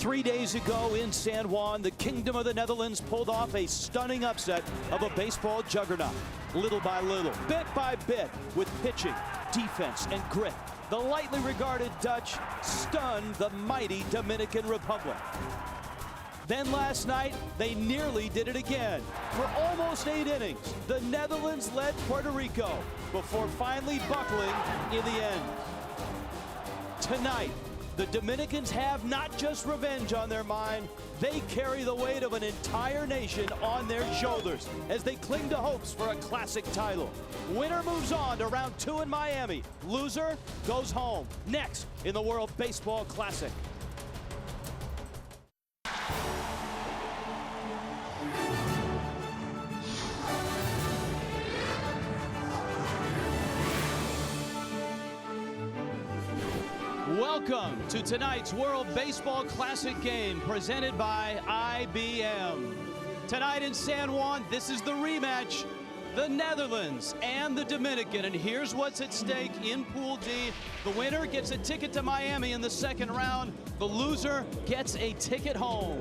3 days ago in San Juan, the Kingdom of the Netherlands pulled off a stunning upset of a baseball juggernaut. Little by little, bit by bit, with pitching, defense, and grit, the lightly regarded Dutch stunned the mighty Dominican Republic. Then last night, they nearly did it again. For almost 8 innings, the Netherlands led Puerto Rico before finally buckling in the end. Tonight, the Dominicans have not just revenge on their mind, they carry the weight of an entire nation on their shoulders as they cling to hopes for a classic title. Winner moves on to round 2 in Miami. Loser goes home. Next in the World Baseball Classic. Welcome to tonight's World Baseball Classic game presented by IBM. Tonight in San Juan, this is the rematch, the Netherlands and the Dominican. And here's what's at stake in Pool D. The winner gets a ticket to Miami in the second round. The loser gets a ticket home.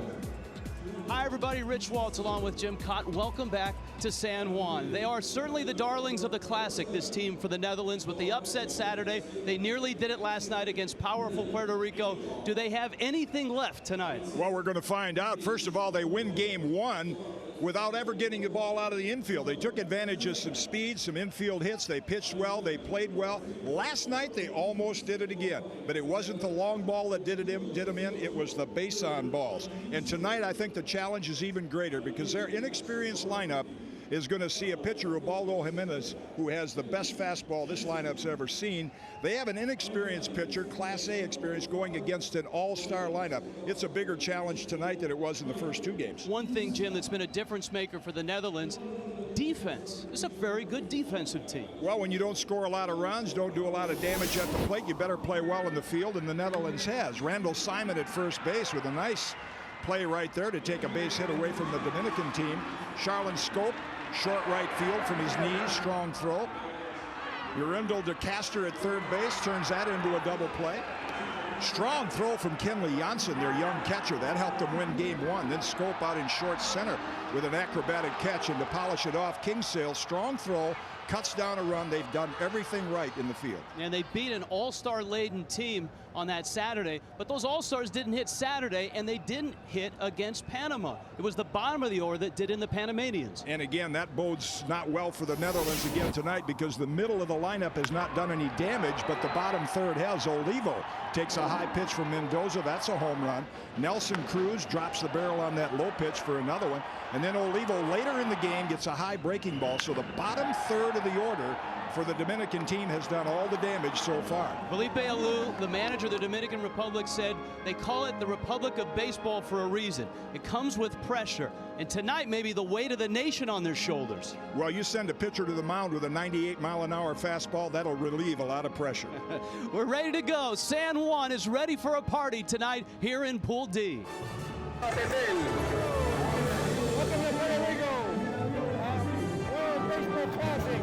Hi everybody, Rich Waltz along with Jim Cott. Welcome back to San Juan. They are certainly the darlings of the Classic, this team for the Netherlands, with the upset Saturday. They nearly did it last night against powerful Puerto Rico. Do they have anything left tonight? Well, we're going to find out. First of all, they win game 1 without ever getting the ball out of the infield. They took advantage of some speed, some infield hits. They pitched well. They played well. Last night, they almost did it again. But it wasn't the long ball that did them in. It was the base-on balls. And tonight, I think the challenge is even greater because their inexperienced lineup is going to see a pitcher, Ubaldo Jimenez, who has the best fastball this lineup's ever seen. They have an inexperienced pitcher, Class A experience, going against an all-star lineup. It's a bigger challenge tonight than it was in the first 2 games. One thing, Jim, that's been a difference maker for the Netherlands, defense. It's a very good defensive team. Well, when you don't score a lot of runs, don't do a lot of damage at the plate, you better play well in the field, and the Netherlands has. Randall Simon at first base with a nice play right there to take a base hit away from the Dominican team. Charlon Scope, short right field from his knees, strong throw. Urindo de Castro at third base turns that into a double play. Strong throw from Kenley Jansen, their young catcher. That helped them win game 1. Then Scope out in short center with an acrobatic catch, and to polish it off, Kingsale, strong throw, cuts down a run. They've done everything right in the field. And they beat an all-star laden team on that Saturday, but those all-stars didn't hit Saturday, and they didn't hit against Panama. It was the bottom of the order that did in the Panamanians. And again, that bodes not well for the Netherlands again tonight because the middle of the lineup has not done any damage, but the bottom third has. Olivo takes a high pitch from Mendoza. That's a home run. Nelson Cruz drops the barrel on that low pitch for another one. And then Olivo later in the game gets a high breaking ball. So the bottom third of the order for the Dominican team has done all the damage so far. Felipe Alou, the manager of the Dominican Republic, said they call it the Republic of Baseball for a reason. It comes with pressure. And tonight, maybe the weight of the nation on their shoulders. Well, you send a pitcher to the mound with a 98-mile-an-hour fastball, that'll relieve a lot of pressure. We're ready to go. San Juan is ready for a party tonight here in Pool D. Welcome to Puerto Rico, World Baseball Classic.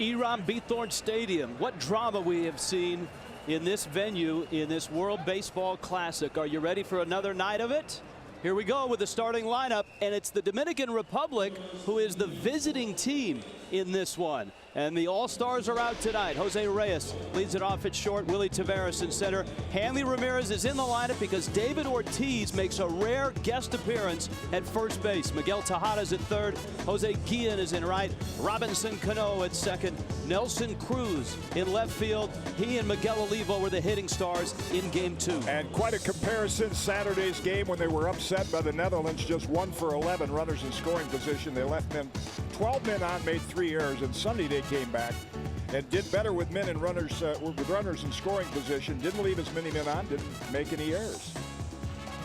Iram Bithorn Stadium. What drama we have seen in this venue in this World Baseball Classic. Are you ready for another night of it? Here we go with the starting lineup, and it's the Dominican Republic who is the visiting team in this one. And the All-Stars are out tonight. Jose Reyes leads it off at short. Willie Taveras in center. Hanley Ramirez is in the lineup because David Ortiz makes a rare guest appearance at first base. Miguel Tejada's at third. Jose Guillen is in right. Robinson Cano at second. Nelson Cruz in left field. He and Miguel Olivo were the hitting stars in game 2. And quite a comparison. Saturday's game when they were upset by the Netherlands, just 1 for 11 runners in scoring position. They left them 12 men on, made 3 errors, and Sunday they came back and did better with men and runners with runners in scoring position. Didn't leave as many men on, didn't make any errors.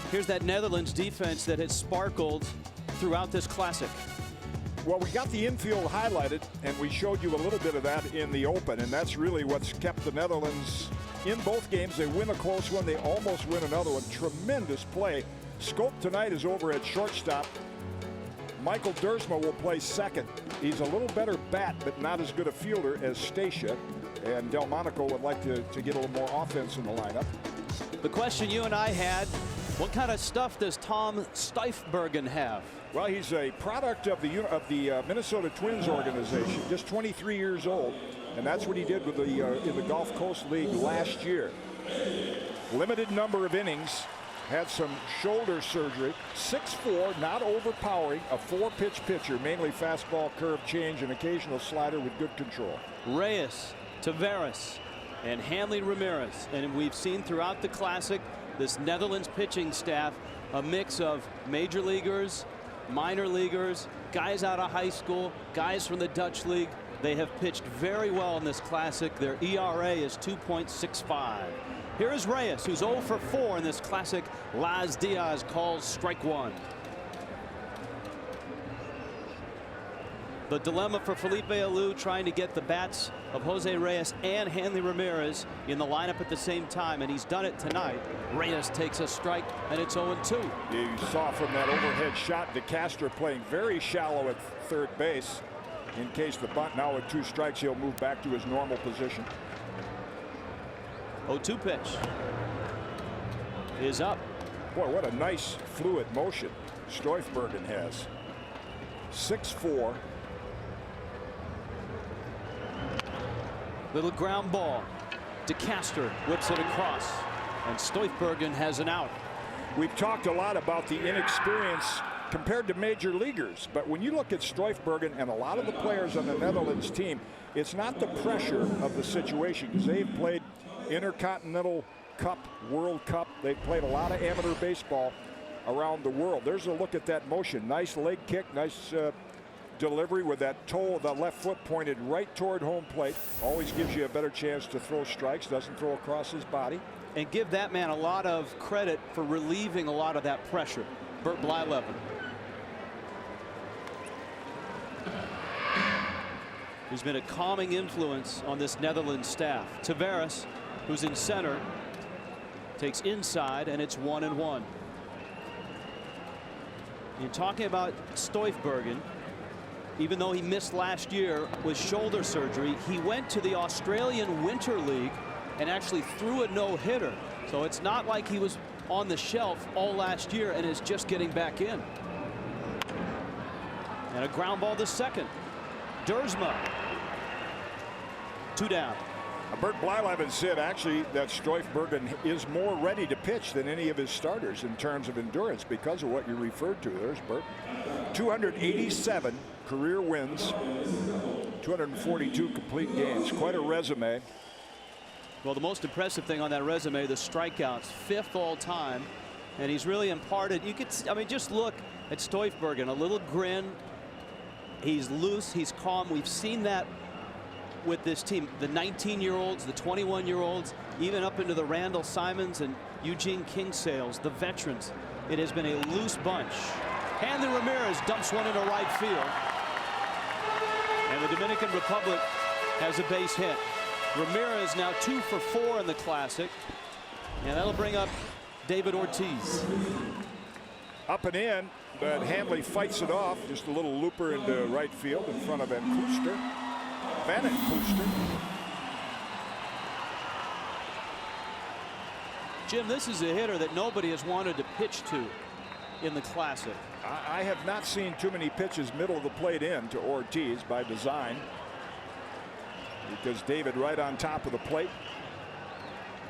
Here's that Netherlands defense that has sparkled throughout this Classic. Well, we got the infield highlighted, and we showed you a little bit of that in the open, and that's really what's kept the Netherlands in both games. They win a close one, they almost win another one. Tremendous play. Scope tonight is over at shortstop. Michael Dersma will play second. He's a little better bat, but not as good a fielder as Stacia. And Delmonico would like to get a little more offense in the lineup. The question you and I had, what kind of stuff does Tom Steifbergen have? Well, he's a product of the Minnesota Twins organization, just 23 years old, and that's what he did with in the Gulf Coast League last year. Limited number of innings, had some shoulder surgery, 6'4", not overpowering, a 4-pitch pitcher, mainly fastball, curve, change, and occasional slider with good control. Reyes, Taveras, and Hanley Ramirez, and we've seen throughout the Classic this Netherlands pitching staff, a mix of major leaguers, minor leaguers, guys out of high school, guys from the Dutch League. They have pitched very well in this Classic. Their ERA is 2.65. Here is Reyes, who's 0 for 4 in this Classic. Laz Diaz calls strike one. The dilemma for Felipe Alou, trying to get the bats of Jose Reyes and Hanley Ramirez in the lineup at the same time, and he's done it tonight. Reyes takes a strike, and it's 0-2. You saw from that overhead shot DeCastro playing very shallow at third base in case the bunt. Now with 2 strikes, he'll move back to his normal position. 0-2 pitch is up. Boy, what a nice fluid motion Steifbergen has. 6'4". Little ground ball. DeCastro whips it across, and Steifbergen has an out. We've talked a lot about the inexperience compared to major leaguers, but when you look at Steifbergen and a lot of the players on the Netherlands team, it's not the pressure of the situation, because they've played Intercontinental Cup, World Cup. They've played a lot of amateur baseball around the world. There's a look at that motion. Nice leg kick, nice delivery with that toe of the left foot pointed right toward home plate. Always gives you a better chance to throw strikes. Doesn't throw across his body. And give that man a lot of credit for relieving a lot of that pressure. Bert Blyleven. Who's been a calming influence on this Netherlands staff. Taveras, who's in center, takes inside, and it's 1-1. You're talking about Steifbergen. Even though he missed last year with shoulder surgery, he went to the Australian Winter League and actually threw a no-hitter. So it's not like he was on the shelf all last year and is just getting back in. And a ground ball to second. Dersma. 2 down. Bert Blyleven said actually that Steifbergen is more ready to pitch than any of his starters in terms of endurance because of what you referred to. There's Bert. 287 career wins, 242 complete games. Quite a resume. Well, the most impressive thing on that resume, the strikeouts, 5th all time, and he's really imparted. You could, I mean, just look at Steifbergen, a little grin. He's loose, he's calm. We've seen that with this team, the 19-year-olds, the 21-year-olds, even up into the Randall Simons and Eugene Kingsales, the veterans. It has been a loose bunch. Hanley Ramirez dumps one into right field. And the Dominican Republic has a base hit. Ramirez now 2 for 4 in the Classic. And that'll bring up David Ortiz. Up and in, but Hanley fights it off. Just a little looper into right field in front of Van Puster. Jim, this is a hitter that nobody has wanted to pitch to in the Classic. I have not seen too many pitches middle of the plate in to Ortiz by design, because David right on top of the plate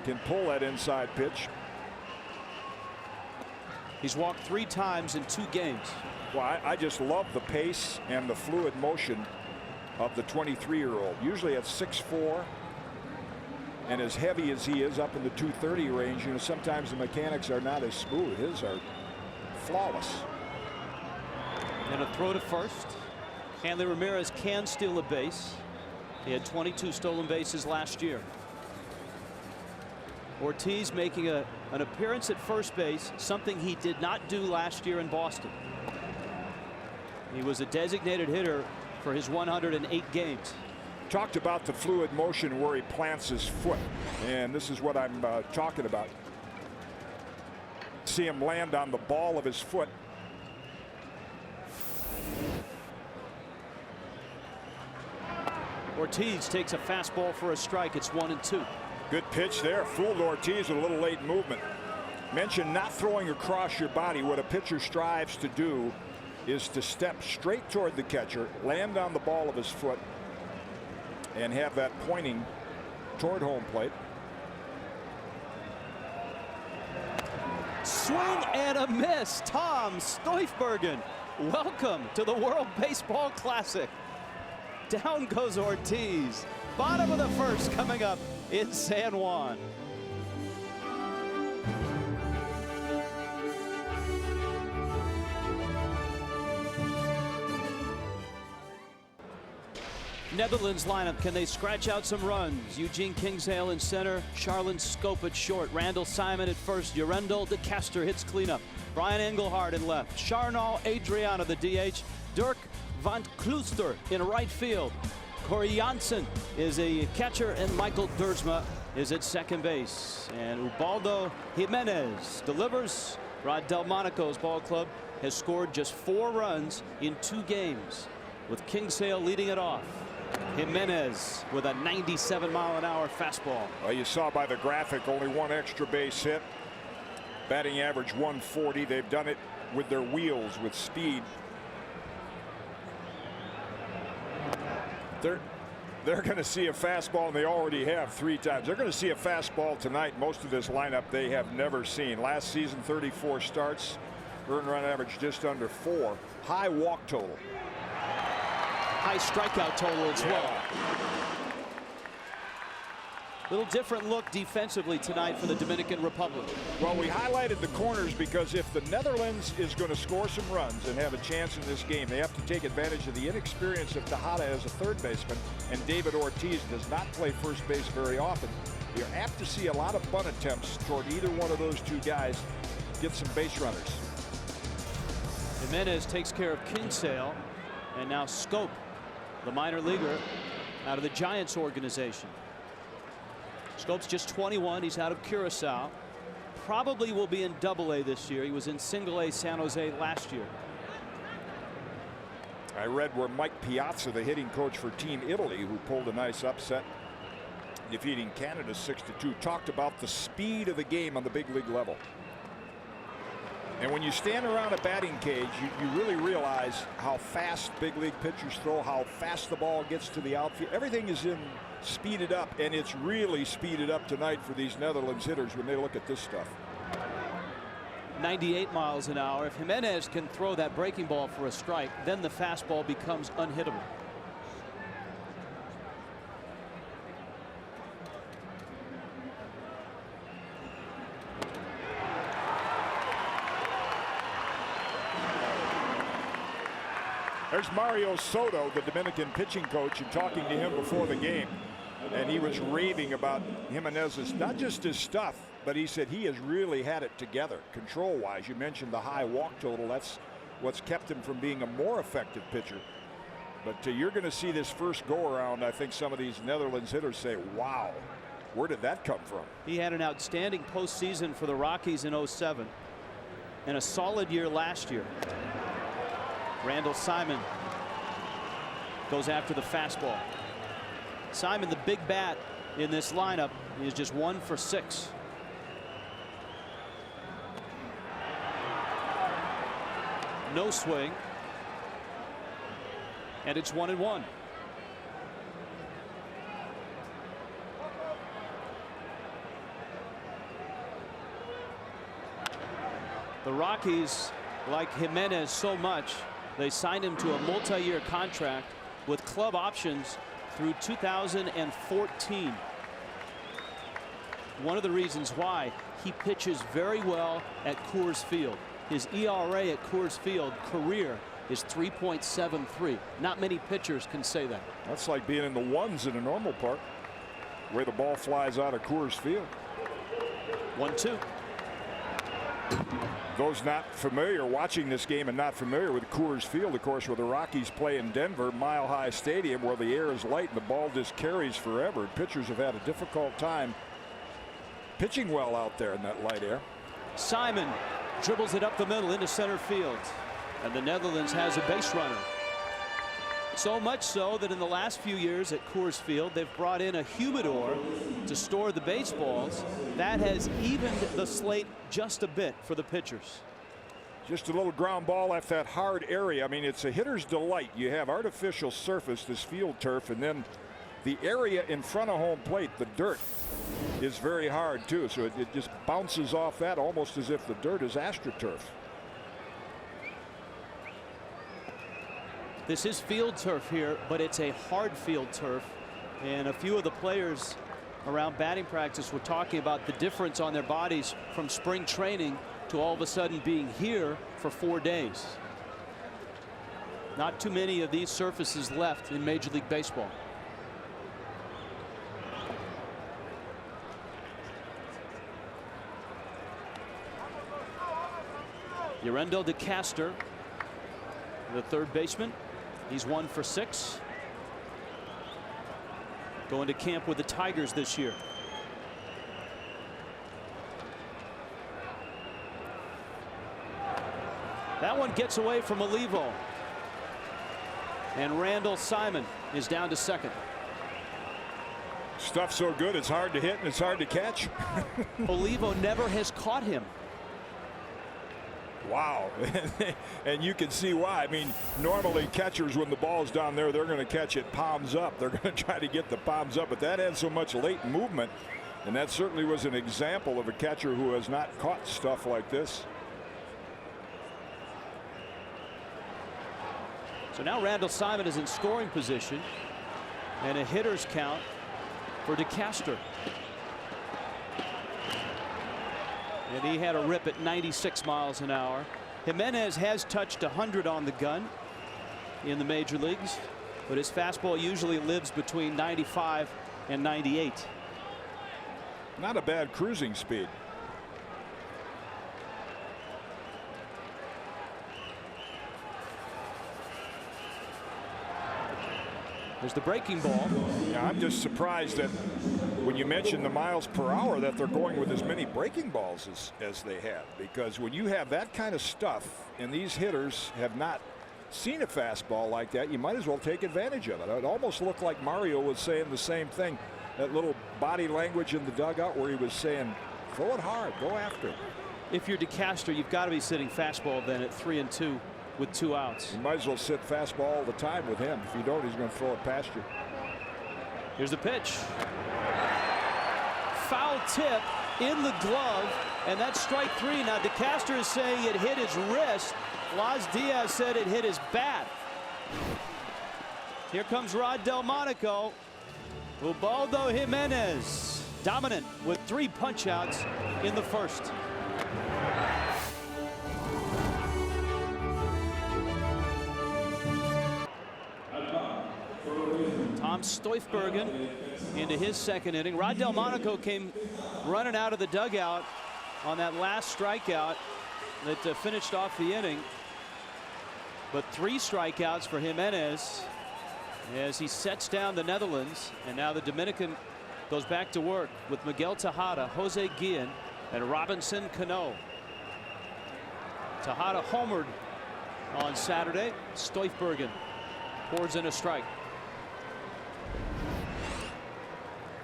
can pull that inside pitch. He's walked 3 times in 2 games. Well, I just love the pace and the fluid motion of the 23-year-old. Usually at 6'4", and as heavy as he is up in the 230 range, you know, sometimes the mechanics are not as smooth. His are flawless. And a throw to first. Hanley Ramirez can steal a base. He had 22 stolen bases last year. Ortiz making an appearance at first base, something he did not do last year in Boston. He was a designated hitter for his 108 games. Talked about the fluid motion where he plants his foot, and this is what I'm talking about. See him land on the ball of his foot. Ortiz takes a fastball for a strike. It's 1-2. Good pitch there. Fooled Ortiz with a little late movement. Mentioned not throwing across your body. What a pitcher strives to do is to step straight toward the catcher, land on the ball of his foot, and have that pointing toward home plate. Swing and a miss. Tom Stoifbergen, welcome to the World Baseball Classic. Down goes Ortiz. Bottom of the first coming up in San Juan. Netherlands lineup, can they scratch out some runs? Eugene Kingsale in center, Charlin Scope at short, Randall Simon at first, Urendel de Caster hits cleanup, Brian Engelhardt in left, Charnal Adriana the DH, Dirk van Klooster in right field, Corey Janssen is a catcher, and Michael Dersma is at second base. And Ubaldo Jimenez delivers. Rod Delmonico's ball club has scored just 4 runs in 2 games, with Kingsale leading it off. Jimenez with a 97-mile-an-hour fastball. Well, you saw by the graphic, only 1 extra base hit. Batting average 140. They've done it with their wheels, with speed. They're going to see a fastball, and they already have 3 times. They're going to see a fastball tonight. Most of this lineup they have never seen. Last season, 34 starts, earned run average just under 4. High walk total. High strikeout total as well. Little different look defensively tonight for the Dominican Republic. Well, we highlighted the corners because if the Netherlands is going to score some runs and have a chance in this game, they have to take advantage of the inexperience of Tejada as a third baseman, and David Ortiz does not play first base very often. You're apt to see a lot of bunt attempts toward either one of those 2 guys get some base runners. Jimenez takes care of Kingsale, and now Scope, the minor leaguer out of the Giants organization. Scope's just 21. He's out of Curacao. Probably will be in Double-A this year. He was in Single-A San Jose last year. I read where Mike Piazza, the hitting coach for Team Italy, who pulled a nice upset, defeating Canada 6-2, talked about the speed of the game on the big league level. And when you stand around a batting cage, you really realize how fast big league pitchers throw, how fast the ball gets to the outfield. Everything is speeded up, and it's really speeded up tonight for these Netherlands hitters when they look at this stuff. 98 miles an hour. If Jimenez can throw that breaking ball for a strike, then the fastball becomes unhittable. There's Mario Soto, the Dominican pitching coach, and talking to him before the game. And he was raving about Jimenez's, not just his stuff, but he said he has really had it together control-wise. You mentioned the high walk total. That's what's kept him from being a more effective pitcher. But you're going to see this first go-around. I think some of these Netherlands hitters say, wow, where did that come from? He had an outstanding postseason for the Rockies in 07 and a solid year last year. Randall Simon goes after the fastball. Simon, the big bat in this lineup, is just 1 for 6. No swing, and it's 1-1. The Rockies like Jimenez so much, they signed him to a multi-year contract with club options through 2014. One of the reasons why, he pitches very well at Coors Field. His ERA at Coors Field career is 3.73. Not many pitchers can say that. That's like being in the ones in a normal park, where the ball flies out of Coors Field. 1-2. Those not familiar watching this game and not familiar with Coors Field, of course, where the Rockies play in Denver, Mile High Stadium, where the air is light and the ball just carries forever. Pitchers have had a difficult time pitching well out there in that light air. Simon dribbles it up the middle into center field, and the Netherlands has a base runner. So much so that in the last few years at Coors Field, they've brought in a humidor to store the baseballs. That has evened the slate just a bit for the pitchers. Just a little ground ball at that hard area. I mean, it's a hitter's delight. You have artificial surface, this field turf, and then the area in front of home plate, the dirt, is very hard too. So it just bounces off that almost as if the dirt is AstroTurf. This is field turf here, but it's a hard field turf. And a few of the players around batting practice were talking about the difference on their bodies from spring training to all of a sudden being here for 4 days. Not too many of these surfaces left in Major League Baseball. Yurendo DeCaster, the third baseman. He's 1 for 6. Going to camp with the Tigers this year. That one gets away from Olivo. And Randall Simon is down to second. Stuff so good it's hard to hit and it's hard to catch. Olivo never has caught him. Wow. And you can see why. I mean, normally catchers, when the ball's down there, they're going to catch it palms up. They're going to try to get the palms up, but that had so much late movement, and that certainly was an example of a catcher who has not caught stuff like this. So now Randall Simon is in scoring position, and a hitter's count for DeCaster. And he had a rip at 96 miles an hour. Jimenez has touched 100 on the gun in the major leagues, but his fastball usually lives between 95 and 98. Not a bad cruising speed. There's the breaking ball. Yeah, I'm just surprised that when you mention the miles per hour that they're going with as many breaking balls as they have, because when you have that kind of stuff and these hitters have not seen a fastball like that, you might as well take advantage of it. It almost looked like Mario was saying the same thing. That little body language in the dugout where he was saying, throw it hard, go after it. If you're DeCaster, you've got to be sitting fastball then at 3-2 with 2 outs. You might as well sit fastball all the time with him. If you don't, he's going to throw it past you. Here's the pitch. Foul tip in the glove, and that's strike 3. Now DeCaster is saying it hit his wrist. Laz Diaz said it hit his bat. Here comes Rod Delmonico. Ubaldo Jimenez dominant with 3 punch-outs in the first. Tom Stoifbergen into his second inning. Rod Delmonico came running out of the dugout on that last strikeout that finished off the inning. But 3 strikeouts for Jimenez as he sets down the Netherlands. And now the Dominican goes back to work with Miguel Tejada, Jose Guillen, and Robinson Cano. Tejada homered on Saturday. Stoifbergen pours in a strike.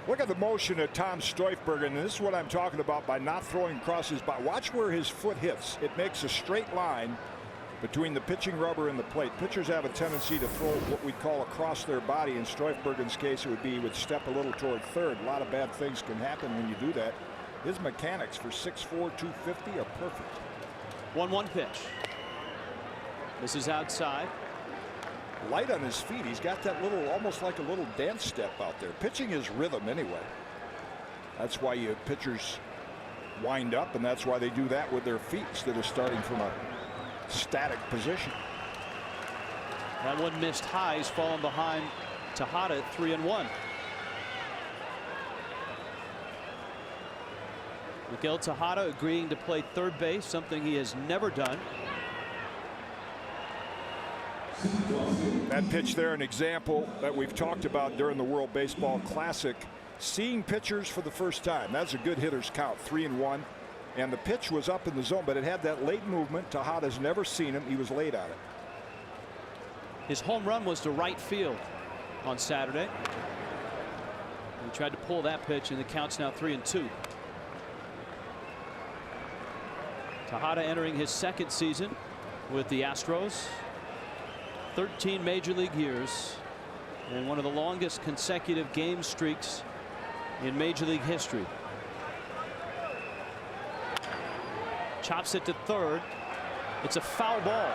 Look at the motion of Tom Stoifbergen, and this is what I'm talking about by not throwing across his body. Watch where his foot hits. It makes a straight line between the pitching rubber and the plate. Pitchers have a tendency to throw what we call across their body. In Stoifbergen's case, it would be he would step a little toward third. A lot of bad things can happen when you do that. His mechanics for 6'4", 250 are perfect. 1-1 pitch. This is outside. Light on his feet. He's got that little, almost like a little dance step out there. Pitching is rhythm anyway. That's why you pitchers wind up, and that's why they do that with their feet instead of starting from a static position. That one missed high. He's fallen behind Tejada at 3-1. Miguel Tejada agreeing to play third base, something he has never done. That pitch there, an example that we've talked about during the World Baseball Classic. Seeing pitchers for the first time. That's a good hitter's count, 3-1. And the pitch was up in the zone, but it had that late movement. Tejada's never seen him. He was late on it. His home run was to right field on Saturday. He tried to pull that pitch, and the count's now 3-2. Tejada entering his second season with the Astros. 13 major league years and one of the longest consecutive game streaks in major league history. Chops it to third. It's a foul ball.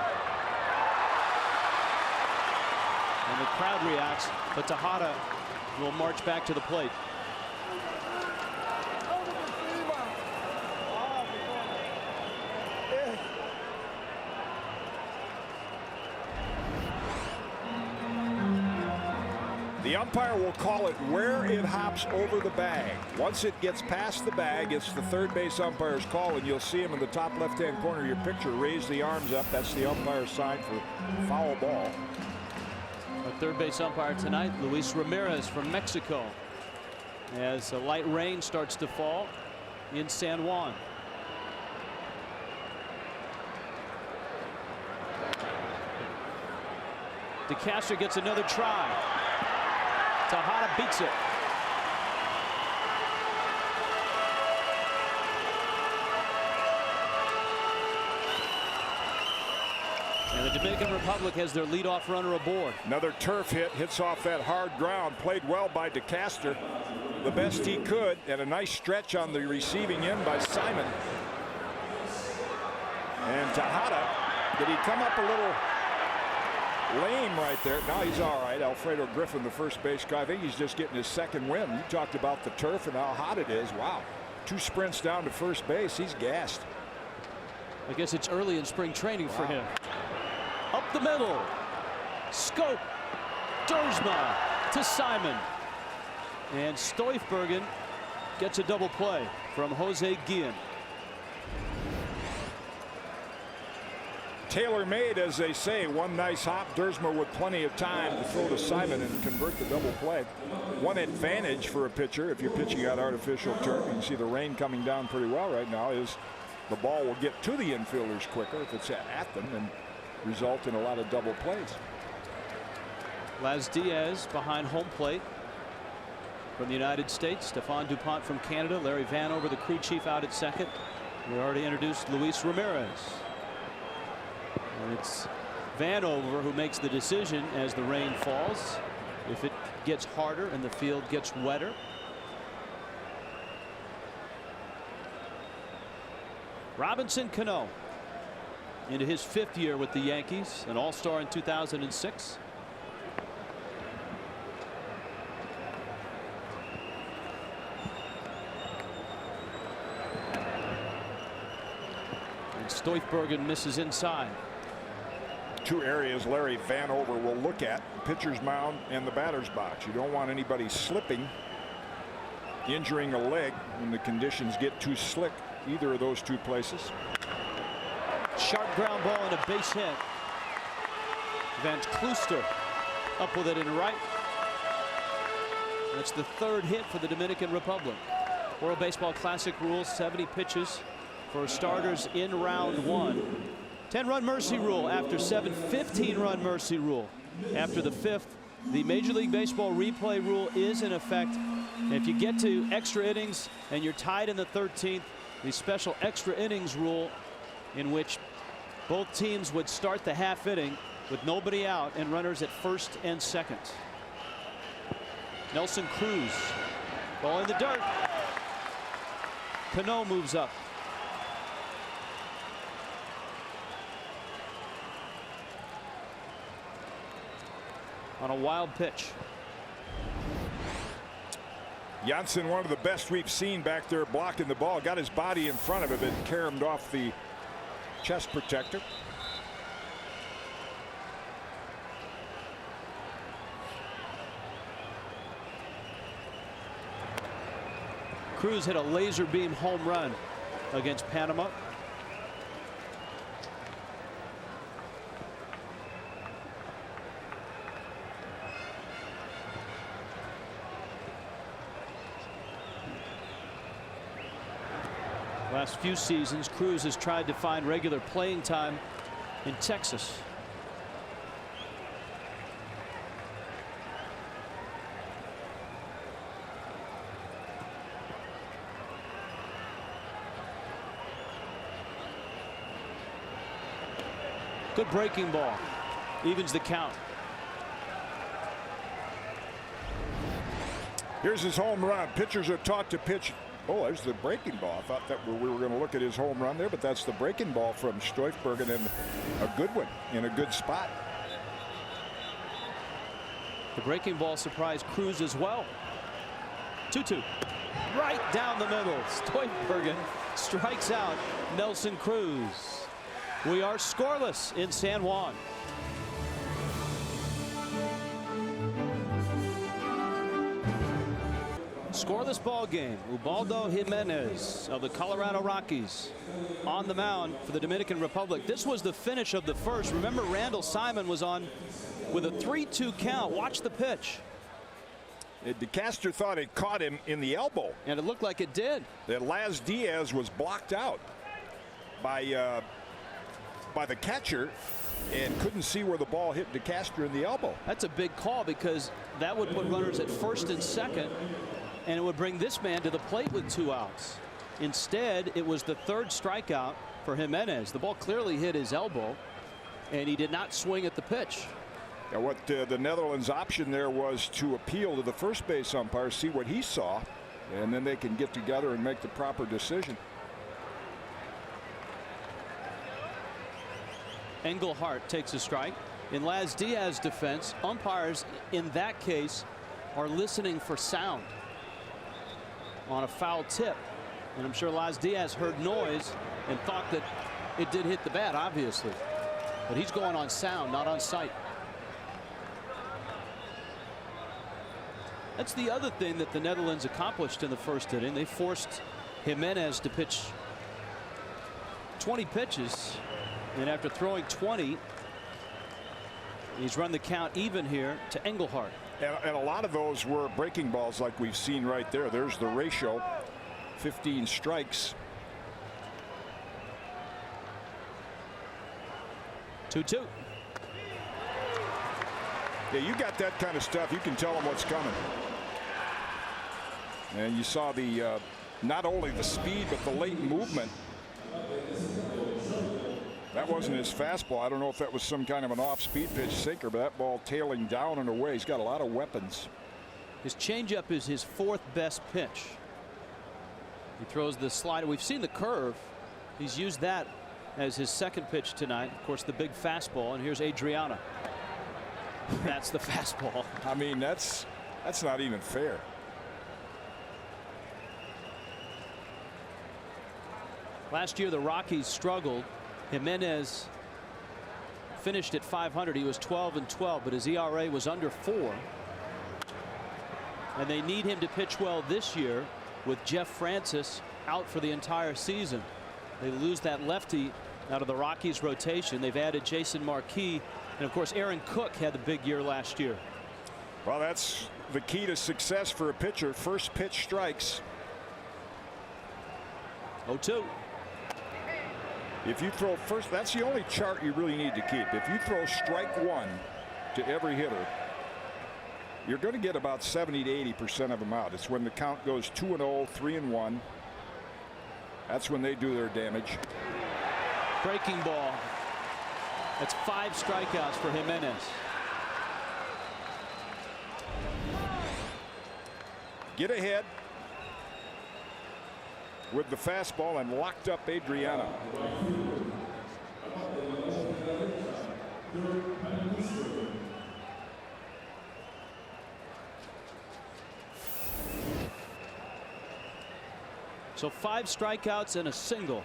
And the crowd reacts, but Tejada will march back to the plate. The umpire will call it where it hops over the bag. Once it gets past the bag, it's the third base umpire's call, and you'll see him in the top left-hand corner of your picture raise the arms up. That's the umpire's sign for foul ball. Our third base umpire tonight, Luis Ramirez from Mexico, as a light rain starts to fall in San Juan. DeCastro gets another try. Tejada beats it. And the Dominican Republic has their leadoff runner aboard. Another turf hit, hits off that hard ground. Played well by DeCastro, the best he could, and a nice stretch on the receiving end by Simon. And Tejada, did he come up a little lame right there? Now he's all right. Alfredo Griffin, the first base guy, I think he's just getting his second win. You talked about the turf and how hot it is. Wow, 2 sprints down to first base. He's gassed. I guess it's early in spring training for him. Up the middle. Scope. Dersma to Simon. And Stoifbergen gets a double play from Jose Guillen. Tailor-made, as they say. One nice hop. Dersma with plenty of time to throw to Simon and convert the double play. One advantage for a pitcher if you're pitching out artificial turf, you can see the rain coming down pretty well right now, is the ball will get to the infielders quicker if it's at them and result in a lot of double plays. Laz Diaz behind home plate from the United States. Stefan DuPont from Canada. Larry Vanover, the crew chief, out at second. We already introduced Luis Ramirez. And it's Vanover who makes the decision as the rain falls. If it gets harder and the field gets wetter. Robinson Cano into his 5th year with the Yankees, an all-star in 2006. And Stoifbergen misses inside. 2 areas Larry Vanover will look at: pitcher's mound and the batter's box. You don't want anybody slipping, injuring a leg when the conditions get too slick, either of those 2 places. Sharp ground ball and a base hit. Van Klooster up with it in right. That's the 3rd hit for the Dominican Republic. World Baseball Classic rules: 70 pitches for starters in round 1. 10-run mercy rule after 7. 15-run mercy rule after the 5th. The Major League Baseball replay rule is in effect. And if you get to extra innings and you're tied in the 13th, the special extra innings rule, in which both teams would start the half inning with nobody out and runners at first and second. Nelson Cruz, ball in the dirt. Cano moves up. On a wild pitch. Janssen, one of the best we've seen back there blocking the ball, got his body in front of it and caromed off the chest protector. Cruz hit a laser beam home run against Panama. Last few seasons, Cruz has tried to find regular playing time in Texas. Good breaking ball. Evens the count. Here's his home run. Pitchers are taught to pitch. Oh, there's the breaking ball. I thought that we were going to look at his home run there, but that's the breaking ball from Stoifbergen, and a good one in a good spot. The breaking ball surprised Cruz as well. 2-2. Right down the middle. Stoifbergen strikes out Nelson Cruz. We are scoreless in San Juan. Scoreless ball game. Ubaldo Jimenez of the Colorado Rockies on the mound for the Dominican Republic. This was the finish of the first. Remember, Randall Simon was on with a 3-2 count. Watch the pitch. DeCastro thought it caught him in the elbow. And it looked like it did. That Laz Diaz was blocked out by the catcher and couldn't see where the ball hit DeCastro in the elbow. That's a big call, because that would put runners at first and second, and it would bring this man to the plate with 2 outs. Instead, it was the 3rd strikeout for Jimenez. The ball clearly hit his elbow, and he did not swing at the pitch. Now, what the Netherlands' option there was to appeal to the first base umpire, see what he saw, and then they can get together and make the proper decision. Engelhardt takes a strike. In Laz Diaz's defense, umpires in that case are listening for sound on a foul tip. And I'm sure Laz Diaz heard noise and thought that it did hit the bat, obviously. But he's going on sound, not on sight. That's the other thing that the Netherlands accomplished in the first inning. They forced Jimenez to pitch 20 pitches. And after throwing 20, he's run the count even here to Engelhardt. And a lot of those were breaking balls, like we've seen right there. There's the ratio. 15 strikes. 2-2. Yeah, you got that kind of stuff. You can tell them what's coming. And you saw the not only the speed, but the late movement. That wasn't his fastball. I don't know if that was some kind of an off-speed pitch sinker, but that ball tailing down and away. He's got a lot of weapons. His changeup is his 4th best pitch. He throws the slider. We've seen the curve. He's used that as his 2nd pitch tonight. Of course, the big fastball. And here's Adriana. That's the fastball. I mean, that's not even fair. Last year, the Rockies struggled. Jimenez finished at .500. He was 12-12, but his ERA was under 4. And they need him to pitch well this year with Jeff Francis out for the entire season. They lose that lefty out of the Rockies rotation. They've added Jason Marquis, and of course Aaron Cook had the big year last year. Well, that's the key to success for a pitcher. First pitch strikes. 0-2. If you throw first, that's the only chart you really need to keep. If you throw strike 1 to every hitter, you're going to get about 70 to 80% of them out. It's when the count goes 2-0, 3-1. That's when they do their damage. Breaking ball. That's 5 strikeouts for Jimenez. Get ahead with the fastball and locked up Adriana. So 5 strikeouts and a single.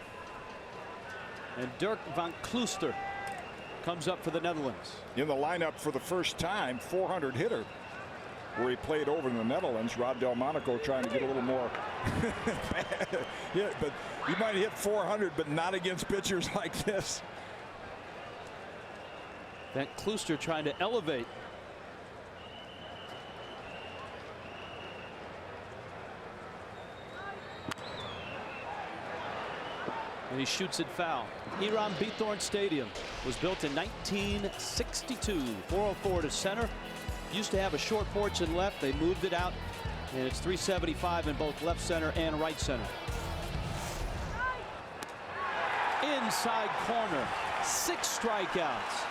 And Dirk van Klooster comes up for the Netherlands. In the lineup for the first time, 400 hitter, where he played over in the Netherlands. Rod Delmonico trying to get a little more. Yeah, but you might hit 400, but not against pitchers like this. Van Klooster trying to elevate. And he shoots it foul. Eram Bithorn Stadium was built in 1962. 404 to center. Used to have a short porch in left. They moved it out, and it's 375 in both left center and right center. Inside corner. 6 strikeouts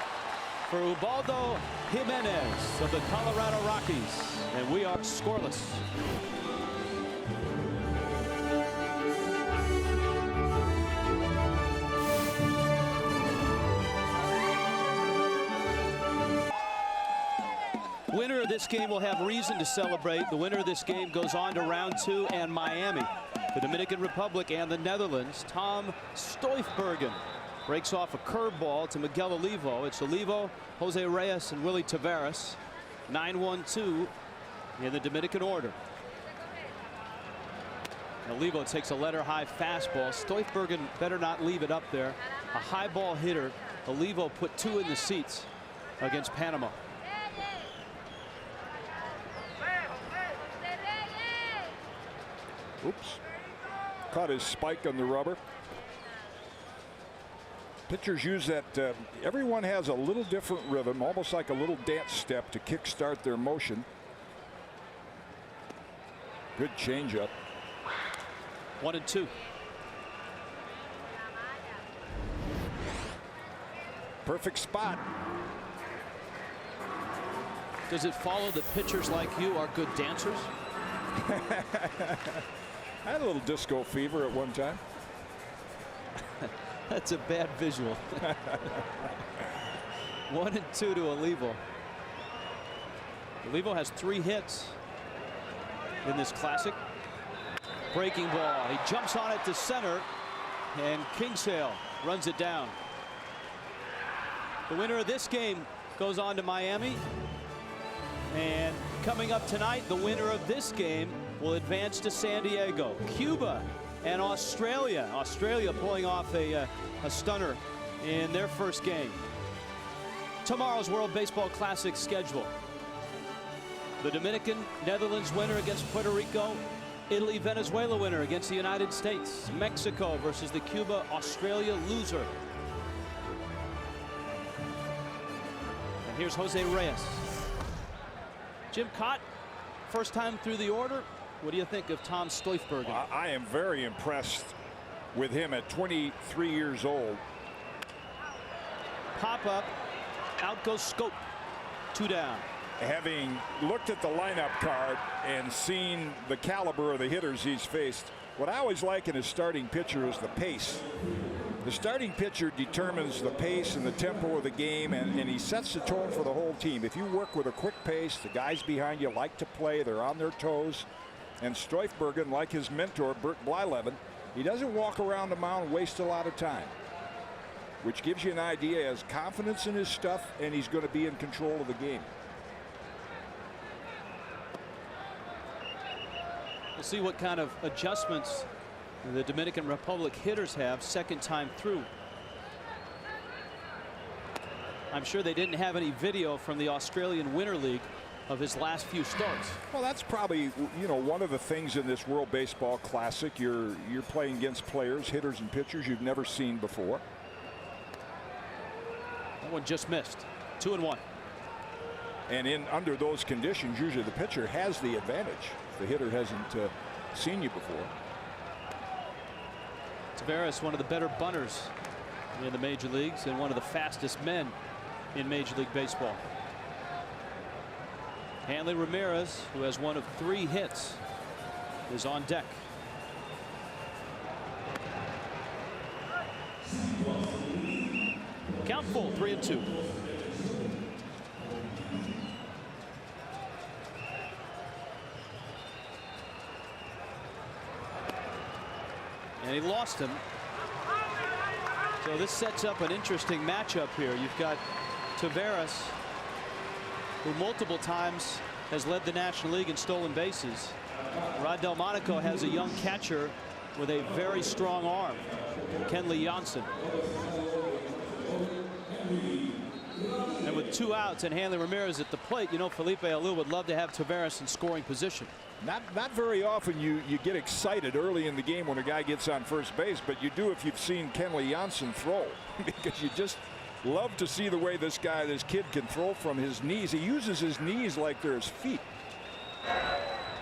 for Ubaldo Jimenez of the Colorado Rockies, and we are scoreless. Winner of this game will have reason to celebrate. The winner of this game goes on to round 2, and Miami, the Dominican Republic, and the Netherlands. Tom Stoifbergen breaks off a curveball to Miguel Olivo. It's Olivo, Jose Reyes, and Willy Taveras. 9-1-2 in the Dominican order. Olivo takes a letter high fastball. Stoifbergen better not leave it up there. A high ball hitter. Olivo put 2 in the seats against Panama. Oops. Caught his spike on the rubber. Pitchers use that. Everyone has a little different rhythm, almost like a little dance step to kickstart their motion. Good changeup. 1-2. Perfect spot. Does it follow that pitchers like you are good dancers? I had a little disco fever at one time. That's a bad visual. 1-2 to Olivo. Olivo has 3 hits in this classic. Breaking ball. He jumps on it to center, and Kingsale runs it down. The winner of this game goes on to Miami. And coming up tonight, the winner of this game will advance to San Diego. Cuba and Australia. Australia pulling off a stunner in their first game. Tomorrow's World Baseball Classic schedule. The Dominican Netherlands winner against Puerto Rico. Italy Venezuela winner against the United States. Mexico versus the Cuba Australia loser. And here's Jose Reyes. Jim Cott, first time through the order. What do you think of Tom Stoifbergen? I am very impressed with him at 23 years old. Pop up, out goes Scope. 2 down. Having looked at the lineup card and seen the caliber of the hitters he's faced, what I always like in a starting pitcher is the pace. The starting pitcher determines the pace and the tempo of the game, and he sets the tone for the whole team. If you work with a quick pace, the guys behind you like to play. They're on their toes. And Stoifbergen, like his mentor, Bert Blyleven, he doesn't walk around the mound and waste a lot of time, which gives you an idea. He has confidence in his stuff, and he's going to be in control of the game. We'll see what kind of adjustments the Dominican Republic hitters have second time through. I'm sure they didn't have any video from the Australian Winter League of his last few starts. Well, that's probably, you know, one of the things in this World Baseball Classic. You're playing against players, hitters and pitchers you've never seen before. That one just missed. 2-1. And under those conditions, usually the pitcher has the advantage. The hitter hasn't seen you before. Taveras, one of the better bunters in the major leagues and one of the fastest men in Major League Baseball. Hanley Ramirez, who has one of 3 hits, is on deck. Count full, 3-2. And he lost him. So this sets up an interesting matchup here. You've got Taveras, who multiple times has led the National League in stolen bases. Rod Delmonico has a young catcher with a very strong arm, Kenley Jansen. And with 2 outs and Hanley Ramirez at the plate, you know, Felipe Alou would love to have Taveras in scoring position. Not very often you get excited early in the game when a guy gets on first base, but you do if you've seen Kenley Jansen throw, because you just love to see the way this kid can throw from his knees. He uses his knees like they're his feet.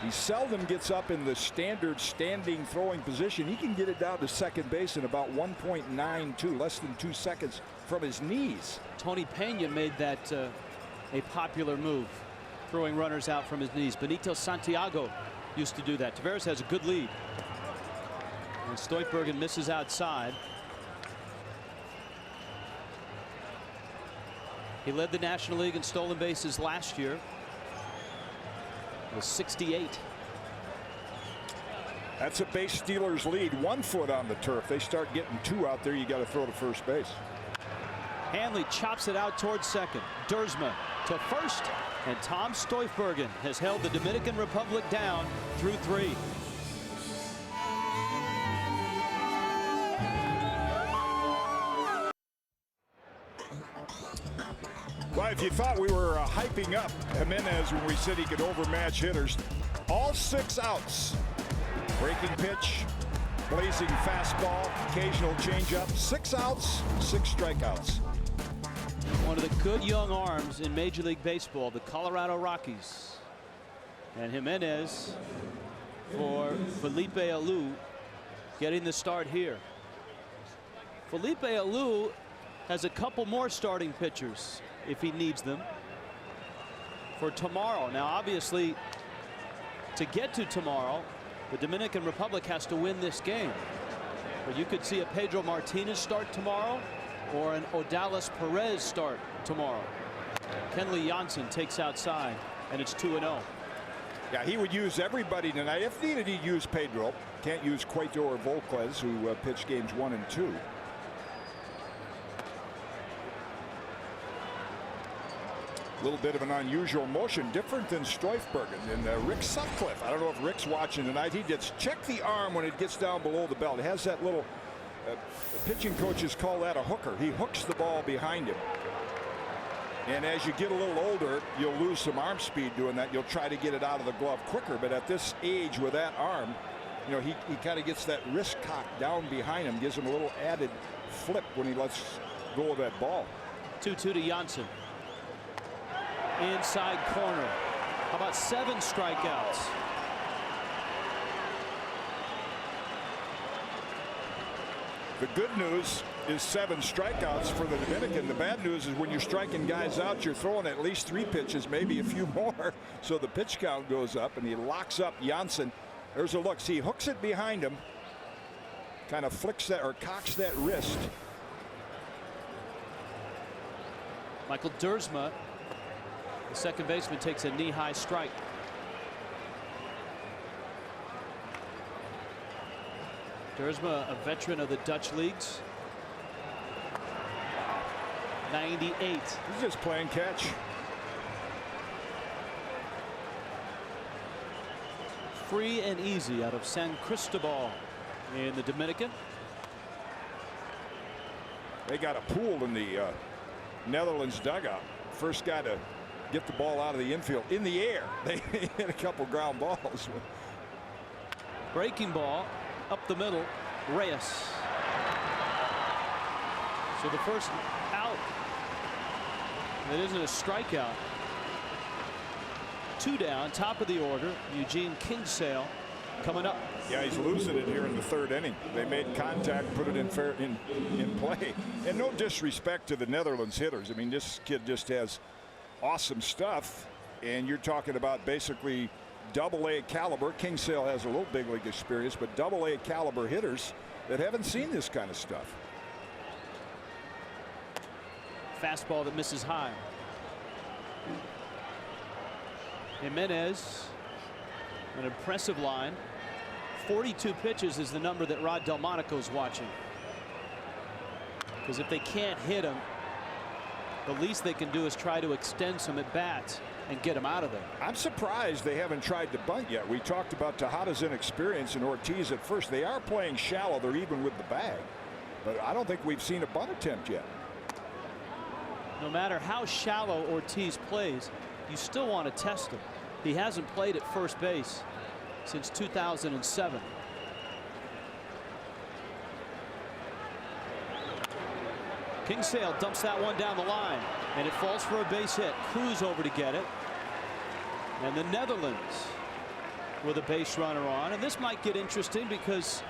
He seldom gets up in the standard standing throwing position. He can get it down to second base in about 1.92, less than 2 seconds from his knees. Tony Pena made that a popular move, throwing runners out from his knees. Benito Santiago used to do that. Taveras has a good lead. And Stoichbergen misses outside. He led the National League in stolen bases last year. It was 68. That's a base stealer's lead. 1 foot on the turf. They start getting 2 out there. You got to throw to first base. Hanley chops it out towards second. Dersma to first. And Tom Stoichbergen has held the Dominican Republic down through 3. Well, if you thought we were hyping up Jimenez when we said he could overmatch hitters, all 6 outs. Breaking pitch, blazing fastball, occasional changeup. 6 outs, 6 strikeouts. One of the good young arms in Major League Baseball, the Colorado Rockies. And Jimenez for Felipe Alou getting the start here. Felipe Alou has a couple more starting pitchers if he needs them for tomorrow. Now, obviously, to get to tomorrow, the Dominican Republic has to win this game. But you could see a Pedro Martinez start tomorrow or an Odalis Perez start tomorrow. Kenley Jansen takes outside, and it's 2-0. Yeah, he would use everybody tonight. If needed, he'd use Pedro. Can't use Cueto or Volquez, who pitched games 1 and 2. A little bit of an unusual motion, different than Stoichbergen and Rick Sutcliffe. I don't know if Rick's watching tonight. He gets check the arm when it gets down below the belt. It has that little pitching coaches call that a hooker. He hooks the ball behind him. And as you get a little older, you'll lose some arm speed doing that. You'll try to get it out of the glove quicker. But at this age with that arm, you know, he kind of gets that wrist cocked down behind him, gives him a little added flip when he lets go of that ball. 2-2 to Jansen. Inside corner. How about 7 strikeouts? The good news is 7 strikeouts for the Dominican. The bad news is when you're striking guys out, you're throwing at least 3 pitches, maybe a few more. So the pitch count goes up, and he locks up Jansen. There's a look. See, he hooks it behind him, kind of flicks that or cocks that wrist. Michael Dersma, the second baseman, takes a knee-high strike. Dersma, a veteran of the Dutch leagues. 98. He's just playing catch. Free and easy out of San Cristobal in the Dominican. They got a pool in the Netherlands dugout. First guy to get the ball out of the infield in the air. They hit a couple ground balls. Breaking ball up the middle. Reyes. So the first out. That isn't a strikeout. 2 down, top of the order. Eugene Kingsale coming up. Yeah, he's losing it here in the 3rd inning. They made contact, put it in play. And no disrespect to the Netherlands hitters. I mean, this kid just has awesome stuff. And you're talking about basically Double-A caliber. Kingsale has a little big league experience, but Double-A caliber hitters that haven't seen this kind of stuff. Fastball that misses high. Jimenez, an impressive line. 42 pitches is the number that Rod Delmonico is watching. Because if they can't hit him, the least they can do is try to extend some at bats and get him out of there. I'm surprised they haven't tried to bunt yet. We talked about Tejada's inexperience and Ortiz at first. They are playing shallow. They're even with the bag. But I don't think we've seen a bunt attempt yet. No matter how shallow Ortiz plays, you still want to test him. He hasn't played at first base since 2007. Kingsale dumps that one down the line, and it falls for a base hit. Cruz over to get it. And the Netherlands with a base runner on. And this might get interesting because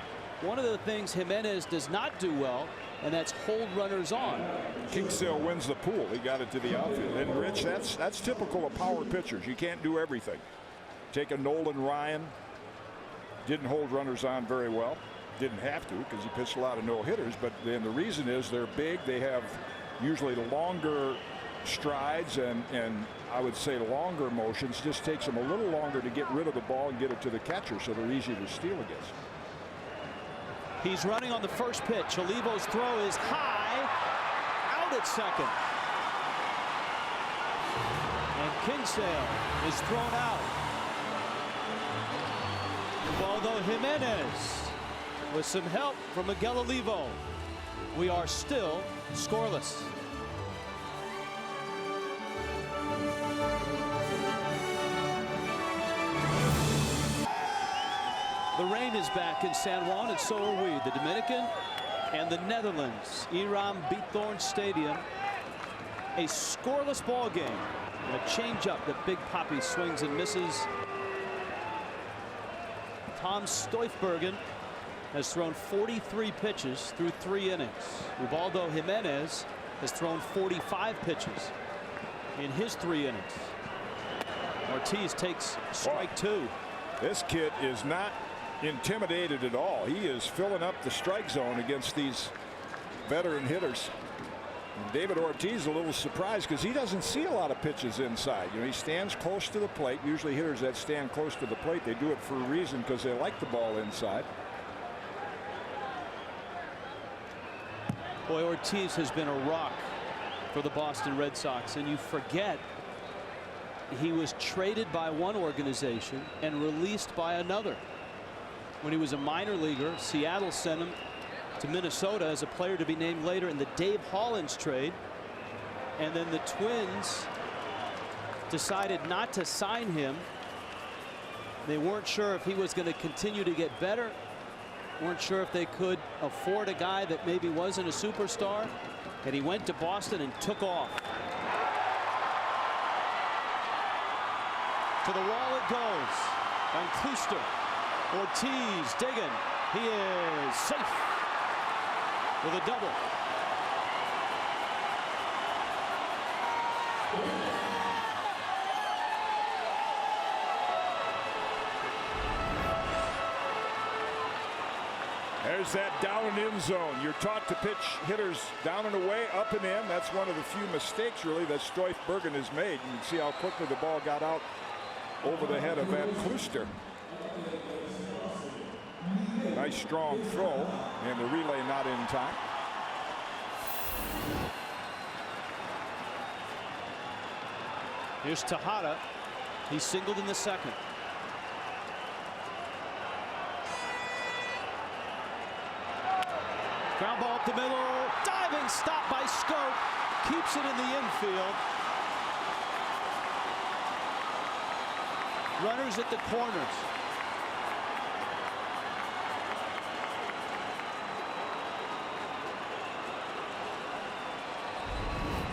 one of the things Jimenez does not do well, and that's hold runners on. Kingsale wins the pool. He got it to the outfield. And Rich, that's typical of power pitchers. You can't do everything. Take a Nolan Ryan. Didn't hold runners on very well. Didn't have to because he pitched a lot of no-hitters. But then the reason is they're big. They have usually longer strides and I would say longer motions. Just takes them a little longer to get rid of the ball and get it to the catcher, so they're easy to steal against. He's running on the first pitch. Olivo's throw is high, out at second. And Kingsale is thrown out. Although Jimenez with some help from Miguel Olivo, we are still scoreless. The rain is back in San Juan, and so are we. The Dominican and the Netherlands, Iram Beathorn Stadium. A scoreless ball game. And a changeup that Big Papi swings and misses. Tom Stoifbergen has thrown 43 pitches through 3 innings. Ubaldo Jimenez has thrown 45 pitches in his 3 innings. Ortiz takes strike 2. This kid is not intimidated at all. He is filling up the strike zone against these veteran hitters. And David Ortiz a little surprised because he doesn't see a lot of pitches inside. You know, he stands close to the plate. Usually hitters that stand close to the plate, they do it for a reason, because they like the ball inside. Boy, Ortiz has been a rock for the Boston Red Sox, and you forget he was traded by one organization and released by another. When he was a minor leaguer, Seattle sent him to Minnesota as a player to be named later in the Dave Hollins trade. And then the Twins decided not to sign him. They weren't sure if he was going to continue to get better. Weren't sure if they could afford a guy that maybe wasn't a superstar. And he went to Boston and took off. To the wall it goes. And Kluster. Ortiz digging. He is safe with a double. There's that down and in zone. You're taught to pitch hitters down and away, up and in. That's one of the few mistakes really that Stoifbergen has made. You can see how quickly the ball got out over the head of Van Kluster. Nice strong throw, and the relay not in time. Here's Tejada. He singled in the second. Ground ball up the middle. Diving stop by Scope. Keeps it in the infield. Runners at the corners.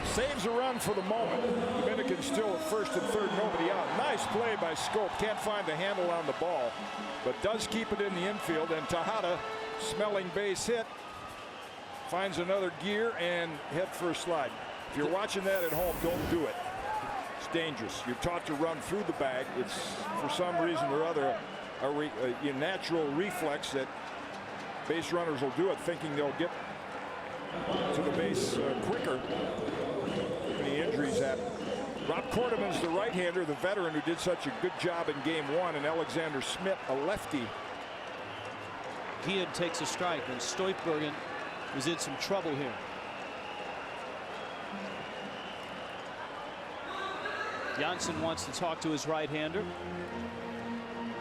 Saves a run for the moment. Dominican still at first and third, nobody out. Nice play by Scope. Can't find the handle on the ball, but does keep it in the infield. And Tejada, smelling base hit, finds another gear and head first slide. If you're watching that at home, don't do it. It's dangerous. You're taught to run through the bag. It's, for some reason or other, a natural reflex that base runners will do it, thinking they'll get to the base quicker. Any injuries happen. Rob Quarterman's the right-hander, the veteran who did such a good job in game 1, and Alexander Smith, a lefty. Guillen takes a strike, and Stoifbergen is in some trouble here. Janssen wants to talk to his right-hander.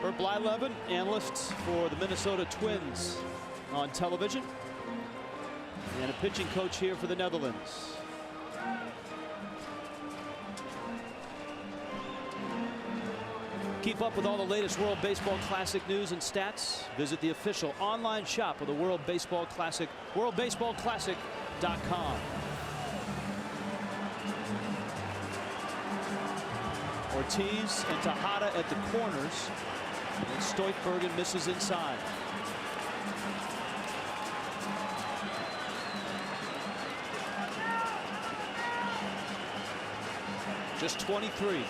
Bert Blyleven, analyst for the Minnesota Twins on television, and a pitching coach here for the Netherlands. Keep up with all the latest World Baseball Classic news and stats. Visit the official online shop of the World Baseball Classic, worldbaseballclassic.com. Ortiz and Tejada at the corners. And Stoifbergen misses inside. Just 23.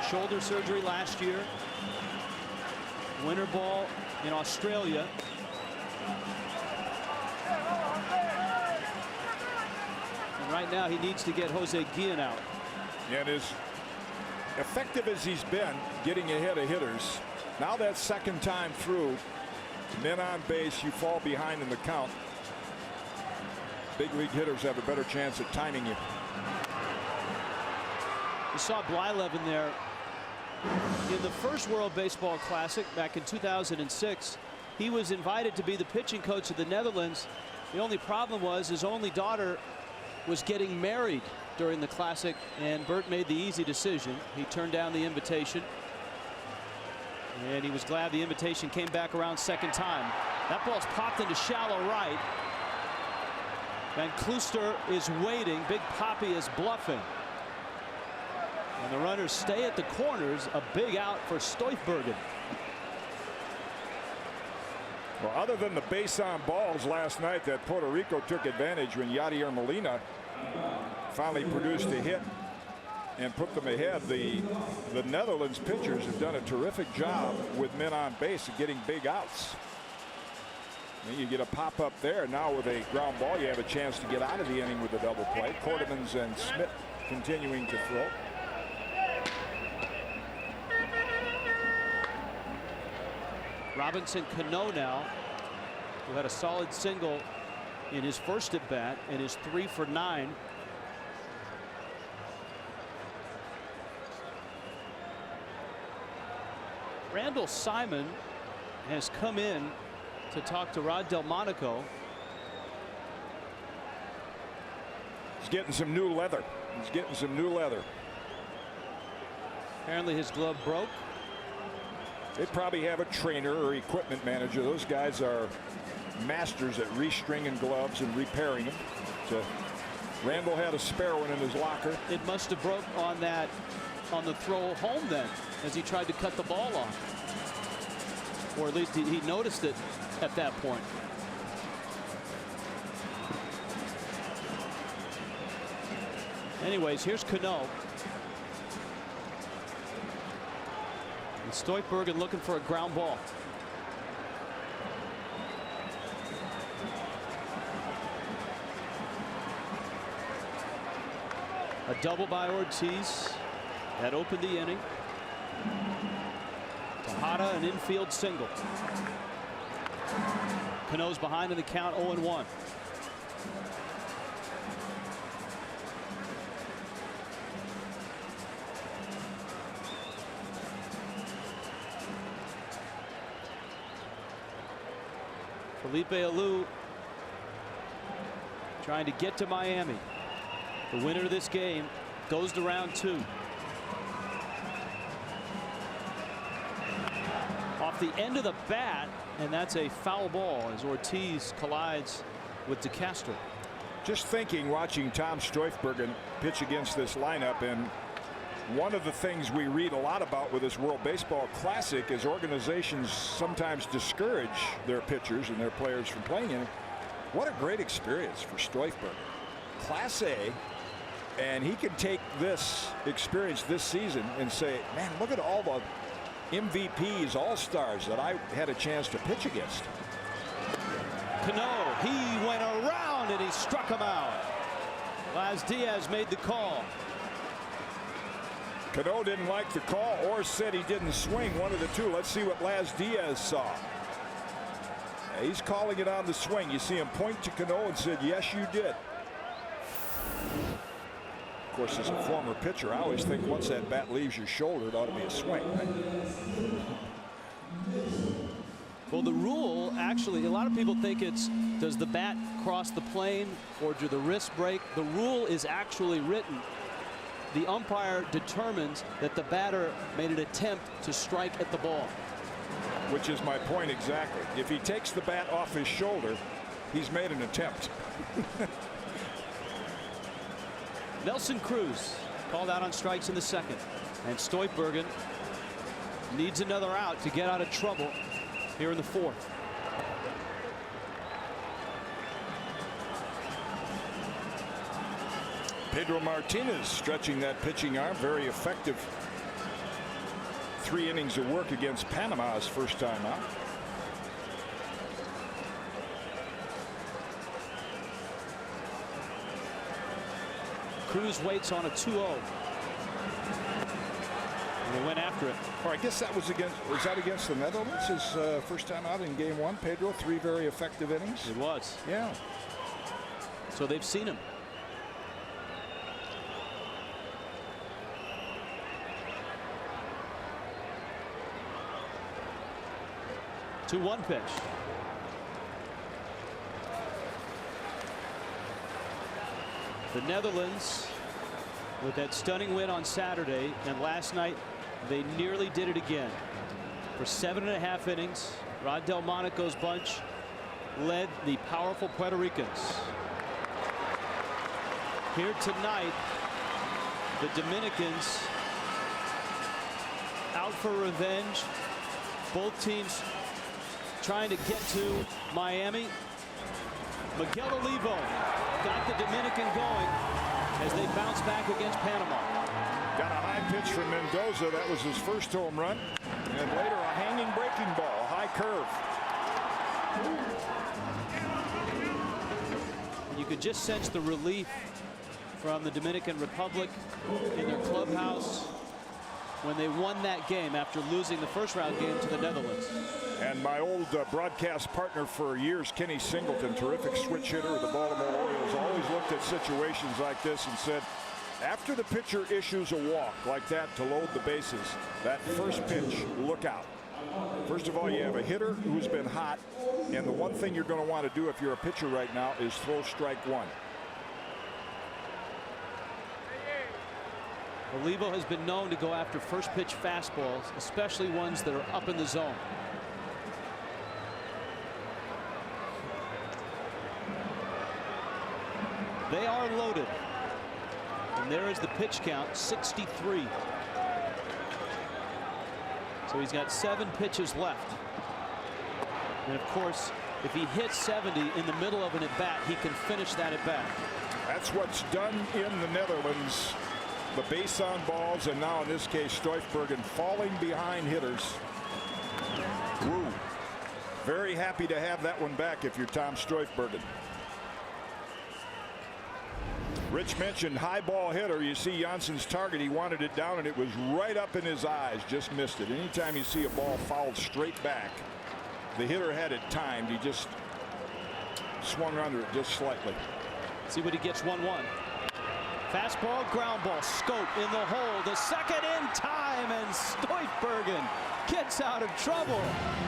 Shoulder surgery last year. Winter ball in Australia. And right now he needs to get Jose Guillen out. And as effective as he's been getting ahead of hitters, now that second time through, men on base, you fall behind in the count. Big league hitters have a better chance at timing you. You saw Blyleven there in the first World Baseball Classic back in 2006. He was invited to be the pitching coach of the Netherlands. The only problem was his only daughter was getting married during the Classic, and Bert made the easy decision. He turned down the invitation, and he was glad the invitation came back around second time. That ball's popped into shallow right. Van Klooster is waiting. Big Papi is bluffing. And the runners stay at the corners. A big out for Stoifbergen. Well, other than the base on balls last night that Puerto Rico took advantage when Yadier Molina finally produced a hit and put them ahead, the Netherlands pitchers have done a terrific job with men on base of getting big outs. And you get a pop up there. Now with a ground ball, you have a chance to get out of the inning with a double play. Quartermans and Smith continuing to throw. Robinson Cano now, who had a solid single in his first at bat and is 3 for 9. Randall Simon has come in to talk to Rod Delmonico. He's getting some new leather. He's getting some new leather. Apparently his glove broke. They probably have a trainer or equipment manager. Those guys are masters at restringing gloves and repairing them. So Randall had a spare one in his locker. It must have broke on the throw home then, as he tried to cut the ball off. Or at least he noticed it at that point. Anyways, here's Cano. And Stoifbergen looking for a ground ball. A double by Ortiz that opened the inning. Tejada, an infield single. Cano's behind in the count, 0-1. Felipe Alou trying to get to Miami. The winner of this game goes to round 2. Off the end of the bat, and that's a foul ball as Ortiz collides with DeCastro. Just thinking, watching Tom Stoifbergen pitch against this lineup, and one of the things we read a lot about with this World Baseball Classic is organizations sometimes discourage their pitchers and their players from playing in it. What a great experience for Stoifbergen. Class A, and he can take this experience this season and say, man, look at all the MVPs, all-stars that I had a chance to pitch against. Cano, he went around and he struck him out. Laz Diaz made the call. Cano didn't like the call or said he didn't swing. One of the two. Let's see what Laz Diaz saw. He's calling it on the swing. You see him point to Cano and said, yes, you did. Of course, as a former pitcher, I always think once that bat leaves your shoulder, it ought to be a swing. Right? Well, the rule, actually, a lot of people think it's, does the bat cross the plane or do the wrists break? The rule is actually written. The umpire determines that the batter made an attempt to strike at the ball. Which is my point exactly. If he takes the bat off his shoulder, he's made an attempt. Nelson Cruz called out on strikes in the second. And Stoifbergen Needs another out to get out of trouble here in the fourth. Pedro Martinez stretching that pitching arm. Very effective. 3 innings of work against Panama his first time out. Cruz waits on a 2-0. And they went after it. Or I guess that was that against the Netherlands? His first time out in game 1. Pedro, 3 very effective innings. It was. Yeah. So they've seen him. Two-one pitch. The Netherlands, with that stunning win on Saturday, and last night they nearly did it again. For 7.5 innings, Rod Delmonico's bunch led the powerful Puerto Ricans. Here tonight, the Dominicans out for revenge. Both teams trying to get to Miami. Miguel Olivo got the Dominican going as they bounce back against Panama. Got a high pitch from Mendoza. That was his first home run. And later a hanging breaking ball. High curve. You could just sense the relief from the Dominican Republic in their clubhouse when they won that game after losing the first round game to the Netherlands. And my old broadcast partner for years, Kenny Singleton, terrific switch hitter of the Baltimore Orioles, always looked at situations like this and said, after the pitcher issues a walk like that to load the bases, that first pitch, look out. First of all, you have a hitter who's been hot, and the one thing you're going to want to do if you're a pitcher right now is throw strike one. Olivo has been known to go after first pitch fastballs, especially ones that are up in the zone. They are loaded. And there is the pitch count, 63. So he's got 7 pitches left. And of course, if he hits 70 in the middle of an at-bat, he can finish that at-bat. That's what's done in the Netherlands. The base on balls, and now in this case, Stoifbergen falling behind hitters. Woo. Very happy to have that one back if you're Tom Stoifbergen. Rich mentioned high ball hitter. You see Jansen's target. He wanted it down, and it was right up in his eyes. Just missed it. Anytime you see a ball fouled straight back, the hitter had it timed. He just swung under it just slightly. See what he gets. 1-1. Fastball, ground ball, Scope in the hole. The second in time, and Stoifbergen gets out of trouble.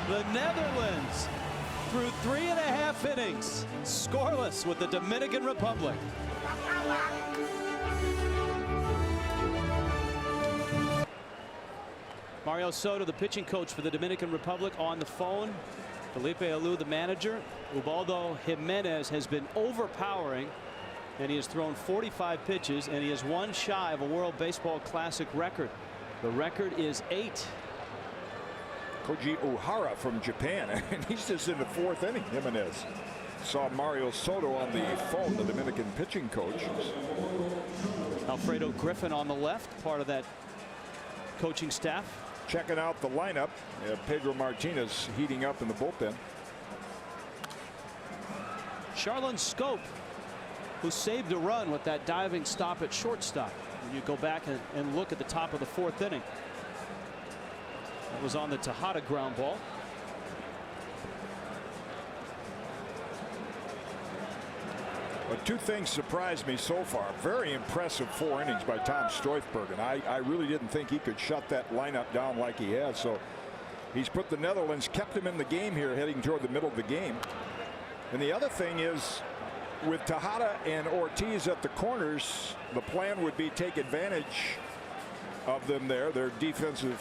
The Netherlands, through 3.5 innings, scoreless with the Dominican Republic. Mario Soto, the pitching coach for the Dominican Republic, on the phone. Felipe Alou, the manager. Ubaldo Jimenez has been overpowering, and he has thrown 45 pitches, and he is one shy of a World Baseball Classic record. The record is 8. Koji Ohara from Japan, and he's just in the 4th inning. Jimenez saw Mario Soto on the phone, the Dominican pitching coach. Alfredo Griffin on the left, part of that coaching staff. Checking out the lineup. Pedro Martinez heating up in the bullpen. Charlon Scope, who saved a run with that diving stop at shortstop. When you go back and look at the top of the 4th inning. It was on the Tejada ground ball. But 2 things surprised me so far. Very impressive 4 innings by Tom Stoifbergen. I really didn't think he could shut that lineup down like he has. So he's put the Netherlands, kept him in the game here, heading toward the middle of the game. And the other thing is, with Tejada and Ortiz at the corners, the plan would be take advantage of them there, their defensive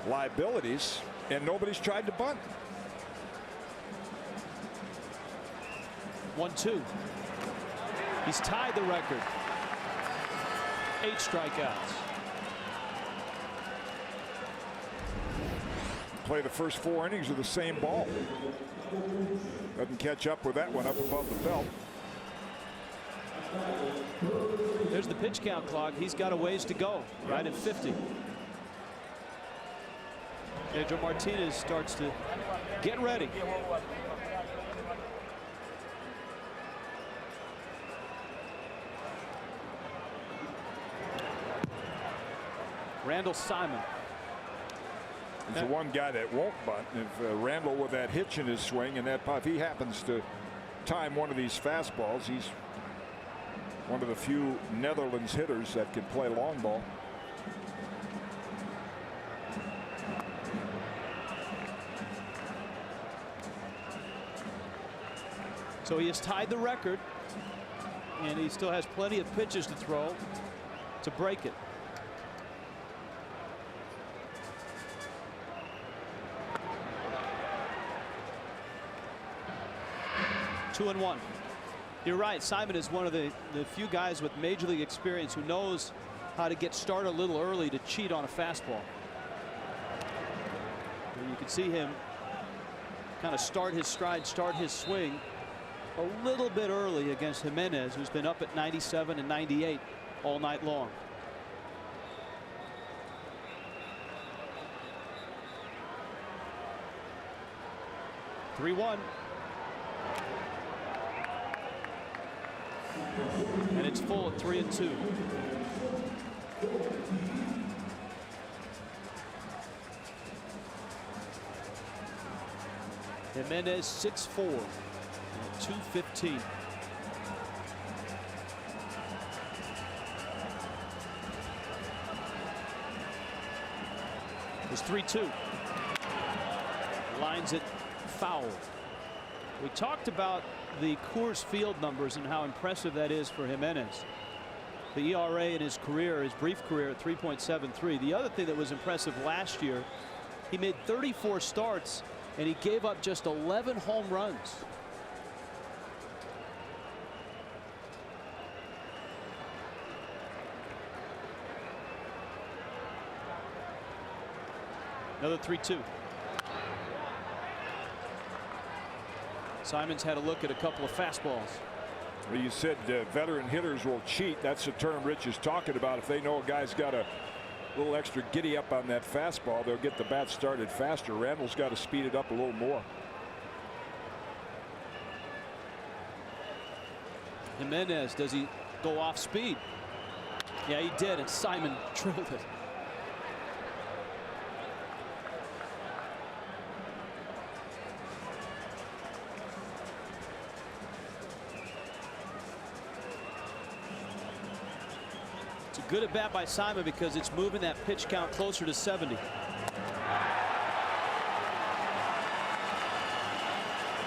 liabilities, and nobody's tried to bunt. 1-2. He's tied the record. 8 strikeouts. Play the first 4 innings of the same ball. Doesn't catch up with that one up above the belt. There's the pitch count clock. He's got a ways to go, right at 50. Pedro Martinez starts to get ready. Randall Simon. He's the one guy that won't bunt. If Randall with that hitch in his swing and that if he happens to time one of these fastballs, he's one of the few Netherlands hitters that can play long ball. So he has tied the record, and he still has plenty of pitches to throw to break it. Two and one. You're right. Simon is one of the few guys with major league experience who knows how to get started a little early to cheat on a fastball. And you can see him kind of start his stride, start his swing a little bit early against Jimenez, who's been up at 97 and 98 all night long. Three-one. And it's full at 3-2. Jimenez 6'4", 215. It's 3-2. Lines it foul. We talked about the Coors Field numbers and how impressive that is for Jimenez. The ERA in his career, his brief career, at 3.73. The other thing that was impressive last year, he made 34 starts and he gave up just 11 home runs. Another 3-2. Simon's had a look at a couple of fastballs. Well, you said veteran hitters will cheat. That's the term Rich is talking about. If they know a guy's got a little extra giddy up on that fastball, they'll get the bat started faster. Randall's got to speed it up a little more. Jimenez, does he go off speed? Yeah, he did, and Simon drilled it. It's a good at bat by Simon because it's moving that pitch count closer to 70.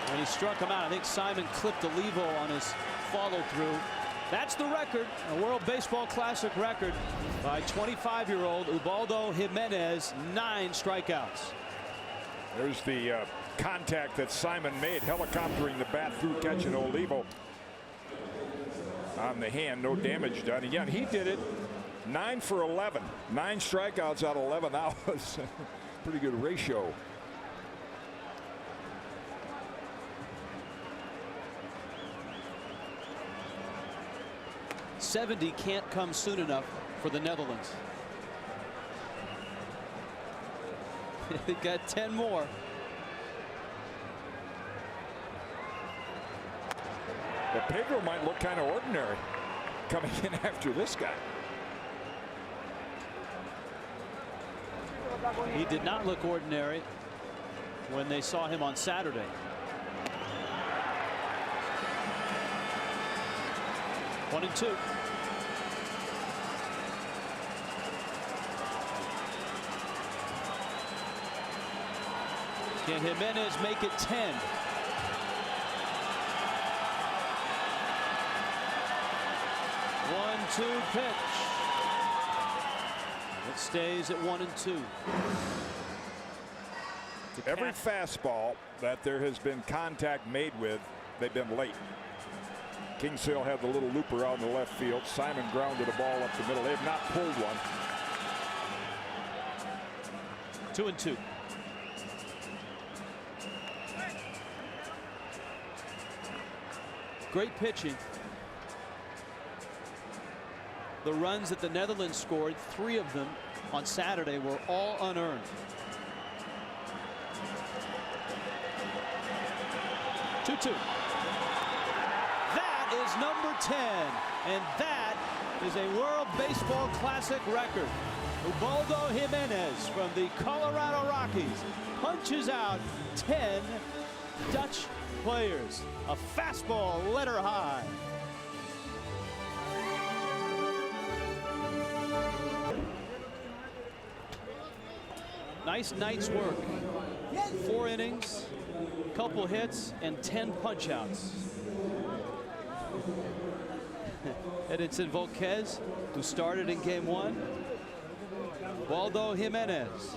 And he struck him out. I think Simon clipped a levo on his follow through. That's the record, a World Baseball Classic record by 25-year-old Ubaldo Jimenez, 9 strikeouts. There's the contact that Simon made, helicoptering the bat through, catching Olivo on the hand. No damage done. Again, he did it 9 for 11. 9 strikeouts out of 11. That was a pretty good ratio. '70 can't come soon enough for the Netherlands. They got 10 more. But Pedro might look kind of ordinary coming in after this guy. He did not look ordinary when they saw him on Saturday. One and two. Can Jimenez make it 10? One-two pitch. It stays at 1 and 2. Every fastball that there has been contact made with, they've been late. Kingsale had the little looper out in the left field. Simon grounded a ball up the middle. They have not pulled one. 2 and 2. great pitching. The runs that the Netherlands scored, 3 of them on Saturday, were all unearned. Two. That is number 10, and that is a World Baseball Classic record. Ubaldo Jimenez from the Colorado Rockies punches out 10 Dutch players. A fastball letter high. Nice night's work. 4 innings, couple hits, and 10 punch-outs. Edinson Volquez, who started in game 1. Ubaldo Jimenez.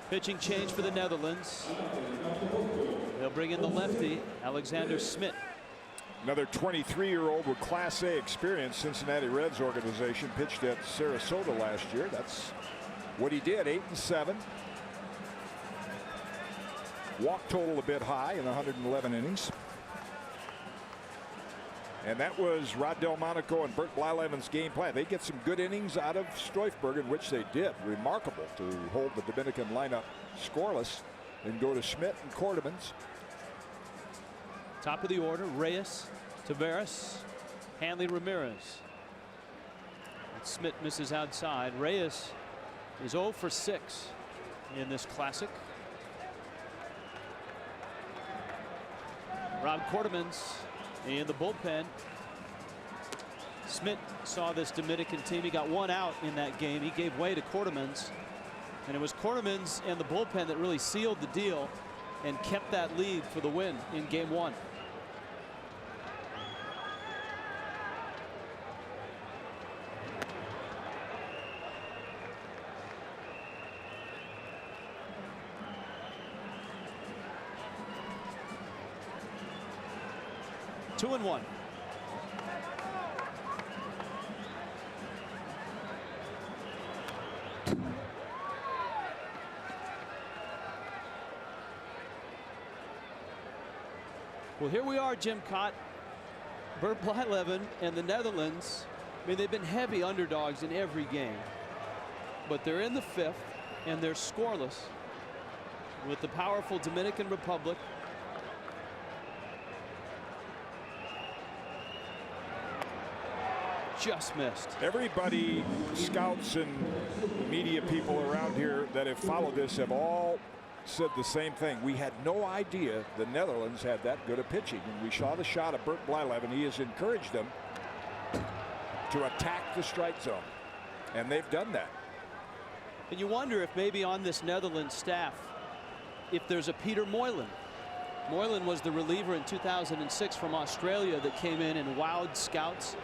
Pitching change for the Netherlands. They'll bring in the lefty, Alexander Smit. Another 23-year-old with Class A experience. Cincinnati Reds organization, pitched at Sarasota last year. That's what he did. 8-7. Walk total a bit high in 111 innings. And that was Rod Delmonico and Bert Blyleven's game plan. They get some good innings out of Stroifberg, in which they did. Remarkable to hold the Dominican lineup scoreless and go to Schmidt and Cordemans. Top of the order, Reyes, Taveras, Hanley, Ramirez. And Smith misses outside. Reyes is 0 for 6 in this classic. Rob Cordemans in the bullpen. Smith saw this Dominican team. He got 1 out in that game. He gave way to Cordemans. And it was Cordemans and the bullpen that really sealed the deal and kept that lead for the win in game 1. Two and 1. Well, here we are, Jim Cott. Bert Blyleven and the Netherlands. I mean, they've been heavy underdogs in every game, but they're in the 5th and they're scoreless with the powerful Dominican Republic. Just missed. Everybody, scouts and media people around here that have followed this, have all said the same thing. We had no idea the Netherlands had that good a pitching. And we saw the shot of Bert Blyleven. He has encouraged them to attack the strike zone, and they've done that. And you wonder if maybe on this Netherlands staff, if there's a Peter Moylan. Moylan was the reliever in 2006 from Australia that came in and wowed scouts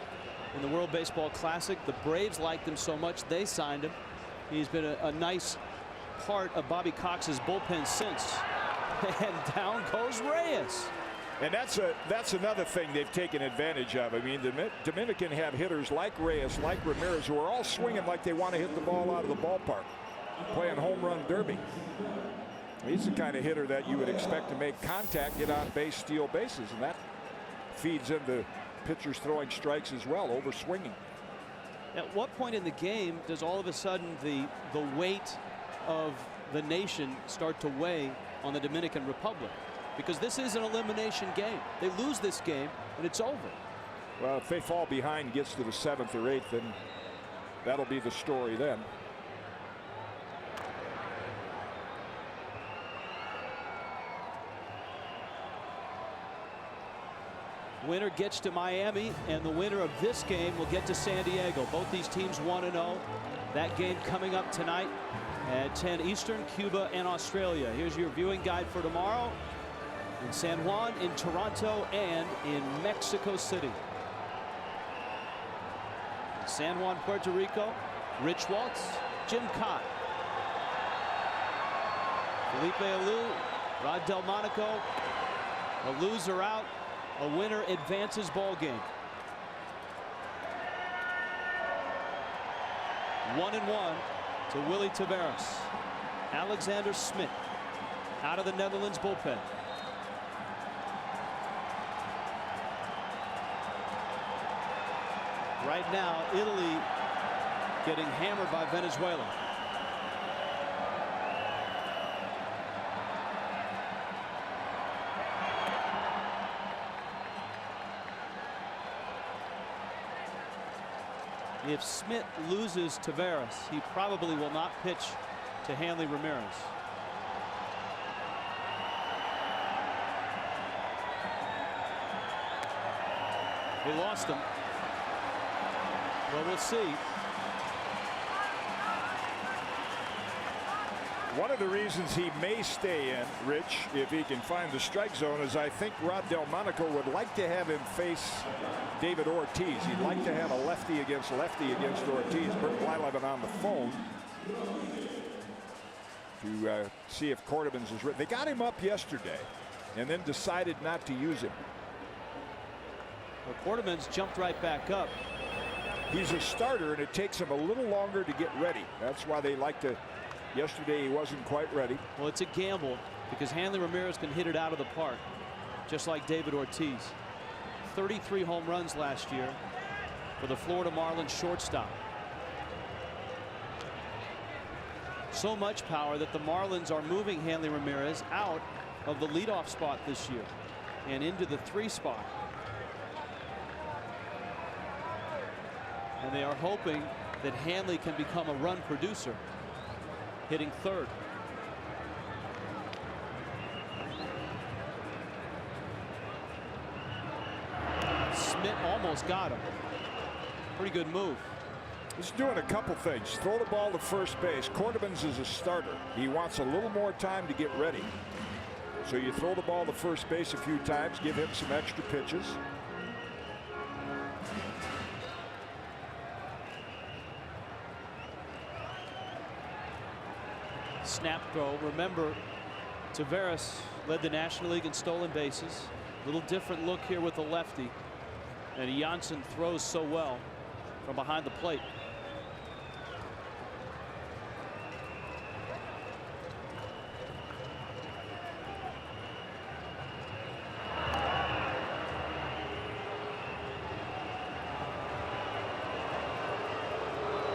in the World Baseball Classic. The Braves liked him so much they signed him. He's been a nice part of Bobby Cox's bullpen since. And down goes Reyes. And that's another thing they've taken advantage of. I mean, the Dominican have hitters like Reyes, like Ramirez, who are all swinging like they want to hit the ball out of the ballpark, playing home run derby. He's the kind of hitter that you would expect to make contact, get on base, steal bases, and that feeds into pitchers throwing strikes as well, over swinging. At what point in the game does all of a sudden the weight of the nation start to weigh on the Dominican Republic? Because this is an elimination game. They lose this game and it's over. Well, if they fall behind, gets to the 7th or 8th, then that'll be the story then. Winner gets to Miami, and the winner of this game will get to San Diego. Both these teams 1-0. That game coming up tonight at 10 Eastern, Cuba and Australia. Here's your viewing guide for tomorrow in San Juan, in Toronto, and in Mexico City. San Juan, Puerto Rico, Rich Waltz, Jim Cott, Felipe Alou, Rod Delmonico. A loser out. A winner advances ball game. 1-1 to Willie Taveras. Alexander Smith out of the Netherlands bullpen. Right now, Italy getting hammered by Venezuela. If Smith loses Taveras, he probably will not pitch to Hanley Ramirez. He lost him. Well, we'll see. One of the reasons he may stay in, Rich, if he can find the strike zone, is I think Rod Delmonico would like to have him face David Ortiz. He'd like to have a lefty against Ortiz. Bert Blyleven on the phone to see if Cordovans is ready. They got him up yesterday and then decided not to use him. Well, Cordovans jumped right back up. He's a starter, and it takes him a little longer to get ready. That's why they like to. Yesterday he wasn't quite ready. Well, it's a gamble because Hanley Ramirez can hit it out of the park, just like David Ortiz. 33 home runs last year for the Florida Marlins shortstop. So much power that the Marlins are moving Hanley Ramirez out of the leadoff spot this year and into the 3 spot. And they are hoping that Hanley can become a run producer, hitting 3rd. Smith almost got him. Pretty good move. He's doing a couple things. Throw the ball to first base. Cordovans is a starter. He wants a little more time to get ready. So you throw the ball to first base a few times, give him some extra pitches. Snap throw. Remember, Taveras led the National League in stolen bases. A little different look here with the lefty. And Janssen throws so well from behind the plate.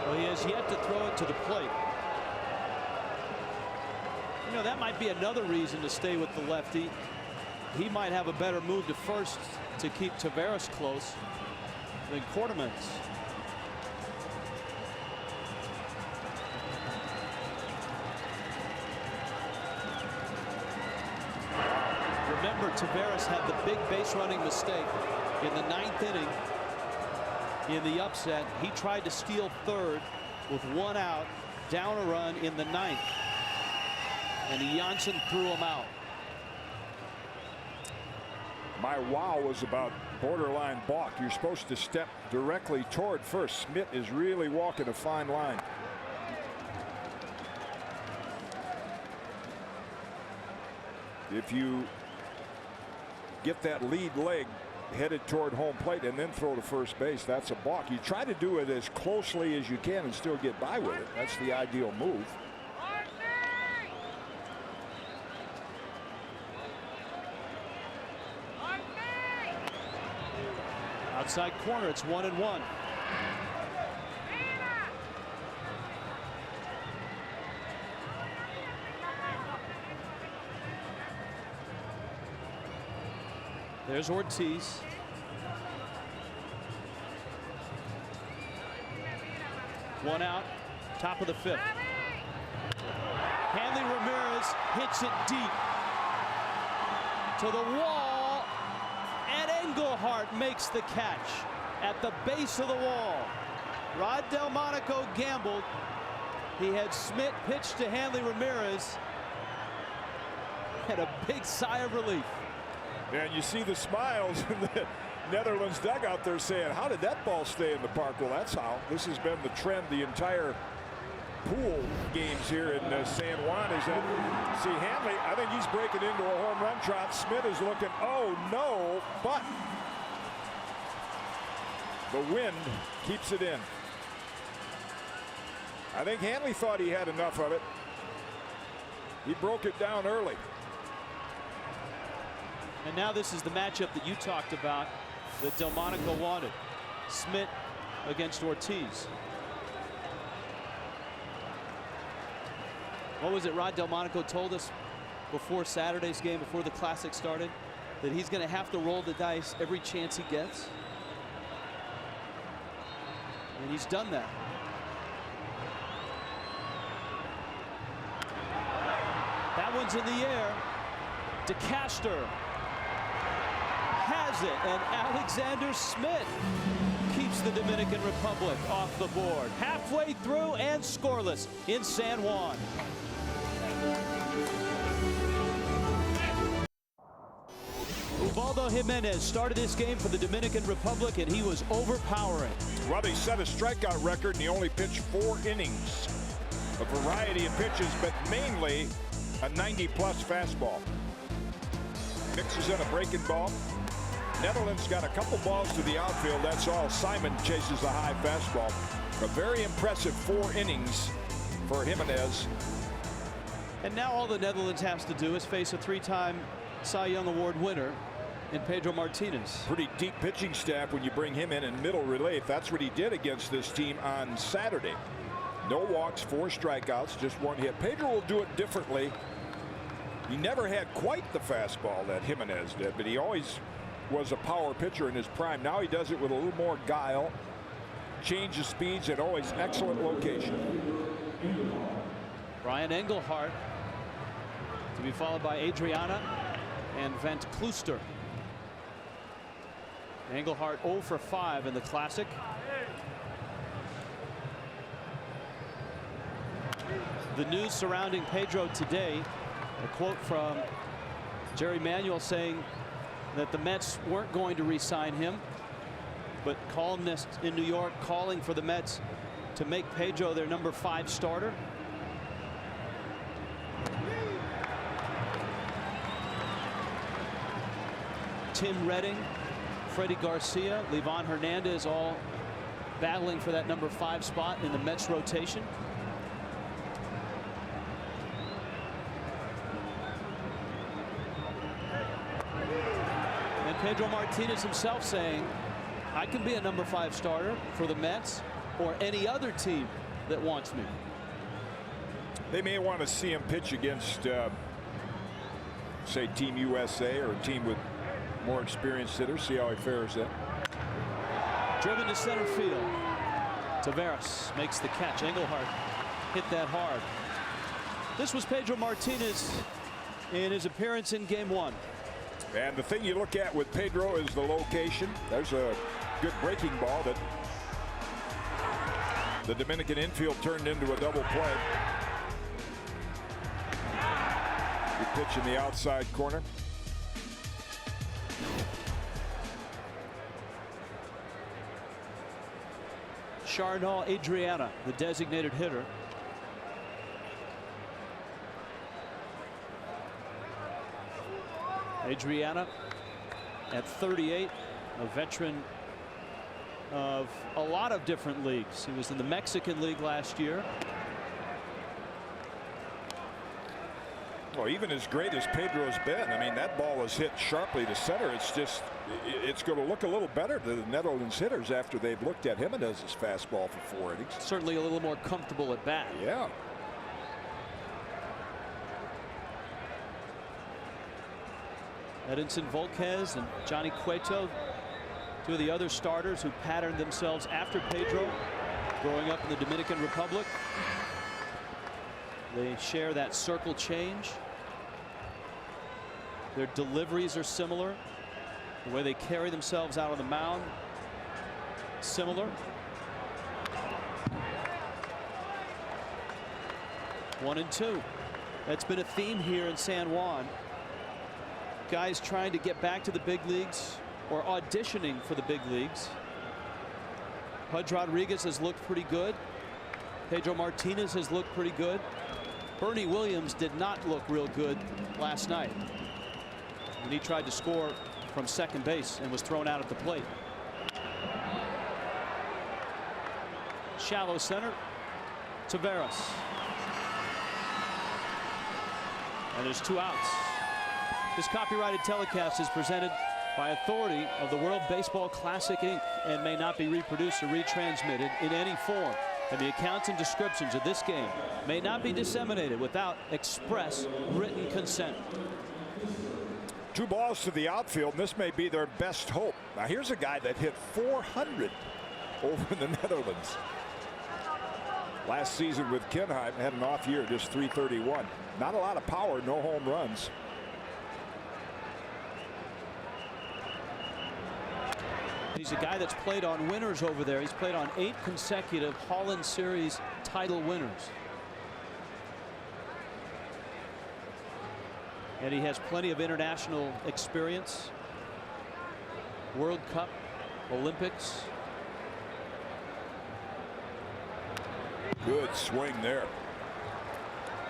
Well, he has yet to throw it to the plate. You know, that might be another reason to stay with the lefty. He might have a better move to first to keep Taveras close than Cordovans. Remember, Taveras had the big base running mistake in the 9th inning in the upset. He tried to steal 3rd with 1 out, down a run in the 9th. And Janssen threw him out. My wow was about borderline balk. You're supposed to step directly toward first. Smith is really walking a fine line. If you get that lead leg headed toward home plate and then throw to first base, that's a balk. You try to do it as closely as you can and still get by with it. That's the ideal move. Outside corner, it's 1-1. There's Ortiz. One out, top of the 5th. Hanley Ramirez hits it deep to the wall, and Engelhardt makes the catch at the base of the wall. Rod Delmonico gambled. He had Smith pitch to Hanley Ramirez, and a big sigh of relief. And you see the smiles in the Netherlands dugout. They're saying, how did that ball stay in the park? Well, that's how. This has been the trend the entire pool games here in San Juan. Is that, see, Hanley, I think he's breaking into a home run trot. Smith is looking, oh no, but the wind keeps it in. I think Hanley thought he had enough of it. He broke it down early. And now this is the matchup that you talked about that Delmonico wanted. Smith against Ortiz. What was it Rod Delmonico told us before Saturday's game, before the Classic started? That he's going to have to roll the dice every chance he gets. And he's done that. That one's in the air. DeCaster has it, and Alexander Smith keeps the Dominican Republic off the board. Halfway through and scoreless in San Juan. Ubaldo Jimenez started this game for the Dominican Republic, and he was overpowering. Well, he set a strikeout record, and he only pitched 4 innings. A variety of pitches, but mainly a 90-plus fastball. Mixes in a breaking ball. Netherlands got a couple balls to the outfield. That's all. Simon chases the high fastball. A very impressive 4 innings for Jimenez. And now all the Netherlands has to do is face a 3-time Cy Young Award winner in Pedro Martinez. Pretty deep pitching staff when you bring him in middle relief. That's what he did against this team on Saturday. No walks, 4 strikeouts, just 1 hit. Pedro will do it differently. He never had quite the fastball that Jimenez did, but he always was a power pitcher in his prime. Now he does it with a little more guile, changes speeds, and always excellent location. Brian Engelhardt to be followed by Adriana and Vent Klooster. Engelhardt 0 for 5 in the Classic. The news surrounding Pedro today, a quote from Jerry Manuel saying that the Mets weren't going to re-sign him, but columnists in New York calling for the Mets to make Pedro their number 5 starter. Tim Redding, Freddie Garcia, Livan Hernandez all battling for that number 5 spot in the Mets rotation. And Pedro Martinez himself saying, I can be a number 5 starter for the Mets or any other team that wants me. They may want to see him pitch against, say, Team USA or a team with more experienced hitters, see how he fares there. Driven to center field. Taveras makes the catch. Engelhardt hit that hard. This was Pedro Martinez in his appearance in Game 1. And the thing you look at with Pedro is the location. There's a good breaking ball that the Dominican infield turned into a double play. Good pitch in the outside corner. Charnal Adriana, the designated hitter. Adriana at 38, a veteran of a lot of different leagues. He was in the Mexican League last year. Well, even as great as Pedro's been, I mean, that ball was hit sharply to center. It's just, it's going to look a little better to the Netherlands hitters after they've looked at Jimenez's fastball for 4 innings. Certainly a little more comfortable at bat. Yeah. Edinson Volquez and Johnny Cueto, 2 of the other starters who patterned themselves after Pedro growing up in the Dominican Republic. They share that circle change. Their deliveries are similar. The way they carry themselves out on the mound, similar. 1-2. That's been a theme here in San Juan. Guys trying to get back to the big leagues or auditioning for the big leagues. Pudge Rodriguez has looked pretty good. Pedro Martinez has looked pretty good. Bernie Williams did not look real good last night when he tried to score from second base and was thrown out at the plate. Shallow center. Taveras. And there's 2 outs. This copyrighted telecast is presented by authority of the World Baseball Classic Inc. and may not be reproduced or retransmitted in any form. And the accounts and descriptions of this game may not be disseminated without express written consent. 2 balls to the outfield, and this may be their best hope. Now here's a guy that hit 400 over in the Netherlands. Last season with Kinheim, had an off year, just 331. Not a lot of power, no home runs. He's a guy that's played on winners over there. He's played on 8 consecutive Holland Series title winners. And he has plenty of international experience. World Cup, Olympics. Good swing there.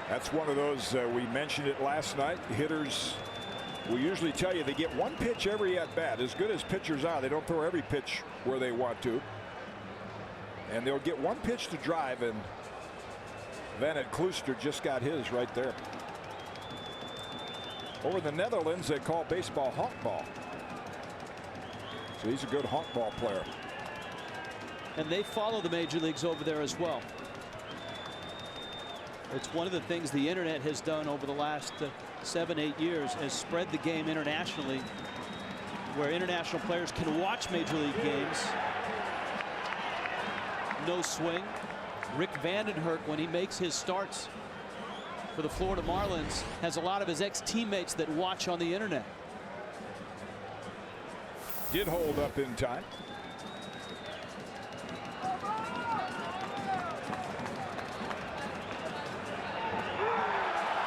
That's one of those, we mentioned it last night, hitters, we usually tell you they get 1 pitch every at bat. As good as pitchers are, they don't throw every pitch where they want to. And they'll get 1 pitch to drive, and Van het Klooster just got his right there. Over in the Netherlands, they call baseball honkball. So he's a good honkball player. And they follow the major leagues over there as well. It's one of the things the internet has done over the last 7-8 years, has spread the game internationally, where international players can watch major league games. No swing. Rick Vandenhurk, when he makes his starts for the Florida Marlins, has a lot of his ex-teammates that watch on the internet. Did hold up in time.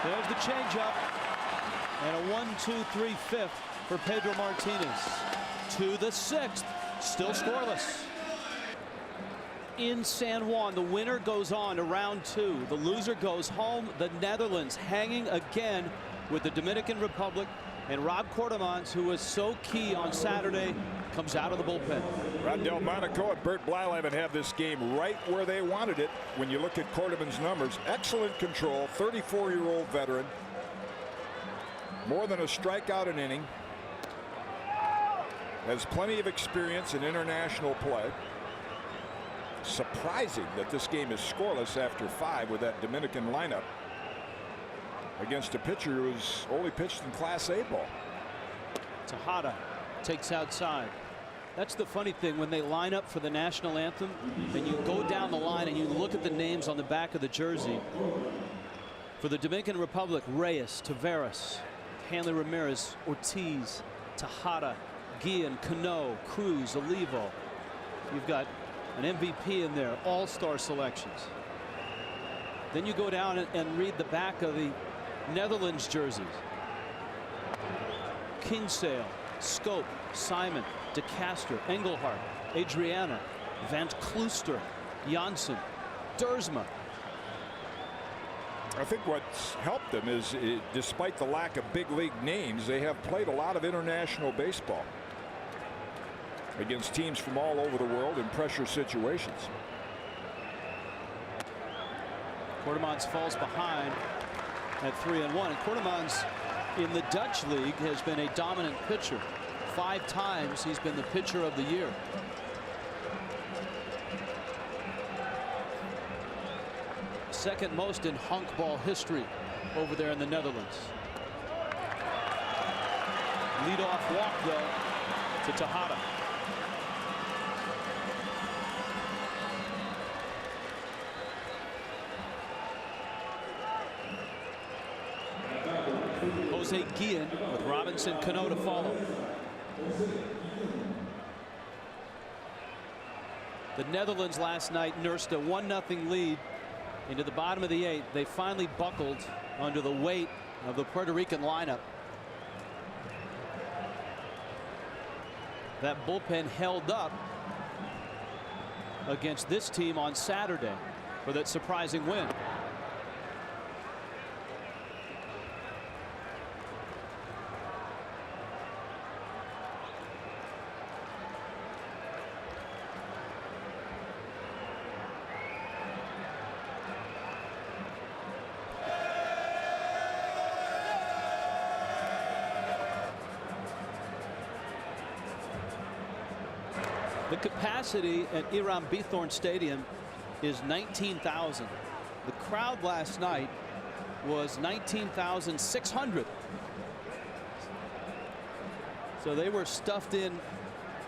There's the changeup. And a 1-2-3-5 for Pedro Martinez. To the 6th. Still scoreless. In San Juan, the winner goes on to round 2. The loser goes home. The Netherlands hanging again with the Dominican Republic. And Rob Quartermans, who was so key on Saturday, comes out of the bullpen. Rod Delmonico and Bert Blyleven have this game right where they wanted it. When you look at Quarterman's numbers, excellent control, 34-year-old veteran. More than a strikeout an inning. Has plenty of experience in international play. Surprising that this game is scoreless after 5 with that Dominican lineup against a pitcher who's only pitched in Class A ball. Tejada takes outside. That's the funny thing, when they line up for the national anthem and you go down the line and you look at the names on the back of the jersey. For the Dominican Republic, Reyes, Taveras, Hanley Ramirez, Ortiz, Tejada, Guillen, Cano, Cruz, Olivo. You've got an MVP in there, all-star selections. Then you go down and read the back of the Netherlands jerseys. Kinsale, Scope, Simon, DeCaster, Engelhart, Adriana, Van Klooster, Janssen, Dersma. I think what's helped them is, despite the lack of big league names, they have played a lot of international baseball against teams from all over the world in pressure situations. Quartermans falls behind at 3-1. And Quartermans in the Dutch league has been a dominant pitcher. 5 times he's been the pitcher of the year. Second most in honkball history over there in the Netherlands. Leadoff walk, though, to Tejada. Jose Guillen with Robinson Cano to follow. The Netherlands last night nursed a 1-0 lead into the bottom of the 8th. They finally buckled under the weight of the Puerto Rican lineup. That bullpen held up against this team on Saturday for that surprising win. The capacity at Iram Bithorn Stadium is 19,000. The crowd last night was 19,600. So they were stuffed in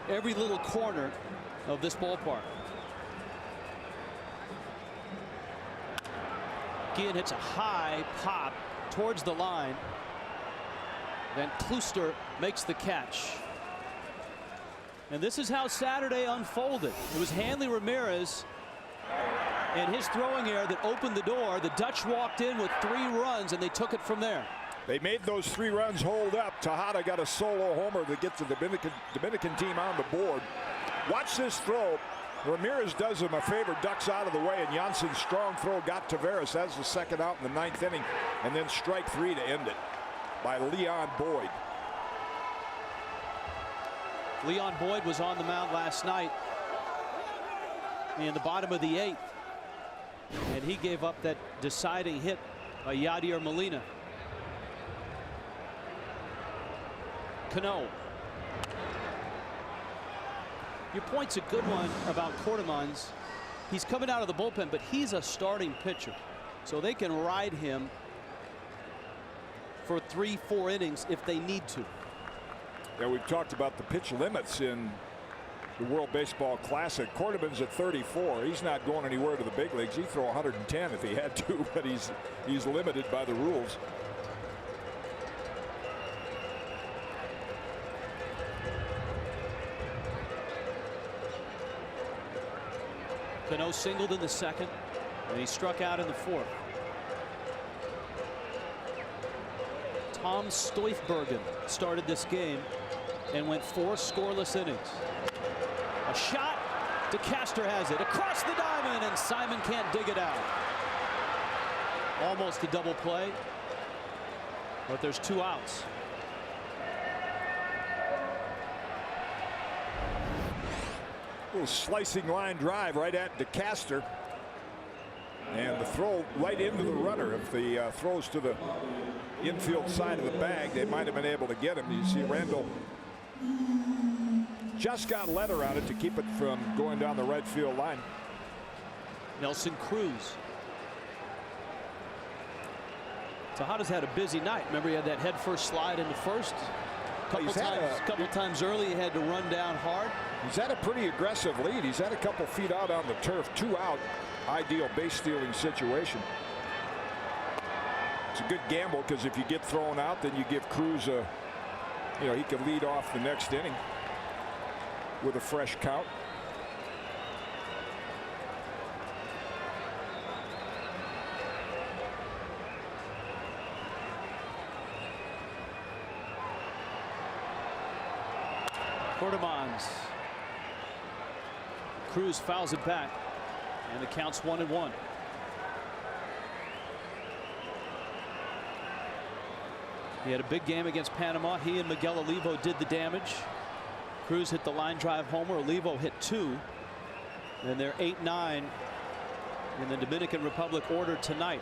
every little corner of this ballpark. Guillen hits a high pop towards the line. Then Klooster makes the catch. And this is how Saturday unfolded. It was Hanley Ramirez and his throwing error that opened the door. The Dutch walked in with 3 runs, and they took it from there. They made those 3 runs hold up. Tejada got a solo homer that gets the Dominican team on the board. Watch this throw. Ramirez does him a favor, ducks out of the way, and Janssen's strong throw got Taveras. That's the second out in the 9th inning, and then strike 3 to end it by Leon Boyd. Leon Boyd was on the mound last night in the bottom of the 8th, and he gave up that deciding hit by Yadier Molina. Cano. Your point's a good one about Quartermans. He's coming out of the bullpen, but he's a starting pitcher, so they can ride him for 3-4 innings if they need to. Yeah, we've talked about the pitch limits in the World Baseball Classic. Quarterman's at 34. He's not going anywhere to the big leagues. He'd throw 110 if he had to, but he's limited by the rules. Cano singled in the 2nd, and he struck out in the 4th. Tom Stoifbergen started this game and went 4 scoreless innings. A shot. DeCaster has it across the diamond, and Simon can't dig it out. Almost a double play, but there's 2 outs. Little slicing line drive right at DeCaster, and the throw right into the runner. If the throws to the infield side of the bag, they might have been able to get him. You see Randall just got leather on it to keep it from going down the right field line. Nelson Cruz. Tejada's had a busy night. Remember, he had that head first slide in the 1st. Couple times early, he had to run down hard. He's had a pretty aggressive lead. He's had a couple feet out on the turf. 2 out. Ideal base stealing situation. It's a good gamble, because if you get thrown out, then you give Cruz a, he could lead off the next inning with a fresh count. Quartermans. Cruz fouls it back, and the count's 1-1. He had a big game against Panama. He and Miguel Olivo did the damage. Cruz hit the line drive homer. Olivo hit 2. And they're 8-9 in the Dominican Republic order tonight.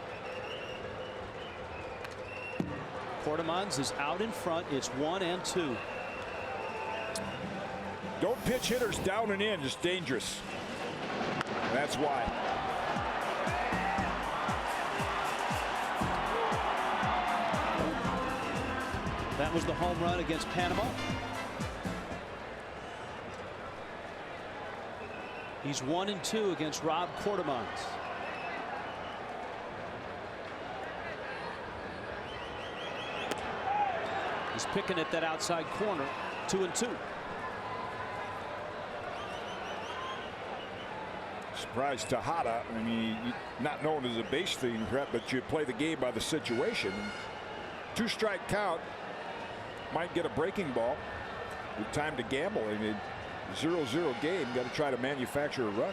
Quartermans is out in front. It's 1-2. Don't pitch hitters down and in. It's dangerous. That's why. That was the home run against Panama. He's 1-2 against Rob Quartermans. He's picking at that outside corner. 2-2. Surprised Tejada. I mean, not known as a base stealing threat, but you play the game by the situation. 2-strike count. Might get a breaking ball. Good time to gamble. I mean, 0-0 game. Got to try to manufacture a run.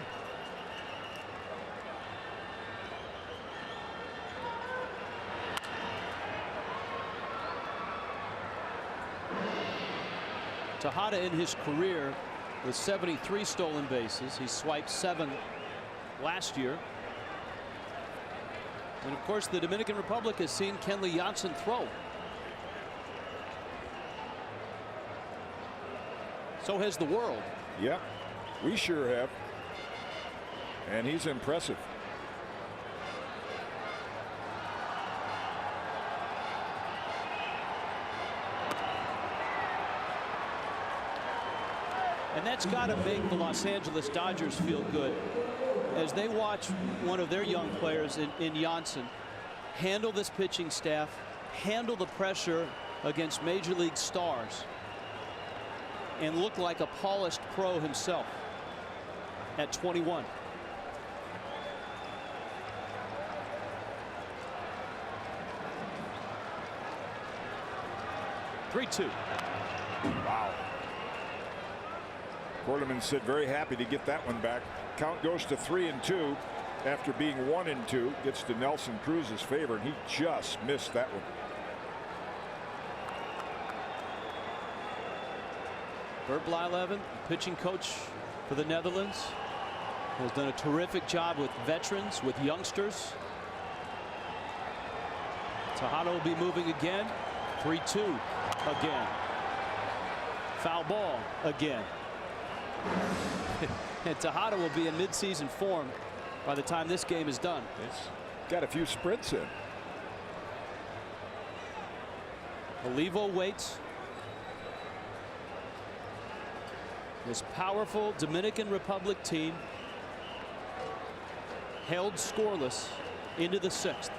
Tejada in his career with 73 stolen bases. He swiped 7 last year. And of course, the Dominican Republic has seen Kenley Jansen throw. So has the world. Yeah. We sure have. And he's impressive. And that's got to make the Los Angeles Dodgers feel good as they watch one of their young players in Jansen handle this pitching staff, handle the pressure against major league stars, and look like a polished pro himself at 21. Three-two. Wow. Quarterman said very happy to get that one back. Count goes to 3-2 after being 1-2. Gets to Nelson Cruz's favor, and he just missed that one. Bert Blyleven, pitching coach for the Netherlands, has done a terrific job with veterans, with youngsters. Tejada will be moving again. 3-2 again. Foul ball again. And Tejada will be in midseason form by the time this game is done. It's got a few sprints in. Olivo waits. This powerful Dominican Republic team held scoreless into the sixth.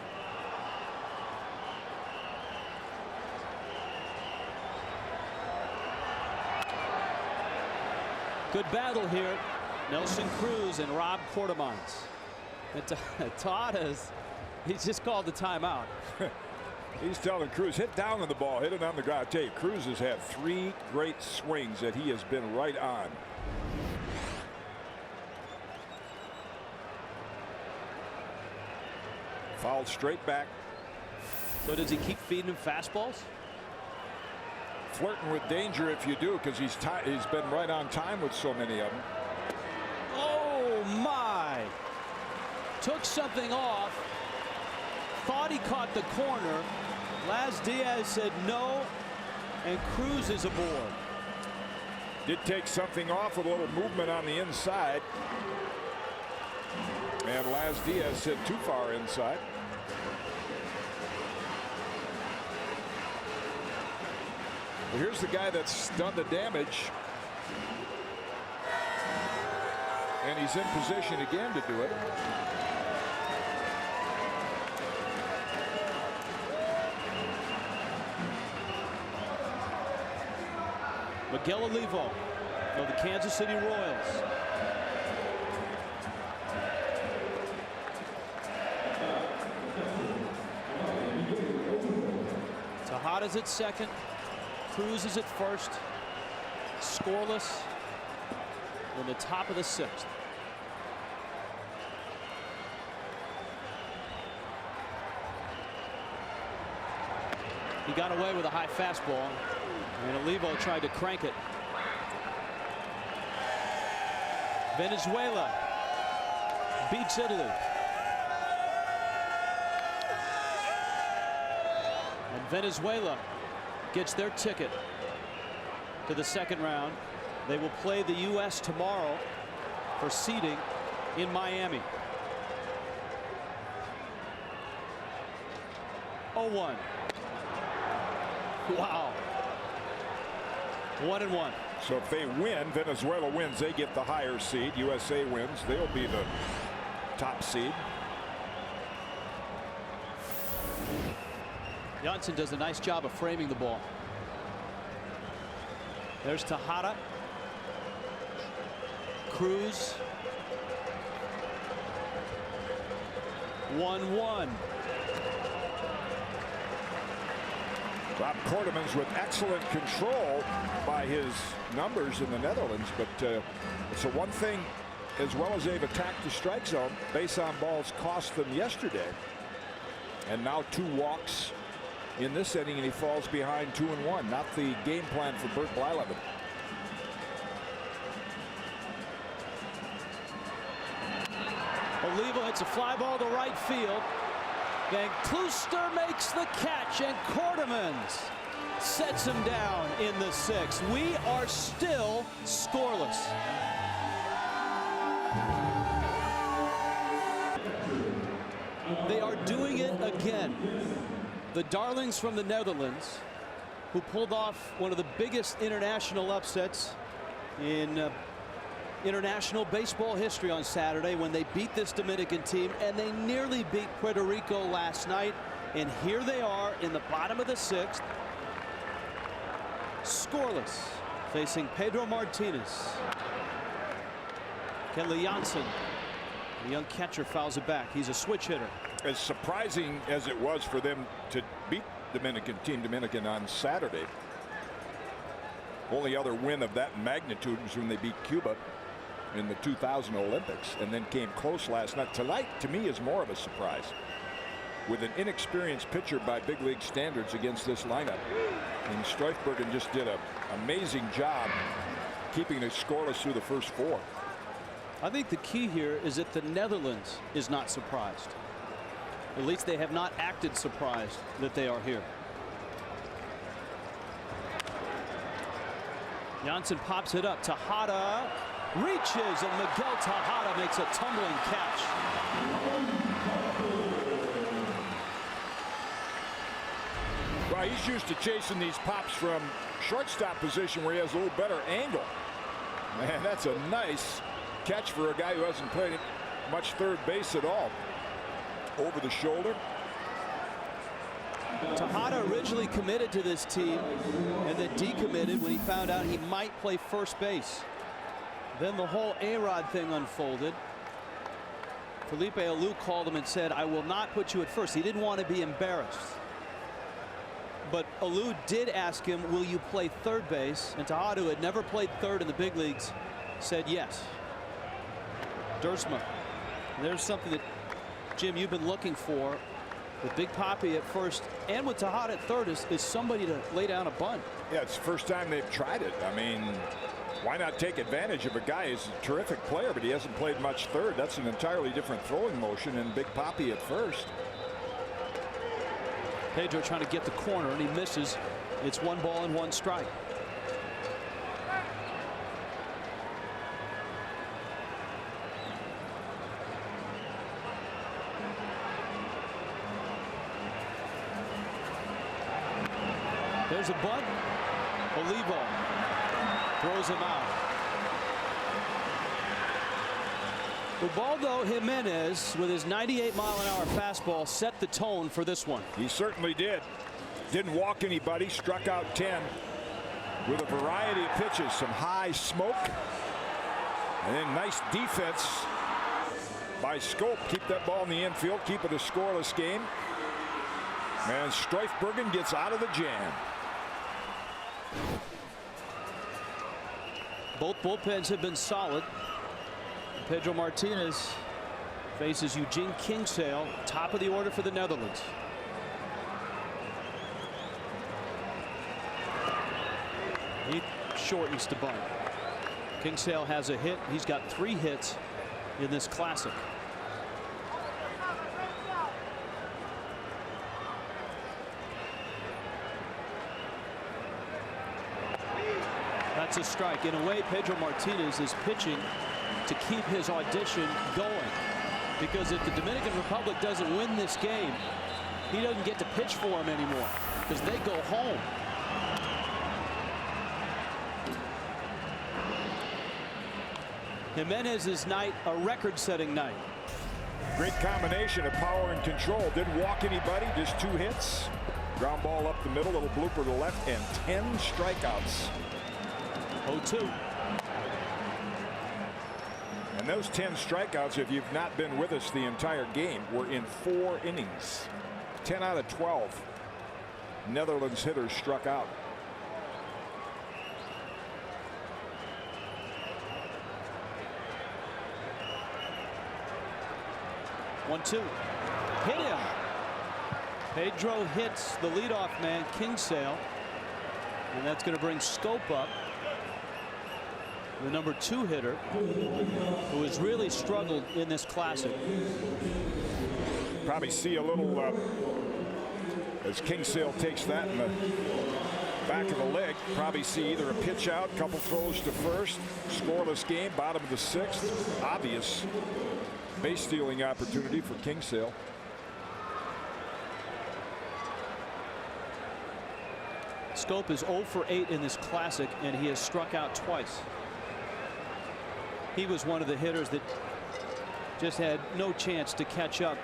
Good battle here. Nelson Cruz and Rob Quartermines. And Tejada's, he's just called the timeout. He's telling Cruz, hit down on the ball, hit it on the ground. I tell you, Cruz has had 3 great swings that he has been right on. Fouled straight back. So does he keep feeding him fastballs? Flirting with danger if you do, because he's been right on time with so many of them. Oh my! Took something off. Thought he caught the corner. Laz Diaz said no, and Cruz is aboard. Did take something off with a little movement on the inside. And Laz Diaz said too far inside. Well, here's the guy that's done the damage. And he's in position again to do it. Miguel Olivo of the Kansas City Royals. Tejada's at second. Cruz is at first. Scoreless in the top of the sixth. He got away with a high fastball, and Olivo tried to crank it. Venezuela beats Italy. And Venezuela gets their ticket to the second round. They will play the U.S. tomorrow for seeding in Miami. 0-1. Wow. 1-1. So if they win, Venezuela wins, they get the higher seed. USA wins, they'll be the top seed. Jansen does a nice job of framing the ball. There's Tejada. Cruz. 1-1. Rob Quarterman's with excellent control by his numbers in the Netherlands, but it's the one thing, as well as they've attacked the strike zone, base on balls cost them yesterday. And now 2 walks in this inning, and he falls behind 2-1. Not the game plan for Bert Blyleven. Olivo hits a fly ball to right field. Van Closter makes the catch, and Quartermans sets him down in the sixth. We are still scoreless. They are doing it again. The darlings from the Netherlands, who pulled off one of the biggest international upsets in international baseball history on Saturday when they beat this Dominican team, and they nearly beat Puerto Rico last night. And here they are in the bottom of the 6th, scoreless, facing Pedro Martinez. Kenley Jansen, the young catcher, fouls it back. He's a switch hitter. As surprising as it was for them to beat Dominican on Saturday, only other win of that magnitude was when they beat Cuba in the 2000 Olympics, and then came close last night. Tonight, to me, is more of a surprise, with an inexperienced pitcher by big league standards against this lineup. And Streifbergen just did an amazing job keeping it scoreless through the first 4. I think the key here is that the Netherlands is not surprised. At least they have not acted surprised that they are here. Jansen pops it up. Tejada reaches, and Miguel Tejada makes a tumbling catch. Well, he's used to chasing these pops from shortstop position where he has a little better angle. Man, that's a nice catch for a guy who hasn't played much third base at all. Over the shoulder. Tejada originally committed to this team and then decommitted when he found out he might play first base. Then the whole A-Rod thing unfolded. Felipe Alou called him and said, "I will not put you at first." He didn't want to be embarrassed. But Alou did ask him, "Will you play third base?" And Tejada, who had never played third in the big leagues, said yes. Dersma. There's something that, Jim, you've been looking for with Big Papi at first and with Tejada at third is somebody to lay down a bunt. Yeah, it's the first time they've tried it. I mean, why not take advantage of a guy who's a terrific player, but he hasn't played much third? That's an entirely different throwing motion, and Big Papi at first. Pedro trying to get the corner, and he misses. It's 1-1 strike. There's a bunt. Olivo throws him out. Ubaldo Jimenez, with his 98-mile-an-hour fastball, set the tone for this one. He certainly did. Didn't walk anybody, struck out 10 with a variety of pitches. Some high smoke, and then nice defense by Scope. Keep that ball in the infield, keep it a scoreless game. And Streifbergen gets out of the jam. Both bullpens have been solid. Pedro Martinez faces Eugene Kingsale, top of the order for the Netherlands. He shortens to bunt. Kingsale has a hit. He's got 3 hits in this classic. That's a strike. In a way, Pedro Martinez is pitching to keep his audition going, because if the Dominican Republic doesn't win this game, he doesn't get to pitch for him anymore because they go home. Jimenez's night, a record-setting night. Great combination of power and control. Didn't walk anybody, just 2 hits. Ground ball up the middle, little blooper to the left, and 10 strikeouts. 0-2. And those 10 strikeouts, if you've not been with us the entire game, were in 4 innings. 10 out of 12 Netherlands hitters struck out. One-two. Hit him. Pedro hits the leadoff man, Kingsale. And that's going to bring Scope up, the number 2 hitter, who has really struggled in this classic. Probably see a little as Kingsale takes that in the back of the leg. Probably see either a pitch out, couple throws to first. Scoreless game, bottom of the 6th. Obvious base stealing opportunity for Kingsale. Schoop is 0 for 8 in this classic, and he has struck out twice. He was one of the hitters that just had no chance to catch up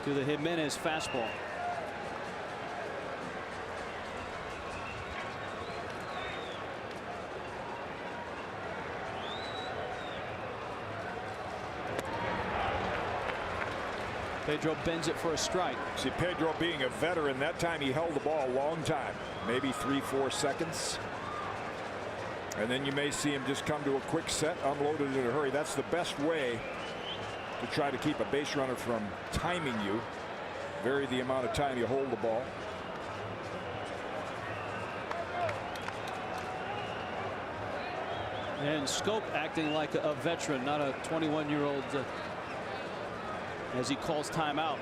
to the Jimenez fastball. Pedro bends it for a strike. See Pedro being a veteran, that time he held the ball a long time, maybe 3-4 seconds. And then you may see him just come to a quick set, unload it in a hurry. That's the best way to try to keep a base runner from timing you. Vary the amount of time you hold the ball. And Schoop acting like a veteran, not a 21-year-old, as he calls timeout.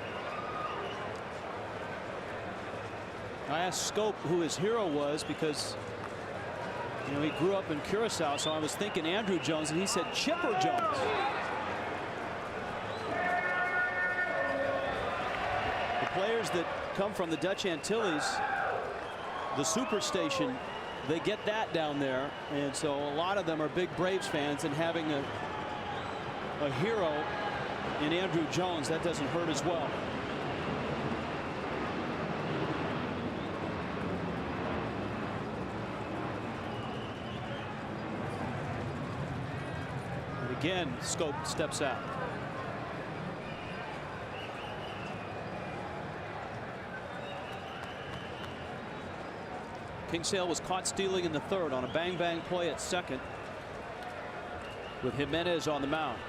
I asked Schoop who his hero was because, you know, he grew up in Curacao, so I was thinking Andrew Jones, and he said Chipper Jones. The players that come from the Dutch Antilles, the Superstation, they get that down there, and so a lot of them are big Braves fans, and having a hero in Andrew Jones, that doesn't hurt as well. And again, Schoop steps out. Kingsale was caught stealing in the 3rd on a bang-bang play at 2nd with Jimenez on the mound.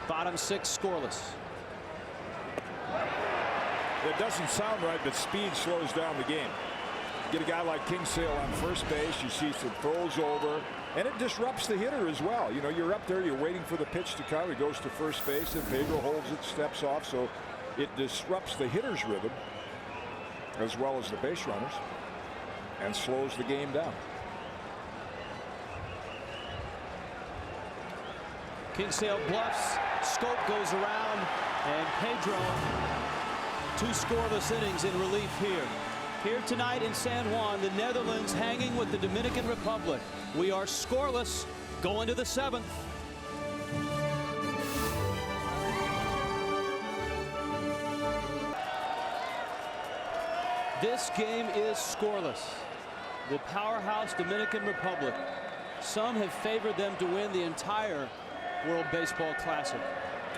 Bottom 6 scoreless. It doesn't sound right, but speed slows down the game. Get a guy like Kingsale on first base, you see some throws over, and it disrupts the hitter as well. You know, you're up there, you're waiting for the pitch to come. He goes to first base, and Pedro holds it, steps off, so it disrupts the hitter's rhythm as well as the base runners and slows the game down. Kingsale bluffs. Schoop goes around, and Pedro, 2 scoreless innings in relief here. Here tonight in San Juan, the Netherlands hanging with the Dominican Republic. We are scoreless going to the 7th. This game is scoreless. The powerhouse Dominican Republic. Some have favored them to win the entire World Baseball Classic.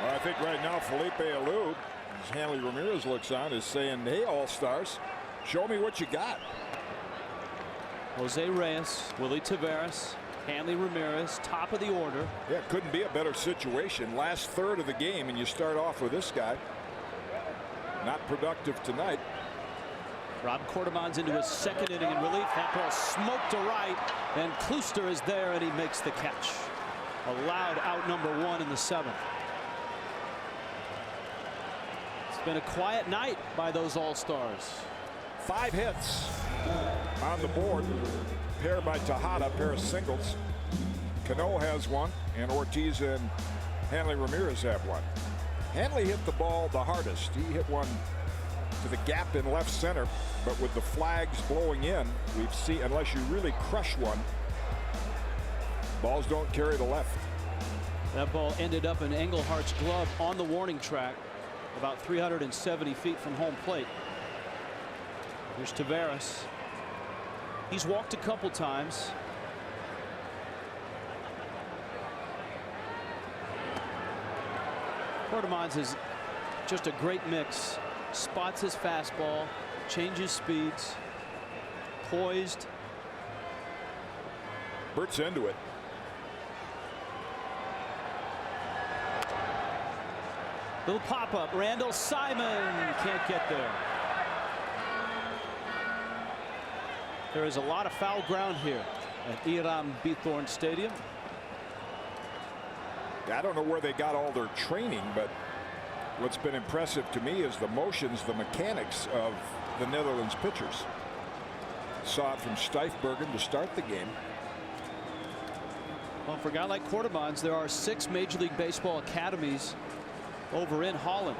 Well, I think right now Felipe Alou, as Hanley Ramirez looks on, is saying, hey, All-Stars, show me what you got. Jose Reyes, Willie Taveras, Hanley Ramirez, top of the order. Yeah, couldn't be a better situation. Last 3rd of the game, and you start off with this guy. Not productive tonight. Rob Cordemon's into his 2nd inning in relief. That ball smoked to right, and Klooster is there, and he makes the catch. Allowed out number 1 in the 7th. It's been a quiet night by those All-Stars. 5 hits on the board. Pair by Tejada, pair of singles. Cano has 1, and Ortiz and Hanley Ramirez have 1. Hanley hit the ball the hardest. He hit one to the gap in left center, but with the flags blowing in, we've seen, unless you really crush one, balls don't carry the left. That ball ended up in Englehart's glove on the warning track, about 370 feet from home plate. Here's Taveras. He's walked a couple times. Cordemon's is just a great mix. Spots his fastball, changes speeds, poised. Bert's into it. Little pop-up. Randall Simon can't get there. There is a lot of foul ground here at Iram Bithorn Stadium. I don't know where they got all their training, but What's been impressive to me is the motions, the mechanics of the Netherlands pitchers. Saw it from Stijfbergen to start the game. Well, for a guy like Quartermans, there are 6 Major League Baseball academies over in Holland.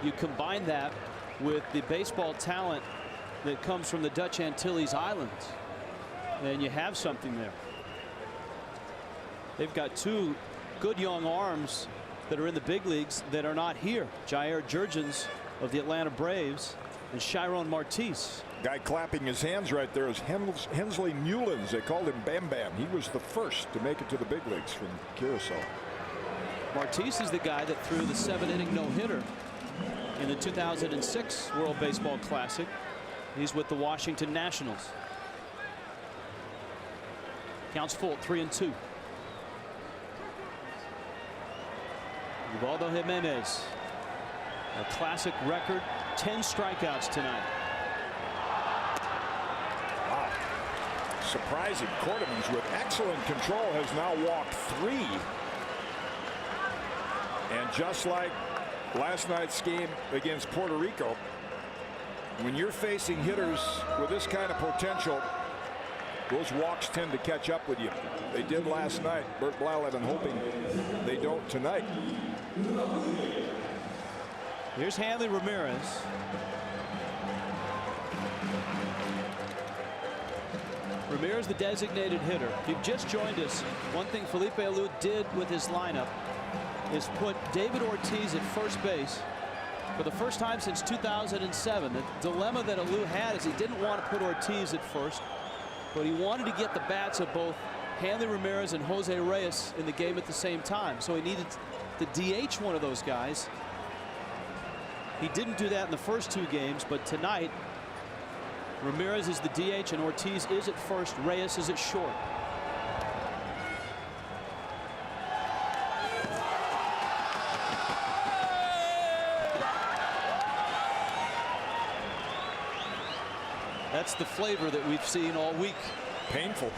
You combine that with the baseball talent that comes from the Dutch Antilles Islands, and you have something there. They've got 2 good young arms that are in the big leagues that are not here. Jair Jurgens of the Atlanta Braves and Chiron Martis. Guy clapping his hands right there is Hensley Mullins. They called him Bam Bam. He was the first to make it to the big leagues from Curacao. Martis is the guy that threw the 7-inning no-hitter in the 2006 World Baseball Classic. He's with the Washington Nationals. Counts full, 3-2. Ubaldo Jimenez, a classic record, 10 strikeouts tonight. Wow. Surprising. Quartermans with excellent control has now walked 3. And just like last night's game against Puerto Rico, when you're facing hitters with this kind of potential, those walks tend to catch up with you. They did last night. Bert Blyleven hoping they don't tonight. Here's Hanley Ramirez. Ramirez, the designated hitter. If you've just joined us, one thing Felipe Alou did with his lineup is put David Ortiz at first base for the first time since 2007. The dilemma that Alou had is he didn't want to put Ortiz at first, but he wanted to get the bats of both Hanley Ramirez and Jose Reyes in the game at the same time. So he needed to DH one of those guys. He didn't do that in the first 2 games, but tonight Ramirez is the DH and Ortiz is at first. Reyes is at short. That's the flavor that we've seen all week. Painful.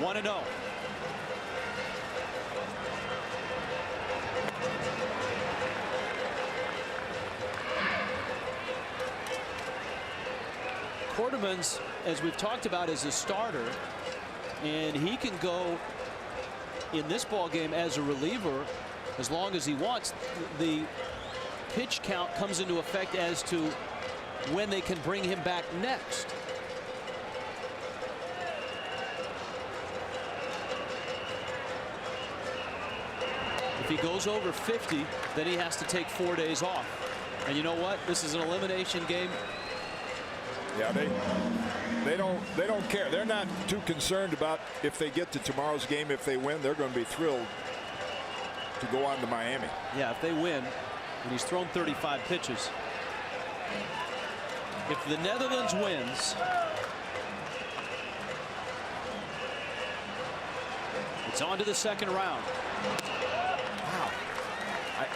One and 0. Quartermans, as we've talked about, is a starter, and he can go in this ball game as a reliever as long as he wants. The pitch count comes into effect as to when they can bring him back next. If he goes over 50, then he has to take 4 days off. And you know what? This is an elimination game. Yeah, they don't care. They're not too concerned about if they get to tomorrow's game. If they win, they're going to be thrilled to go on to Miami. Yeah, if they win, and he's thrown 35 pitches. If the Netherlands wins, it's on to the second round. Wow.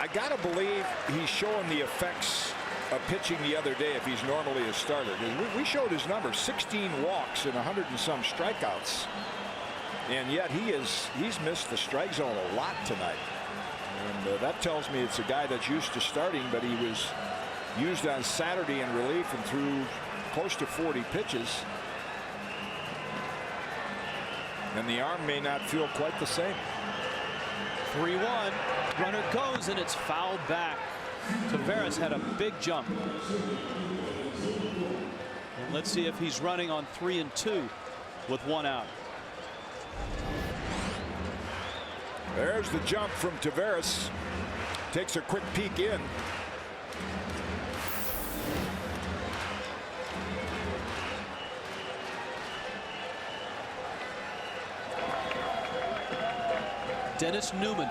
I got to believe he's showing the effects of pitching the other day if he's normally a starter. We showed his number, 16 walks and 100 and some strikeouts. And yet he's missed the strike zone a lot tonight. And that tells me it's a guy that's used to starting, but he was used on Saturday in relief and threw close to 40 pitches. And the arm may not feel quite the same. 3-1. Runner goes, and it's fouled back. Tavares had a big jump. And let's see if he's running on 3-2 with 1 out. There's the jump from Taveras. Takes a quick peek in. Dennis Newman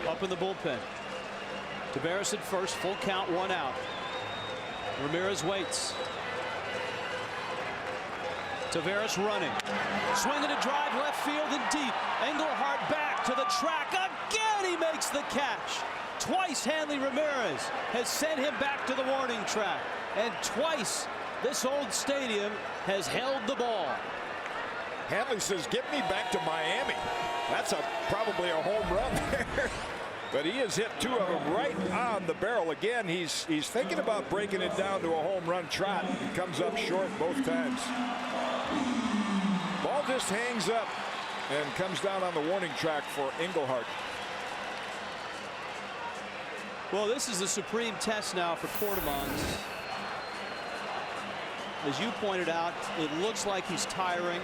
up in the bullpen. Taveras at first, full count, 1 out. Ramirez waits. Taveras running. Swinging a drive left field and deep. Engelhart back to the track. Again he makes the catch. Twice Hanley Ramirez has sent him back to the warning track. And twice this old stadium has held the ball. Hanley says, get me back to Miami. That's probably a home run there. But he has hit 2 of them right on the barrel. Again, he's thinking about breaking it down to a home run trot. He comes up short both times. Ball just hangs up and comes down on the warning track for Engelhart. Well, this is the supreme test now for Quartermans. As you pointed out, it looks like he's tiring.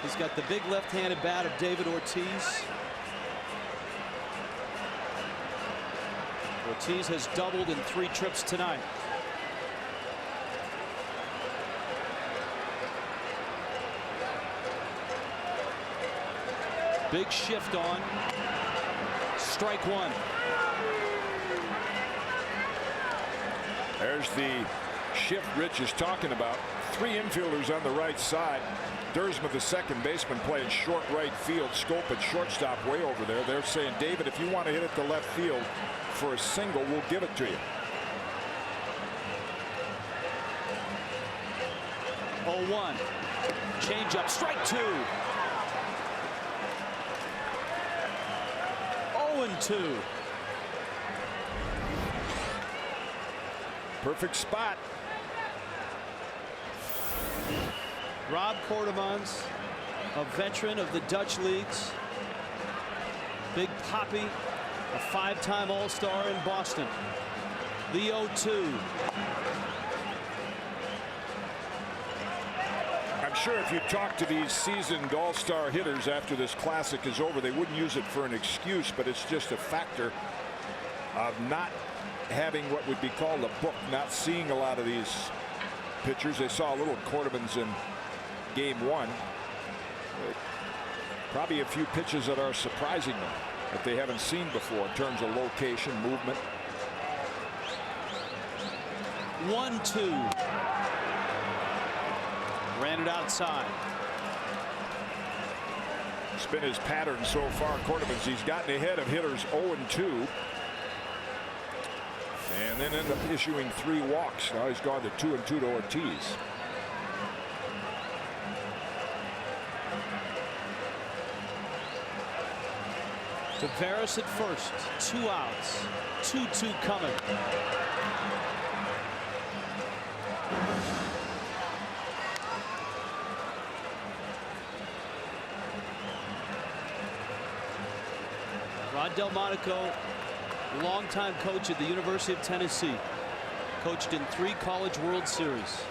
He's got the big left-handed bat of David Ortiz. Ortiz has doubled in 3 trips tonight. Big shift on. Strike 1. There's the shift Rich is talking about. 3 infielders on the right side. Dersma, the second baseman, playing short right field. Scope at shortstop way over there. They're saying, David, if you want to hit it to left field for a single, we'll give it to you. 0-1. Change up. Strike 2. 0-2. Perfect spot. Rob Quartermans, a veteran of the Dutch leagues. Big Poppy, a 5-time All-Star in Boston. The 0-2. I'm sure if you talk to these seasoned All-Star hitters after this classic is over, they wouldn't use it for an excuse, but it's just a factor of not having what would be called a book, not seeing a lot of these pitchers. They saw a little Quartermans in Game 1. Probably a few pitches that are surprising them that they haven't seen before in terms of location, movement. 1-2. Ran it outside. It's been his pattern so far. Quartermans, he's gotten ahead of hitters 0-2. And then end up issuing 3 walks. Now he's gone to 2-2 to Ortiz. Taveras at first. 2 outs. 2-2 coming. Rod Delmonico, longtime coach at the University of Tennessee. Coached in 3 College World Series.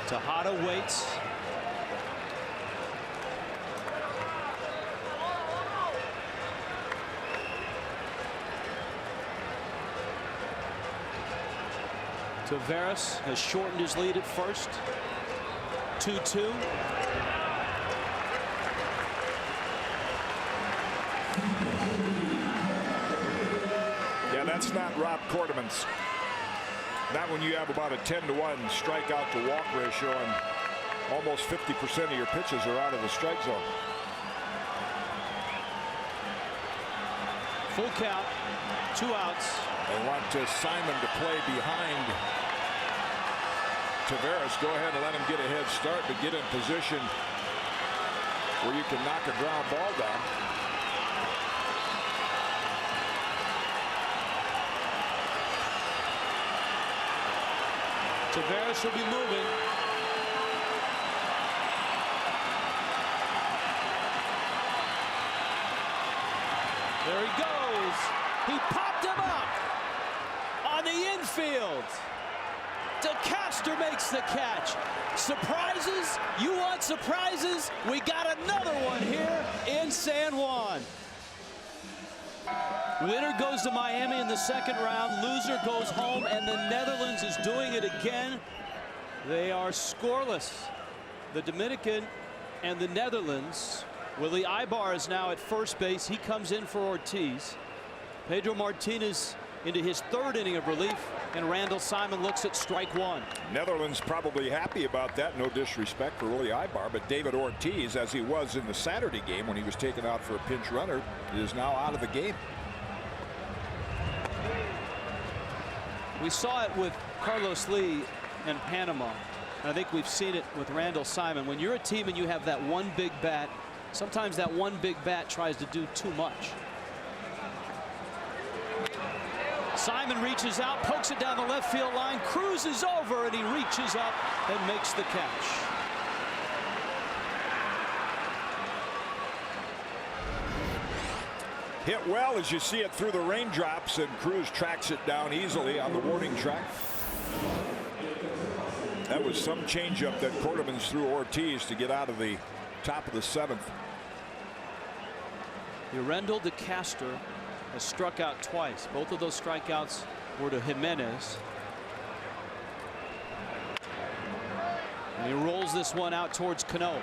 Tejada waits. Taveras has shortened his lead at first. 2-2. Yeah, that's not Rob Quartermans. Not when you have about a 10-1 strikeout to walk ratio and almost 50% of your pitches are out of the strike zone. Full count. 2 outs. They want Simon to play behind Taveras. Go ahead and let him get a head start, but get in position where you can knock a ground ball down. Taveras will be moving. There he goes. He popped him up on the infield. DeCaster makes the catch. Surprises? You want surprises? We got another one here in San Juan. Winner goes to Miami in the second round. Loser goes home, and the Netherlands is doing it again. They are scoreless. The Dominican and the Netherlands. Willie Ibar is now at first base. He comes in for Ortiz. Pedro Martinez into his third inning of relief, and Randall Simon looks at strike one. Netherlands probably happy about that. No disrespect for Willie Ibar, but David Ortiz, as he was in the Saturday game when he was taken out for a pinch runner, is now out of the game. We saw it with Carlos Lee and Panama. And I think we've seen it with Randall Simon. When you're a team and you have that one big bat, sometimes that one big bat tries to do too much. Simon reaches out, pokes it down the left field line, cruises over, and he reaches up and makes the catch. Hit well as you see it through the raindrops, and Cruz tracks it down easily on the warning track. That was some changeup that Quartermans threw Ortiz to get out of the top of the seventh. Randall DeCaster has struck out twice. Both of those strikeouts were to Jimenez. And he rolls this one out towards Cano.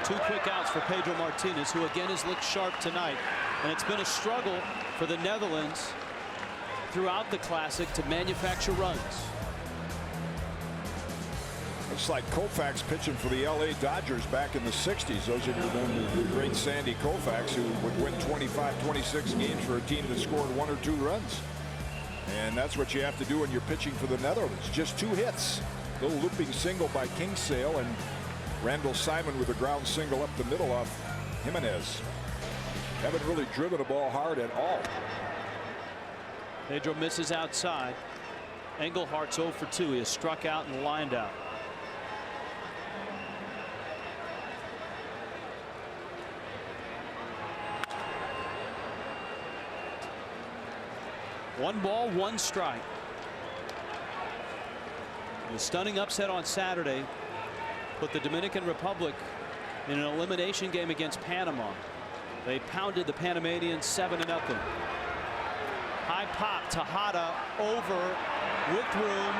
Two quick outs for Pedro Martinez, who again has looked sharp tonight. And it's been a struggle for the Netherlands throughout the Classic to manufacture runs. It's like Koufax pitching for the LA Dodgers back in the 60s. Those of you who remember the great Sandy Koufax, who would win 25, 26 games for a team that scored 1 or 2 runs. And that's what you have to do when you're pitching for the Netherlands. Just 2 hits. Little looping single by Kingsale, and Randall Simon with a ground single up the middle of Jimenez. Haven't really driven a ball hard at all. Pedro misses outside. Engelhart's 0 for 2. He has struck out and lined out. One ball, one strike. The stunning upset on Saturday put the Dominican Republic in an elimination game against Panama. They pounded the Panamanians 7-0. High pop, Tejada over with room,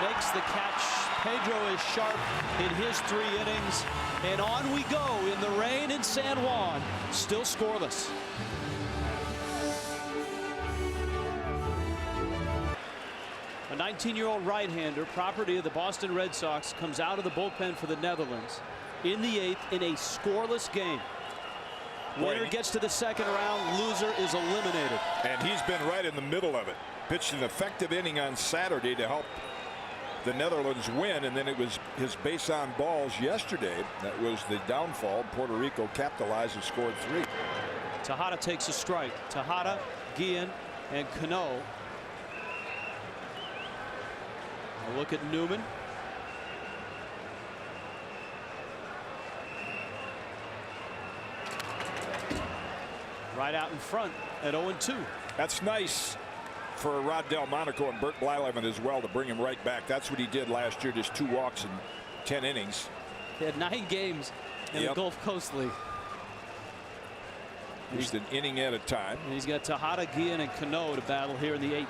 makes the catch. Pedro is sharp in his 3 innings, and on we go in the rain in San Juan. Still scoreless. A 19-year-old right-hander, property of the Boston Red Sox, comes out of the bullpen for the Netherlands in the 8th in a scoreless game. Winner gets to the second round, loser is eliminated. And he's been right in the middle of it. Pitched an effective inning on Saturday to help the Netherlands win, and then it was his base on balls yesterday that was the downfall. Puerto Rico capitalized and scored 3. Tejada takes a strike. Tejada, Guillen, and Cano. A look at Newman. Right out in front at 0-2. That's nice for Rod Delmonico and Bert Blyleven as well to bring him right back. That's what he did last year, just 2 walks in 10 innings. He had 9 games in the Gulf Coast League. Just an inning at a time. And he's got Tejada, Guillen, and Cano to battle here in the 8th.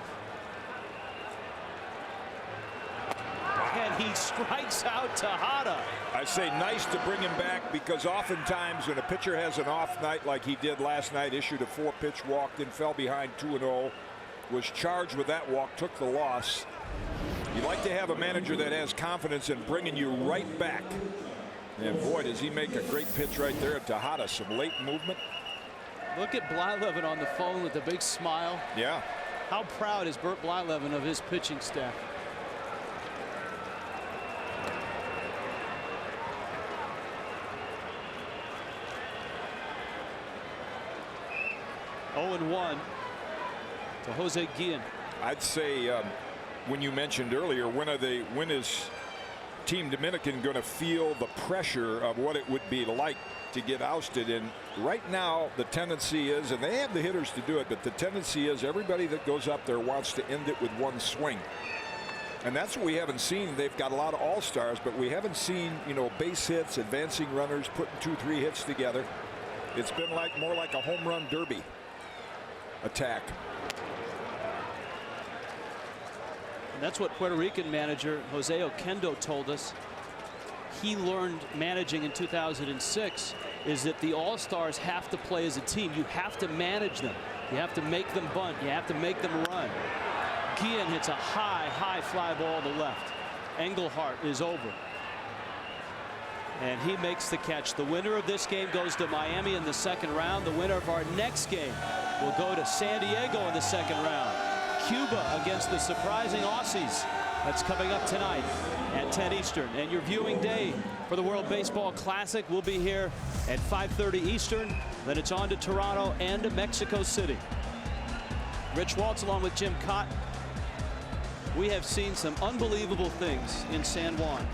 And he strikes out Tejada. I say nice to bring him back, because oftentimes when a pitcher has an off night like he did last night, issued a 4-pitch walk, then fell behind 2-0, was charged with that walk, took the loss. You like to have a manager that has confidence in bringing you right back. And boy, does he make a great pitch right there at Tejada. Some late movement. Look at Blyleven on the phone with a big smile. Yeah. How proud is Bert Blyleven of his pitching staff? (0-1) to Jose Guillen. I'd say when you mentioned earlier, when is Team Dominican going to feel the pressure of what it would be like to get ousted? And right now the tendency is, and they have the hitters to do it, but the tendency is everybody that goes up there wants to end it with one swing. And that's what we haven't seen. They've got a lot of all-stars, but we haven't seen, you know, base hits, advancing runners, putting 2-3 hits together. It's been more like a home run derby attack. And that's what Puerto Rican manager Jose Oquendo told us. He learned managing in 2006 is that the all-stars have to play as a team. You have to manage them. You have to make them bunt. You have to make them run. Guillen hits a high fly ball to left. Engelhardt is over. And he makes the catch. The winner of this game goes to Miami in the second round. The winner of our next game will go to San Diego in the second round. Cuba against the surprising Aussies. That's coming up tonight at 10 Eastern. And your viewing day for the World Baseball Classic will be here at 5:30 Eastern. Then it's on to Toronto and to Mexico City. Rich Waltz along with Jim Cott. We have seen some unbelievable things in San Juan.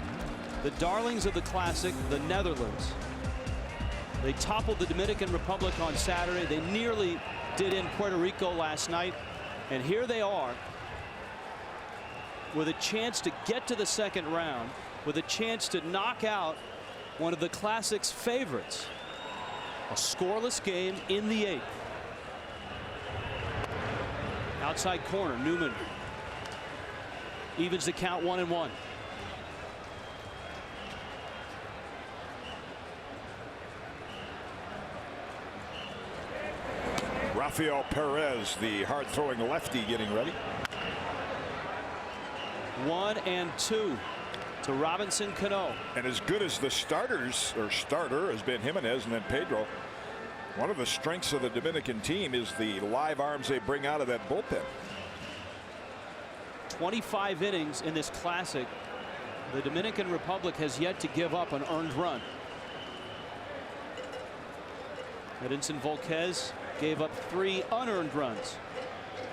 The darlings of the Classic, the Netherlands. They toppled the Dominican Republic on Saturday. They nearly did in Puerto Rico last night. And here they are with a chance to get to the second round, with a chance to knock out one of the Classic's favorites. A scoreless game in the 8th. Outside corner, Newman evens the count 1-1. Rafael Perez, the hard-throwing lefty, getting ready. 1-2 to Robinson Cano. And as good as the starter has been Jimenez and then Pedro, one of the strengths of the Dominican team is the live arms they bring out of that bullpen. 25 innings in this Classic. The Dominican Republic has yet to give up an earned run. Edinson Volquez gave up 3 unearned runs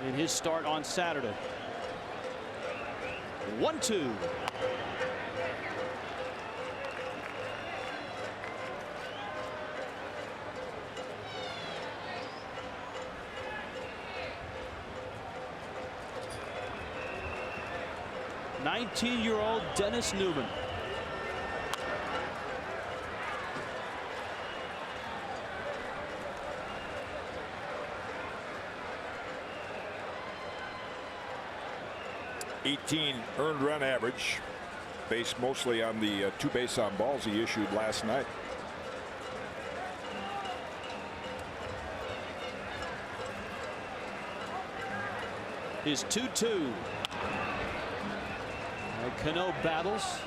in his start on Saturday. 1-2. '19-year-old Dennis Newman. '18 earned run average, based mostly on the 2 base on balls he issued last night. Is 2-2. Cano battles.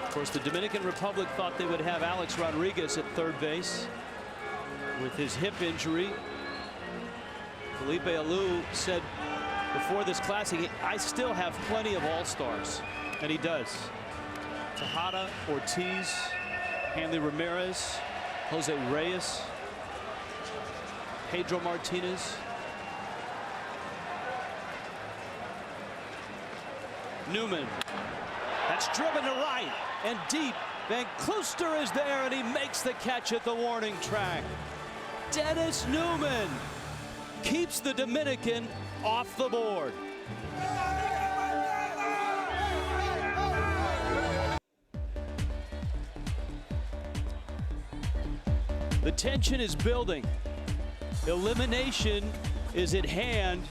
Of course, the Dominican Republic thought they would have Alex Rodriguez at third base with his hip injury. Felipe Alou said before this Classic, I still have plenty of all-stars, and he does. Tejada, Ortiz, Hanley Ramirez, Jose Reyes, Pedro Martinez. Newman. That's driven to right and deep. Van Cloester is there, and he makes the catch at the warning track. Dennis Newman keeps the Dominican off the board. The tension is building. Elimination is at hand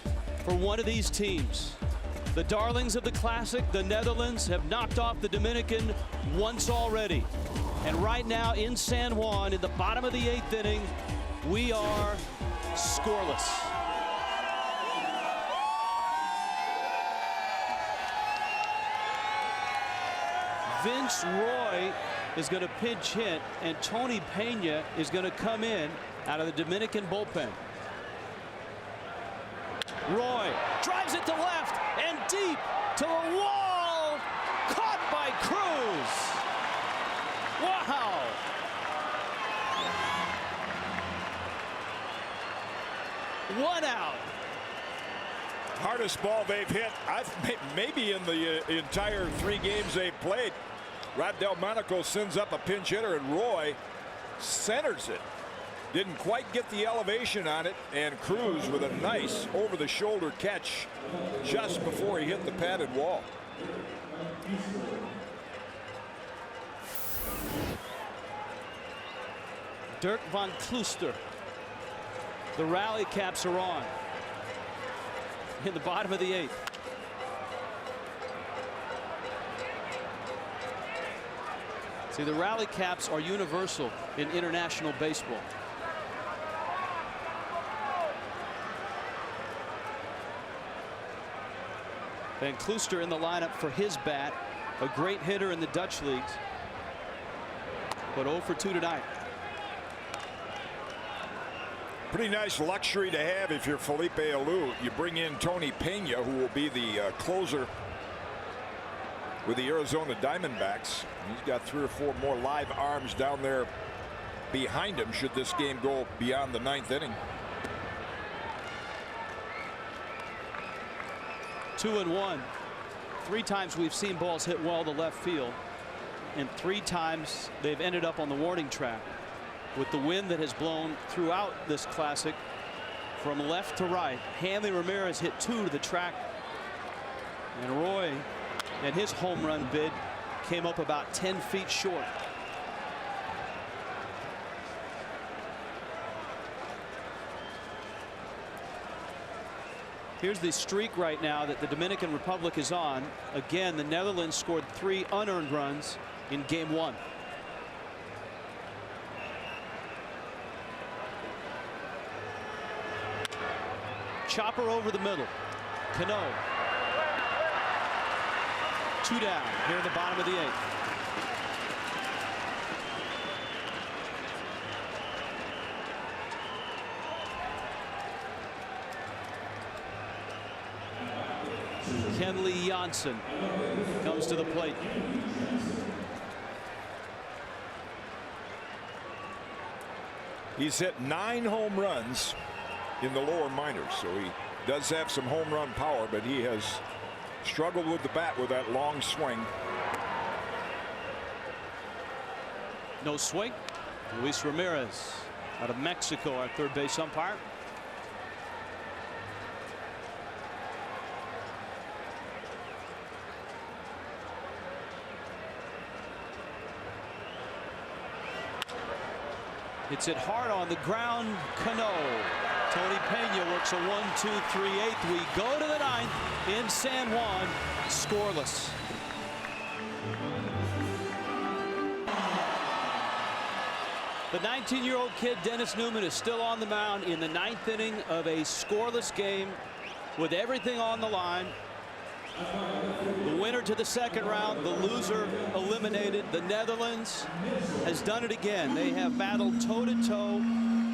for one of these teams. The darlings of the Classic, the Netherlands, have knocked off the Dominican once already. And right now in San Juan, in the bottom of the 8th inning, we are scoreless. Vince Roy is going to pinch hit, and Tony Pena is going to come in out of the Dominican bullpen. Roy drives it to left and deep to the wall. Caught by Cruz. Wow. One out. Hardest ball they've hit, maybe in the entire 3 games they've played. Rod Delmonico sends up a pinch hitter, and Roy centers it. Didn't quite get the elevation on it, and Cruz with a nice over-the-shoulder catch just before he hit the padded wall. Dirk von Kluster. The rally caps are on in the bottom of the 8th. See, the rally caps are universal in international baseball. Van Kluster in the lineup for his bat, a great hitter in the Dutch leagues, but 0 for 2 tonight. Pretty nice luxury to have if you're Felipe Alou. You bring in Tony Pena, who will be the closer with the Arizona Diamondbacks. He's got 3 or 4 more live arms down there behind him should this game go beyond the 9th inning. 2-1. 3 times we've seen balls hit well to left field, and 3 times they've ended up on the warning track. With the wind that has blown throughout this classic from left to right, Hanley Ramirez hit 2 to the track, and Roy and his home run bid came up about 10 feet short. Here's the streak right now that the Dominican Republic is on. Again, the Netherlands scored 3 unearned runs in game 1. Chopper over the middle. Cano. 2 down here in the bottom of the 8th. Kenley Jansen comes to the plate. He's hit 9 home runs in the lower minors, so he does have some home run power, but he has struggled with the bat with that long swing. No swing. Luis Ramirez out of Mexico, our third base umpire. Hits it hard on the ground. Cano. Tony Pena works a 1-2-3-8. We go to the 9th in San Juan, scoreless. The 19-year-old kid Dennis Newman is still on the mound in the 9th inning of a scoreless game with everything on the line. The winner to the 2nd round, the loser eliminated. The Netherlands has done it again. They have battled toe-to-toe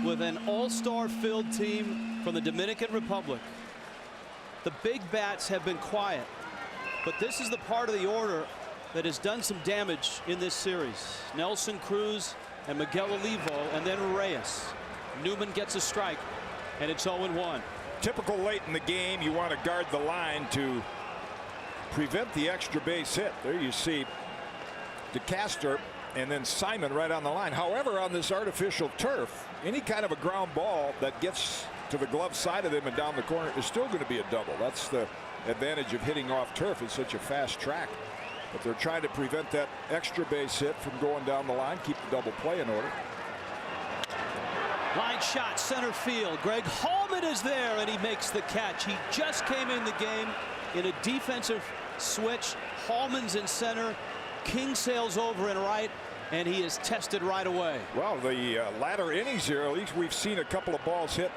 with an all-star filled team from the Dominican Republic. The big bats have been quiet, but this is the part of the order that has done some damage in this series. Nelson Cruz and Miguel Olivo, and then Reyes. Newman gets a strike, and it's 0-1. Typical late in the game, you want to guard the line to prevent the extra base hit. There you see DeCaster and then Simon right on the line. However, on this artificial turf, any kind of a ground ball that gets to the glove side of them and down the corner is still going to be a double. That's the advantage of hitting off turf. It's such a fast track. But they're trying to prevent that extra base hit from going down the line, keep the double play in order. Line shot, center field. Greg Hallman is there, and he makes the catch. He just came in the game in a defensive switch. Hallman's in center. King sails over and right, and he is tested right away. Well, the latter innings here, at least we've seen a couple of balls hit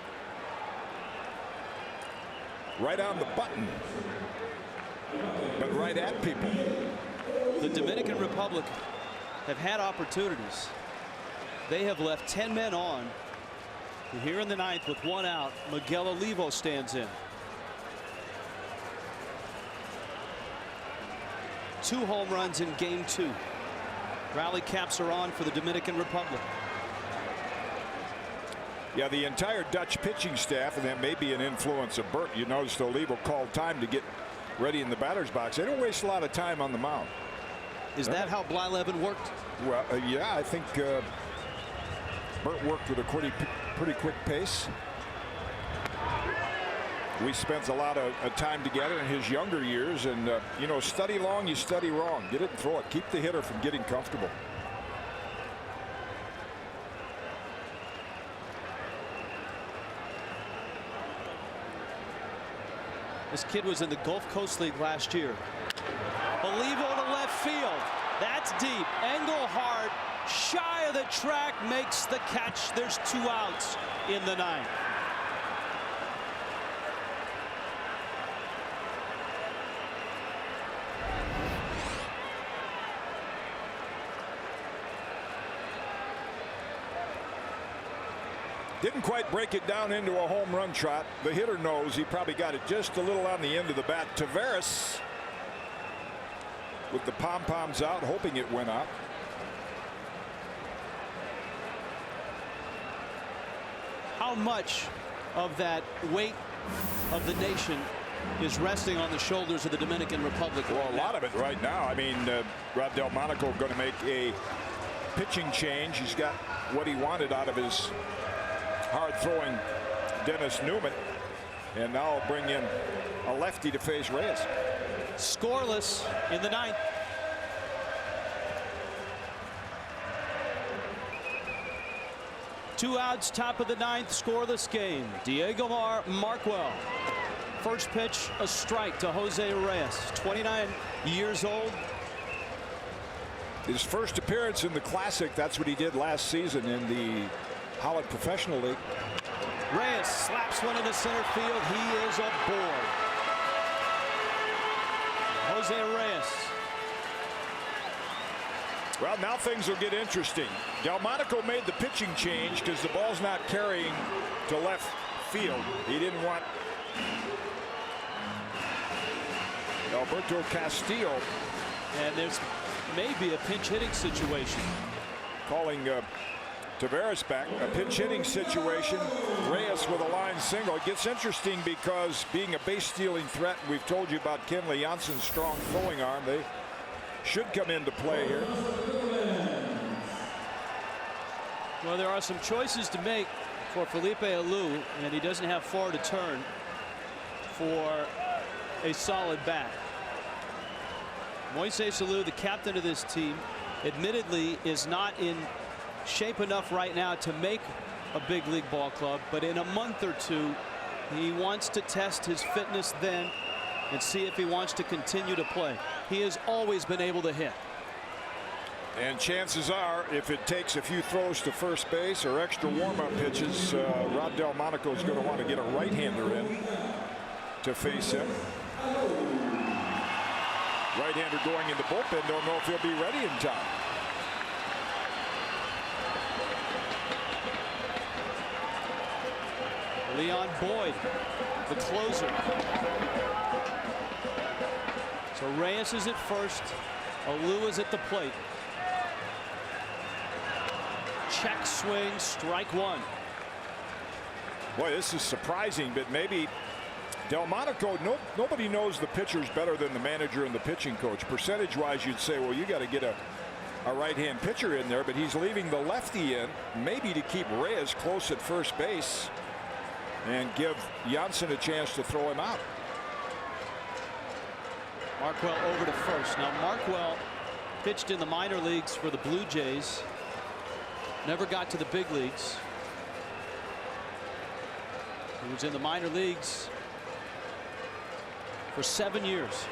right on the button, but right at people. The Dominican Republic have had opportunities. They have left 10 men on. And here in the 9th with 1 out, Miguel Olivo stands in. 2 home runs in game 2. Rally caps are on for the Dominican Republic. Yeah, the entire Dutch pitching staff, and that may be an influence of Burt. You noticed Olivo called time to get ready in the batter's box. They don't waste a lot of time on the mound. Is that how Blyleven worked? Well, yeah, I think Burt worked with a pretty quick pace. We spent a lot of time together in his younger years, and you know, study long, you study wrong. Get it and throw it. Keep the hitter from getting comfortable. This kid was in the Gulf Coast League last year. Olivo to left field. That's deep. Engelhardt, shy of the track, makes the catch. There's 2 outs in the 9th. Didn't quite break it down into a home run trot. The hitter knows he probably got it just a little on the end of the bat. Taveras with the pom-poms out, hoping it went out. How much of that weight of the nation is resting on the shoulders of the Dominican Republic? Well, a lot of it right now. I mean, Rob Delmonico going to make a pitching change. He's got what he wanted out of his hard-throwing Dennis Newman, and now I'll bring in a lefty to face Reyes. Scoreless in the 9th. Two outs, top of the 9th, scoreless game. Diego Marquel. First pitch, a strike to Jose Reyes, 29 years old. His first appearance in the Classic. That's what he did last season in the Holland Professional League. Reyes slaps one into center field. He is aboard. Jose Reyes. Well, now things will get interesting. Delmonico made the pitching change because the ball's not carrying to left field. He didn't want Alberto Castillo. And there's maybe a pinch hitting situation. Calling Taveras back. A pinch hitting situation. Reyes with a line single. It gets interesting because being a base stealing threat, we've told you about Kenley Janssen's strong throwing arm. They should come into play here. Well, there are some choices to make for Felipe Alou, and he doesn't have far to turn for a solid bat. Moises Alou, the captain of this team, admittedly is not in shape enough right now to make a big league ball club, but in a month or two he wants to test his fitness then and see if he wants to continue to play. He has always been able to hit. And chances are, if it takes a few throws to first base or extra warm-up pitches, Rob Delmonico is going to want to get a right-hander in to face him. Right-hander going in the bullpen. Don't know if he'll be ready in time. Leon Boyd, the closer. So Reyes is at first. Alou is at the plate. Check swing, strike one. Boy, this is surprising, but maybe Delmonico, nobody knows the pitchers better than the manager and the pitching coach. Percentage-wise, you'd say, well, you got to get a right-hand pitcher in there, but he's leaving the lefty in, maybe to keep Reyes close at first base and give Janssen a chance to throw him out. Marquel over to first. Now Marquel pitched in the minor leagues for the Blue Jays. Never got to the big leagues. He was in the minor leagues for 7 years.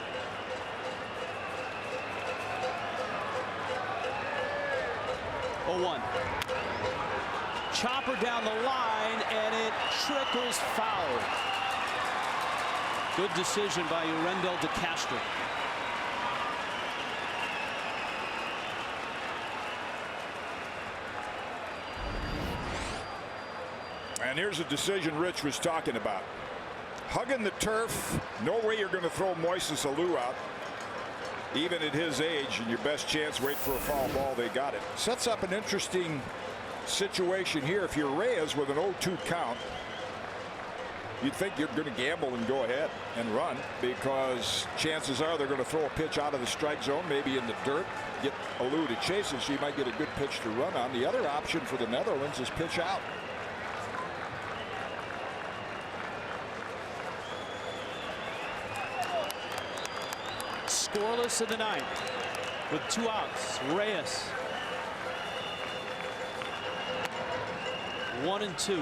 Oh, 1. Chopper down the line, and it trickles foul. Good decision by Urendel de Castro. And here's a decision Rich was talking about. Hugging the turf. No way you're going to throw Moises Alou out. Even at his age, and your best chance, wait for a foul ball. They got it. Sets up an interesting situation here. If you're Reyes with an 0-2 count, you'd think you're going to gamble and go ahead and run, because chances are they're going to throw a pitch out of the strike zone, maybe in the dirt, get Alou to chase it, so you might get a good pitch to run on. The other option for the Netherlands is pitch out. Scoreless in the ninth with 2 outs. Reyes 1-2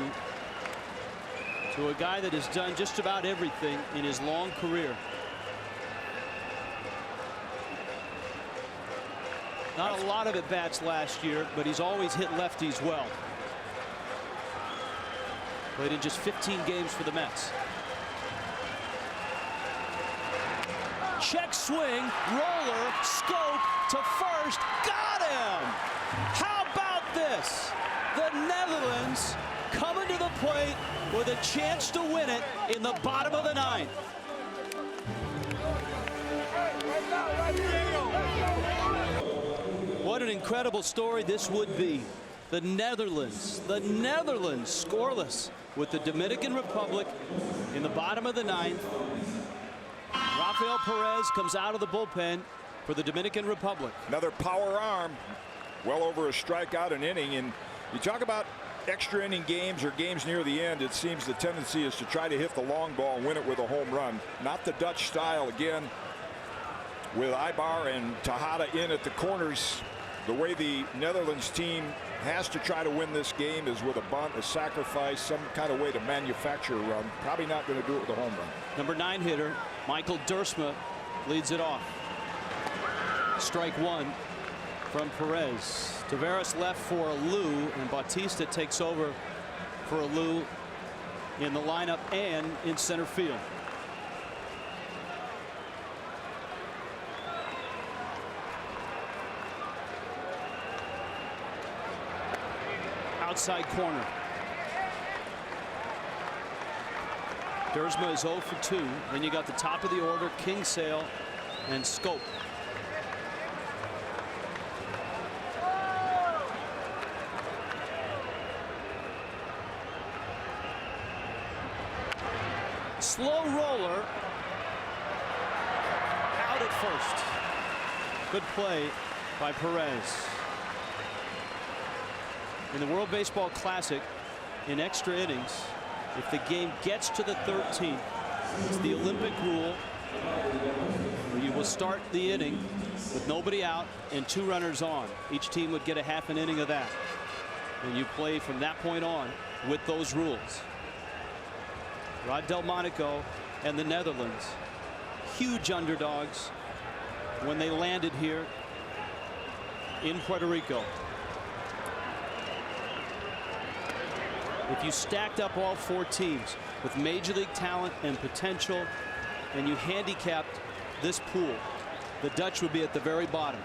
to a guy that has done just about everything in his long career. Not a lot of at bats last year, but he's always hit lefties well. Played in just 15 games for the Mets. Check swing, roller, scope to first, got him! How about this? The Netherlands coming to the plate with a chance to win it in the bottom of the ninth. What an incredible story this would be. The Netherlands scoreless with the Dominican Republic in the bottom of the ninth. Rafael Perez comes out of the bullpen for the Dominican Republic. Another power arm, well over a strikeout an inning. And you talk about extra inning games or games near the end, it seems the tendency is to try to hit the long ball and win it with a home run. Not the Dutch style again, with Ibar and Tejada in at the corners. The way the Netherlands team has to try to win this game is with a bunt, a sacrifice, some kind of way to manufacture a run. Probably not going to do it with a home run. Number 9 hitter Michael Dersma leads it off. Strike 1 from Perez. Tavares left for Alou, and Bautista takes over for Alou in the lineup and in center field. Outside corner. Dersma is 0 for 2. Then you got the top of the order, Kingsale and Scope. Slow roller out at first. Good play by Perez. In the World Baseball Classic, in extra innings, if the game gets to the 13th, it's the Olympic rule where you will start the inning with nobody out and 2 runners on. Each team would get a half an inning of that, and you play from that point on with those rules. Rod Delmonico and the Netherlands, huge underdogs when they landed here in Puerto Rico. If you stacked up all 4 teams with major league talent and potential, and you handicapped this pool, the Dutch would be at the very bottom.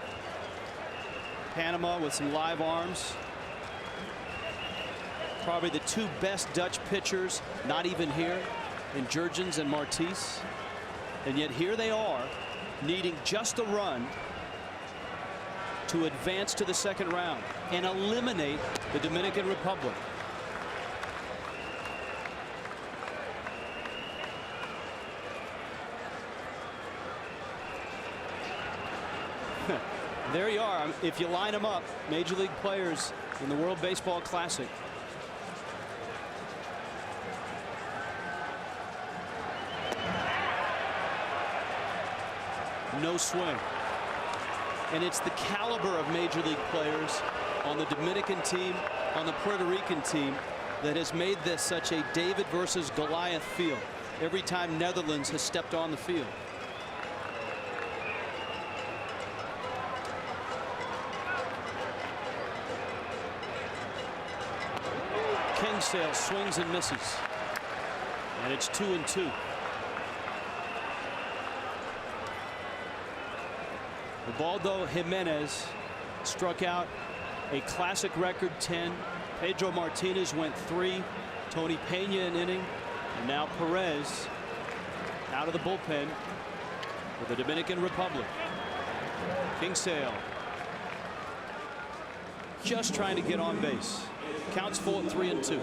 Panama with some live arms. Probably the 2 best Dutch pitchers, not even here, in Jurgens and Martis. And yet here they are, needing just a run to advance to the second round and eliminate the Dominican Republic. There you are. If you line them up, major league players in the World Baseball Classic. No swing. And it's the caliber of major league players on the Dominican team, on the Puerto Rican team, that has made this such a David versus Goliath feel every time Netherlands has stepped on the field. Kingsale swings and misses, and it's 2-2. Ubaldo Jimenez struck out a classic record 10. Pedro Martinez went 3. Tony Pena an inning, and now Perez out of the bullpen for the Dominican Republic. Kingsale just trying to get on base. Counts full at 3-2.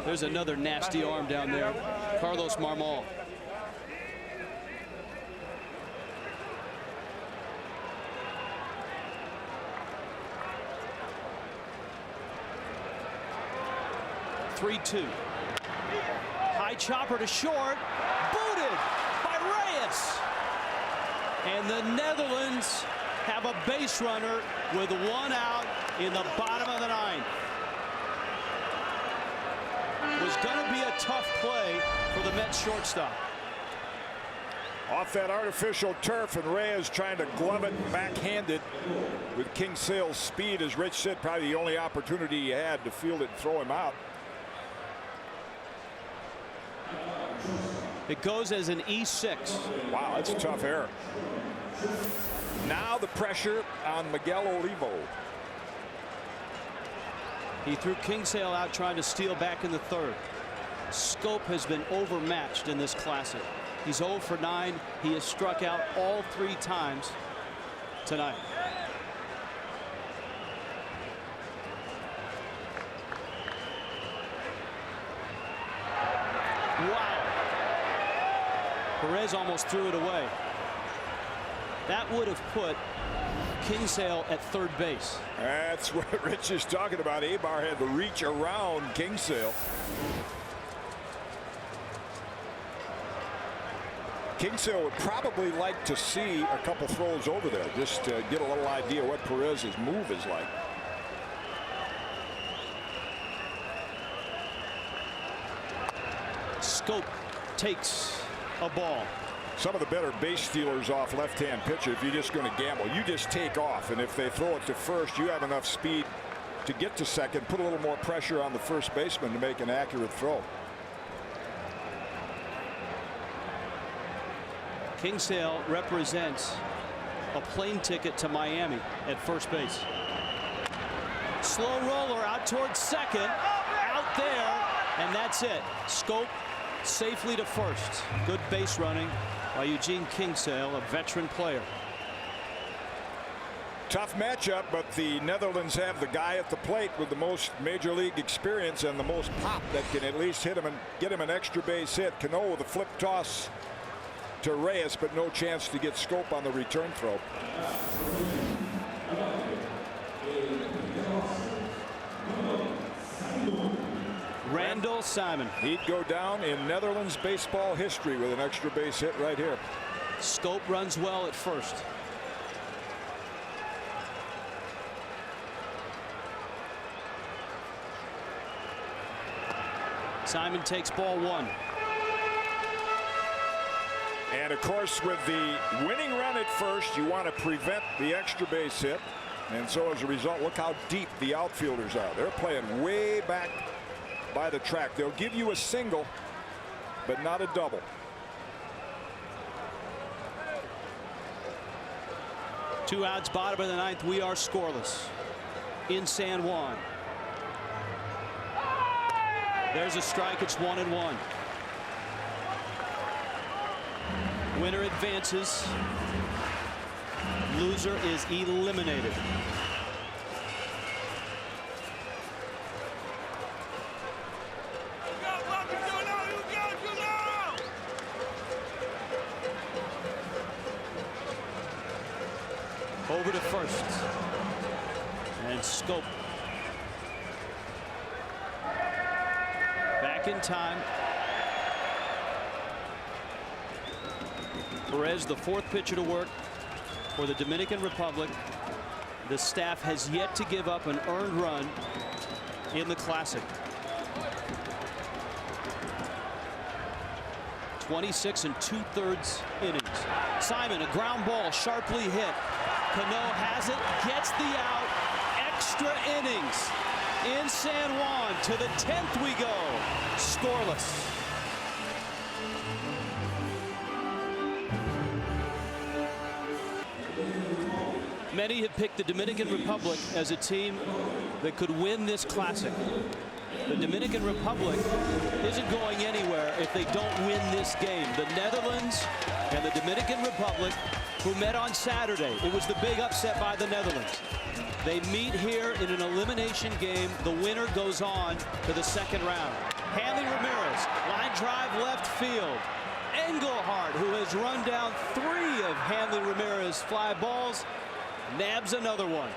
There's another nasty arm down there. Carlos Marmol. High chopper to short. Booted by Reyes. And the Netherlands have a base runner with one out in the bottom of the ninth. It was going to be a tough play for the Mets shortstop. Off that artificial turf, and Reyes trying to glove it backhanded with Kingsale's speed. As Rich said, probably the only opportunity he had to field it and throw him out. It goes as an E6. Wow, that's a tough error. Now the pressure on Miguel Olivo. He threw Kingsale out trying to steal back in the third. Scope has been overmatched in this classic. He's 0 for 9. He has struck out all 3 times tonight. Wow. Perez almost threw it away. That would have put Kingsale at third base. That's what Rich is talking about. Abar had to reach around Kingsale. Kingsale would probably like to see a couple throws over there just to get a little idea what Perez's move is like. Scope takes a ball. Some of the better base stealers off left-hand pitcher, if you're just going to gamble, you just take off, and if they throw it to first, you have enough speed to get to second, put a little more pressure on the first baseman to make an accurate throw. Kingsale represents a plane ticket to Miami at first base. Slow roller out towards second, out there, and that's it. Scope safely to first. Good base running by Eugene Kingsale, a veteran player. Tough matchup, but the Netherlands have the guy at the plate with the most major league experience and the most pop that can at least hit him and get him an extra base hit. Cano with a flip toss to Reyes, but no chance to get Scope on the return throw. Randall Simon. He'd go down in Netherlands baseball history with an extra base hit right here. Scope runs well at first. Simon takes ball 1. And of course, with the winning run at first, you want to prevent the extra base hit. And so as a result, look how deep the outfielders are. They're playing way back by the track. They'll give you a single, but not a double. Two outs, bottom of the ninth. We are scoreless in San Juan. There's a strike. It's 1-1. Winner advances. Loser is eliminated. Over to first. And Scope. Back in time. Perez, the 4th pitcher to work for the Dominican Republic. The staff has yet to give up an earned run in the Classic. 26 2/3 innings. Simon, a ground ball, sharply hit. Cano has it, gets the out. Extra innings in San Juan. To the 10th we go. Scoreless. Many have picked the Dominican Republic as a team that could win this Classic. The Dominican Republic isn't going anywhere if they don't win this game. The Netherlands and the Dominican Republic, who met on Saturday. It was the big upset by the Netherlands. They meet here in an elimination game. The winner goes on to the second round. Hanley Ramirez, line drive left field. Engelhardt, who has run down 3 of Hanley Ramirez's fly balls, nabs another one.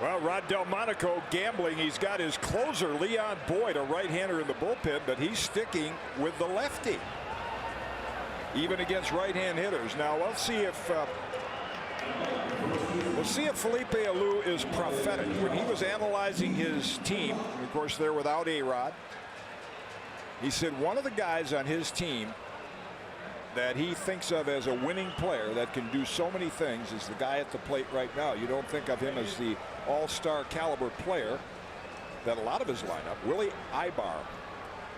Well, Rod Delmonico gambling. He's got his closer, Leon Boyd, a right-hander in the bullpen, but he's sticking with the lefty, even against right-hand hitters. Now, we'll see if Felipe Alou is prophetic. When he was analyzing his team, and of course they're without A-Rod, he said one of the guys on his team that he thinks of as a winning player that can do so many things is the guy at the plate right now. You don't think of him as the all-star caliber player that a lot of his lineup. Willie Ibar.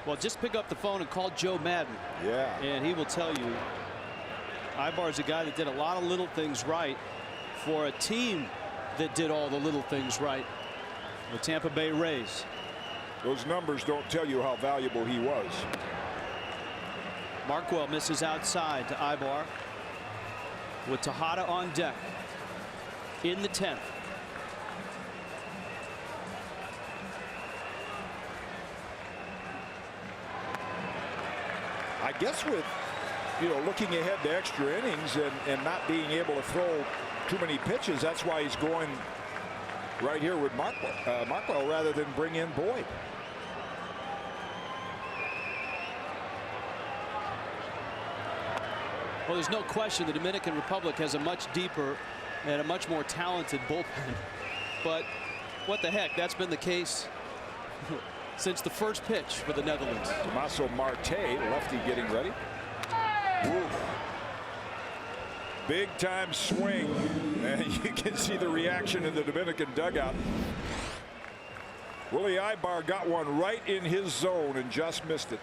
Well, just pick up the phone and call Joe Madden. Yeah. And he will tell you Ibar is a guy that did a lot of little things right for a team that did all the little things right. The Tampa Bay Rays. Those numbers don't tell you how valuable he was. Markwell misses outside to Ibar with Tejada on deck in the 10th. I guess with, looking ahead to extra innings and not being able to throw too many pitches, that's why he's going right here with Markwell rather than bring in Boyd. Well, there's no question the Dominican Republic has a much deeper and a much more talented bullpen. But what the heck, that's been the case since the first pitch for the Netherlands. Tommaso Marte, lefty, getting ready. Woo. Big time swing, and you can see the reaction in the Dominican dugout. Willie Ibar got one right in his zone and just missed it.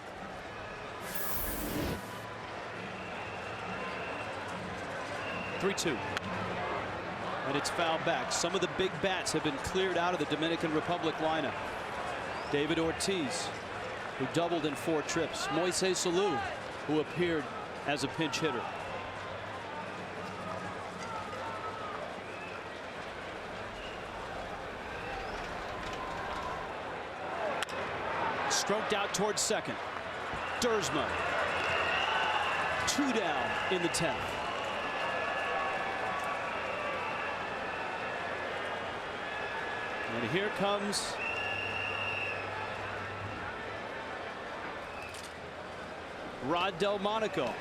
(3-2). And it's fouled back. Some of the big bats have been cleared out of the Dominican Republic lineup. David Ortiz, who doubled in 4 trips. Moises Alou, who appeared as a pinch hitter. Stroked out towards second. Dersma. 2 down in the 10th. And here comes Rod Delmonico.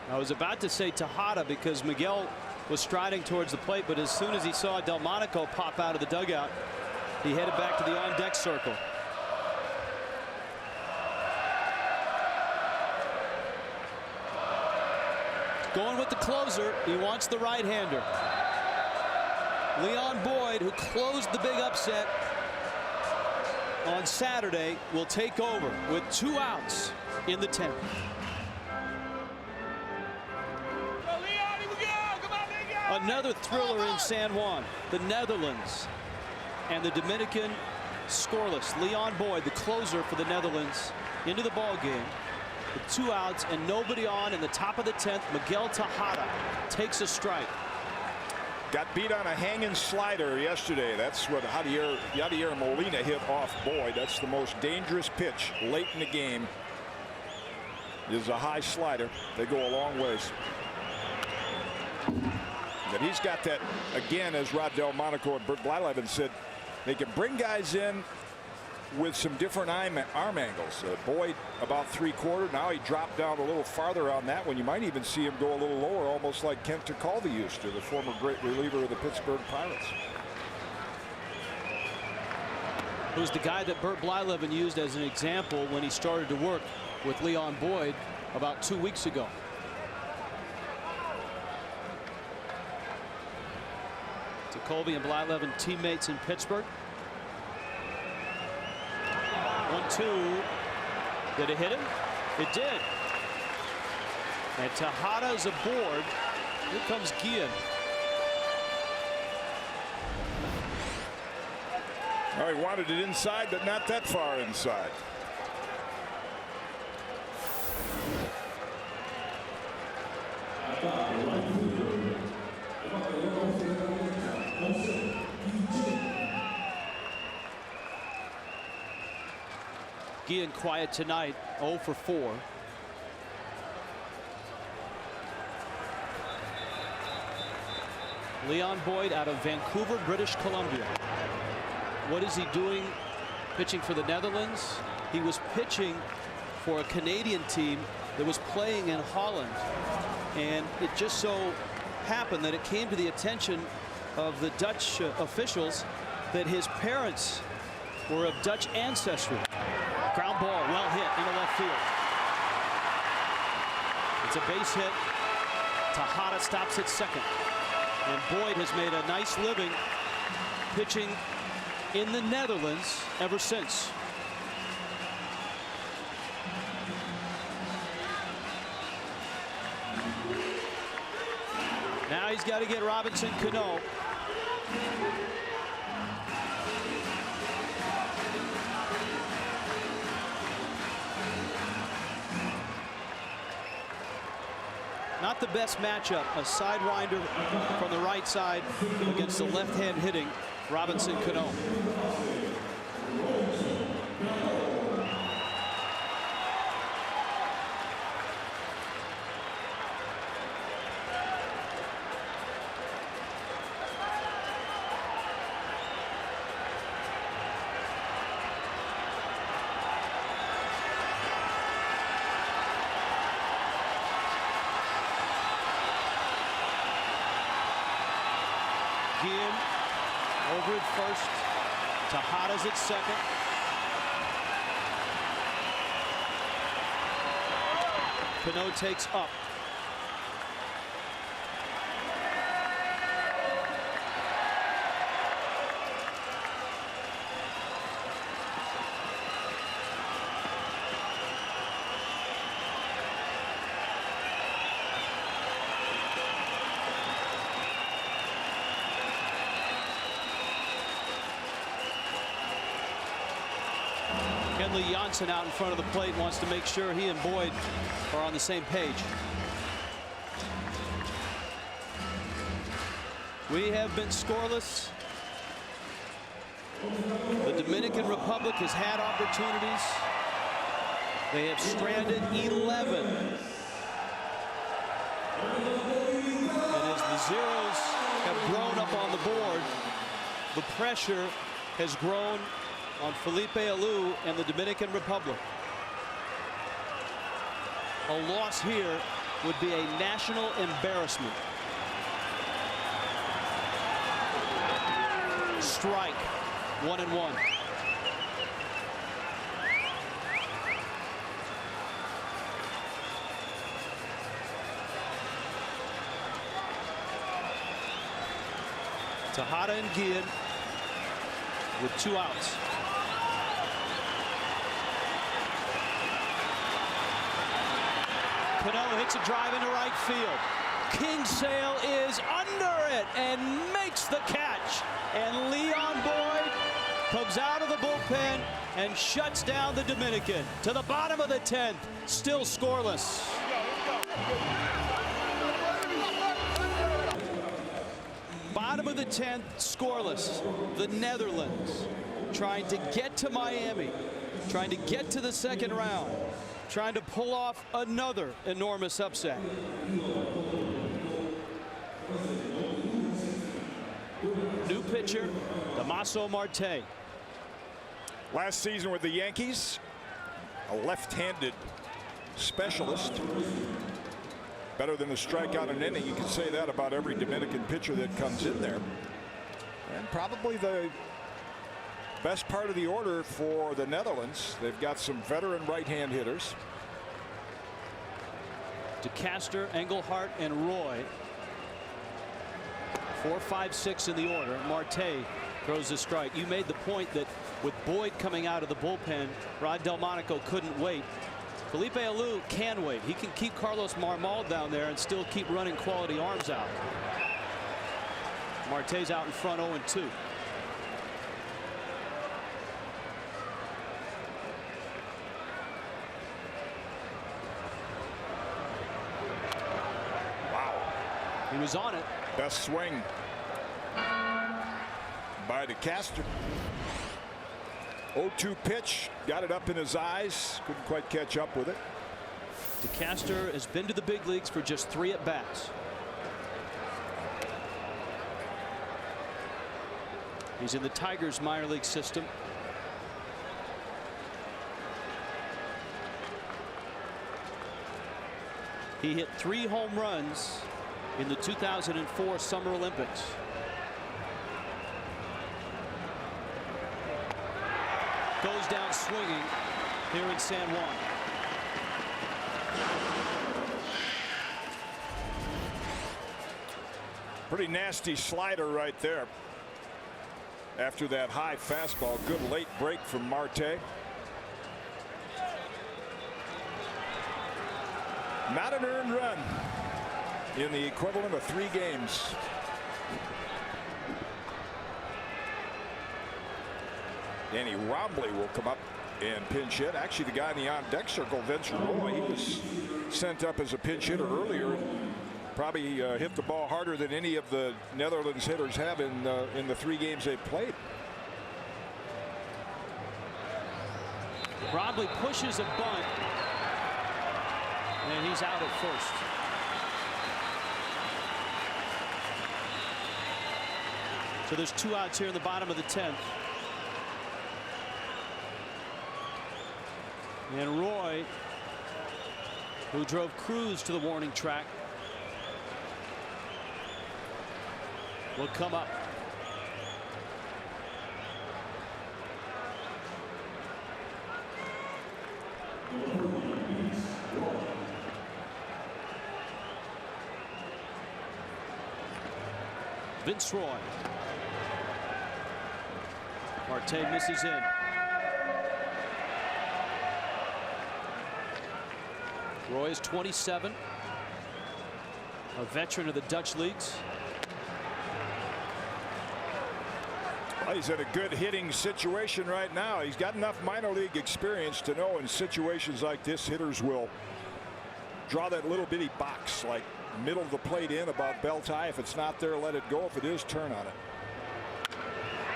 I was about to say Tejada because Miguel was striding towards the plate, but as soon as he saw Delmonico pop out of the dugout, he headed back to the on-deck circle. Going with the closer. He wants the right-hander. Leon Boyd, who closed the big upset on Saturday, will take over with 2 outs in the 10th. Another thriller in San Juan. The Netherlands and the Dominican scoreless. Leon Boyd, the closer for the Netherlands, into the ball game with 2 outs and nobody on in the top of the 10th. Miguel Tejada takes a strike. Got beat on a hanging slider yesterday. That's what Yadier Molina hit off Boyd. That's the most dangerous pitch late in the game. Is a high slider. They go a long ways. But he's got that again, as Rod Delmonico and Bert Blyleven said. They can bring guys in with some different arm angles. Boyd about 3/4. Now he dropped down a little farther on that one. You might even see him go a little lower, almost like Kent Tekulve used to, the former great reliever of the Pittsburgh Pirates. Who's the guy that Bert Blyleven used as an example when he started to work with Leon Boyd about 2 weeks ago. Tekulve and Blyleven teammates in Pittsburgh. 1-2. Did it hit him? It did. And Tejada's aboard. Here comes Guillen. Oh, he wanted it inside, but not that far inside. Guillen quiet tonight, 0 for 4. Leon Boyd out of Vancouver, British Columbia. What is he doing pitching for the Netherlands? He was pitching for a Canadian team that was playing in Holland. And it just so happened that it came to the attention of the Dutch officials that his parents were of Dutch ancestry. Ground ball, well hit into left field. It's a base hit. Tejada stops at second. And Boyd has made a nice living pitching in the Netherlands ever since. Now he's got to get Robinson Cano. Not the best matchup, a sidewinder from the right side against the left-hand hitting Robinson Cano. Guillen over at first. Tejada's at second. Cano takes up. Kenley Jansen out in front of the plate wants to make sure he and Boyd are on the same page. We have been scoreless. The Dominican Republic has had opportunities. They have stranded 11. And as the zeros have grown up on the board, the pressure has grown on Felipe Alou and the Dominican Republic. A loss here would be a national embarrassment. Strike, 1-1. Tejada and Guillen with 2 outs. Cano hits a drive into right field. Kingsale is under it and makes the catch. And Leon Boyd comes out of the bullpen and shuts down the Dominican. To the bottom of the 10th, still scoreless. Bottom of the 10th, scoreless. The Netherlands trying to get to Miami, trying to get to the second round, trying to pull off another enormous upset. New pitcher, Damaso Marte. Last season with the Yankees, a left-handed specialist. Better than a strikeout an inning. You can say that about every Dominican pitcher that comes in there. And probably the best part of the order for the Netherlands. They've got some veteran right-hand hitters. DeCaster, Engelhart, and Roy. 4, 5, 6 in the order. Marte throws a strike. You made the point that with Boyd coming out of the bullpen, Rod Delmonico couldn't wait. Felipe Alou can wait. He can keep Carlos Marmol down there and still keep running quality arms out. Marte's out in front 0-2. Wow. He was on it. Best swing by DeCaster. 0-2 pitch, got it up in his eyes, couldn't quite catch up with it. DeCaster has been to the big leagues for just 3 at-bats. He's in the Tigers minor league system. He hit 3 home runs in the 2004 Summer Olympics. Goes down swinging here in San Juan. Pretty nasty slider right there. After that high fastball, good late break from Marte. Not an earned run in the equivalent of 3 games. Danny Rombley will come up and pinch hit. Actually, the guy in the on-deck circle, Vince Roy, he was sent up as a pinch hitter earlier. Probably hit the ball harder than any of the Netherlands hitters have in the 3 games they've played. Rombley pushes a bunt, and he's out at first. So there's 2 outs here in the bottom of the 10th. And Roy, who drove Cruz to the warning track, will come up. Vince Roy. Marte misses in. Roy is 27, a veteran of the Dutch leagues. Well, he's in a good hitting situation right now. He's got enough minor league experience to know in situations like this, hitters will draw that little bitty box, like middle of the plate in about belt high. If it's not there, let it go. If it is, turn on it.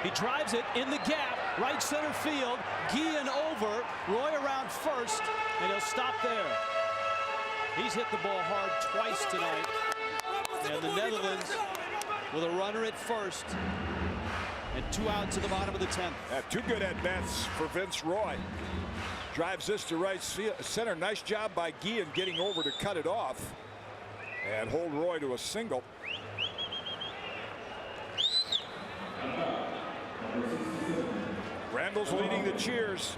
He drives it in the gap, right center field. Guillen over, Roy around first, and he'll stop there. He's hit the ball hard twice tonight. And the Netherlands with a runner at first and 2 outs to the bottom of the 10th. 2 good at-bats for Vince Roy. Drives this to right center. Nice job by Guillen getting over to cut it off and hold Roy to a single. Randall's leading the cheers.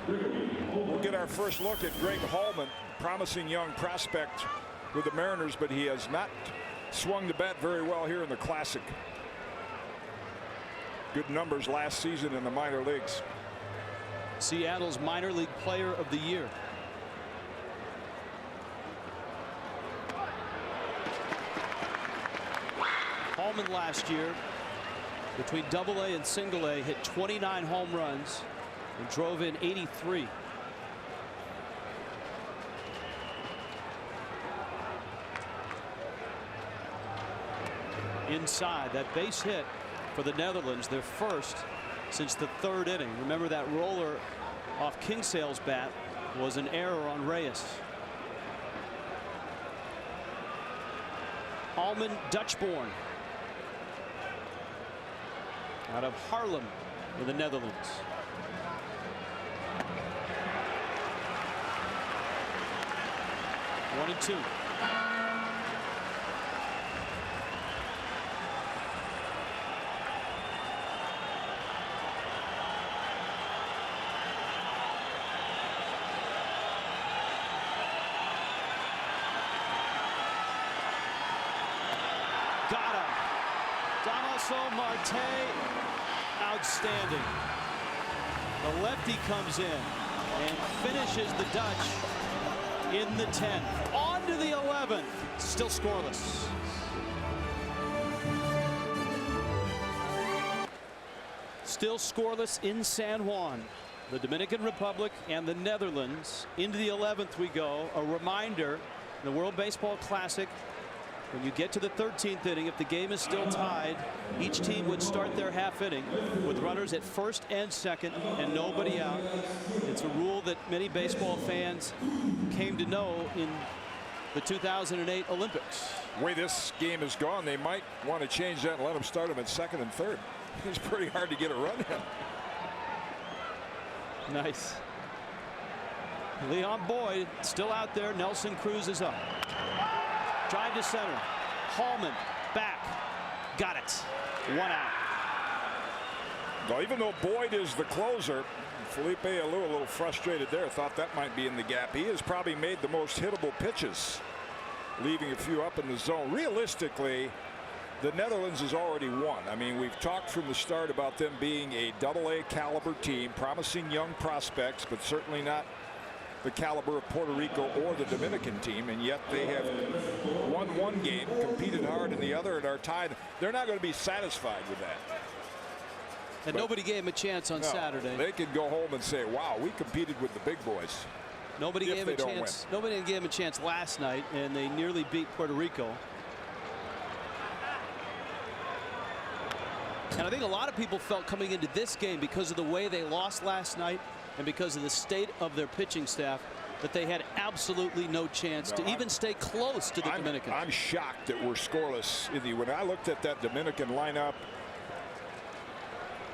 We'll get our first look at Greg Hallman, promising young prospect with the Mariners, but he has not swung the bat very well here in the Classic. Good numbers last season in the minor leagues. Seattle's minor league player of the year. Hallman last year, between Double-A and Single-A, hit 29 home runs and drove in 83. Inside, that base hit for the Netherlands, their first since the 3rd inning. Remember, that roller off Kingsale's bat was an error on Reyes. Hallman, Dutch-born, out of Haarlem in the Netherlands. One and 2. Got him. Damaso Marte, outstanding. The lefty comes in and finishes the Dutch in the 10th. On to the 11th. Still scoreless. Still scoreless in San Juan. The Dominican Republic and the Netherlands. Into the 11th we go. A reminder, the World Baseball Classic When you get to the 13th inning, if the game is still tied, each team would start their half inning with runners at first and second and nobody out. It's a rule that many baseball fans came to know in the 2008 Olympics. The way this game is gone, they might want to change that and let them start them at second and third. It's pretty hard to get a run in. Nice. Leon Boyd still out there. Nelson Cruz is up. Drive to center. Hallman back. Got it. 1 out. Well, even though Boyd is the closer, Felipe Alou a little frustrated there. Thought that might be in the gap. He has probably made the most hittable pitches, leaving a few up in the zone. Realistically, the Netherlands has already won. I mean, we've talked from the start about them being a AA caliber team, promising young prospects, but certainly not the caliber of Puerto Rico or the Dominican team, and yet they have won one game, competed hard in the other, and are tied. They're not going to be satisfied with that. And nobody gave him a chance on Saturday. They can go home and say, wow, we competed with the big boys. Nobody gave him a chance. Nobody gave him a chance last night, and they nearly beat Puerto Rico. And I think a lot of people felt coming into this game, because of the way they lost last night and because of the state of their pitching staff, that they had absolutely no chance to even stay close to the Dominican. I'm shocked that we're scoreless. When I looked at that Dominican lineup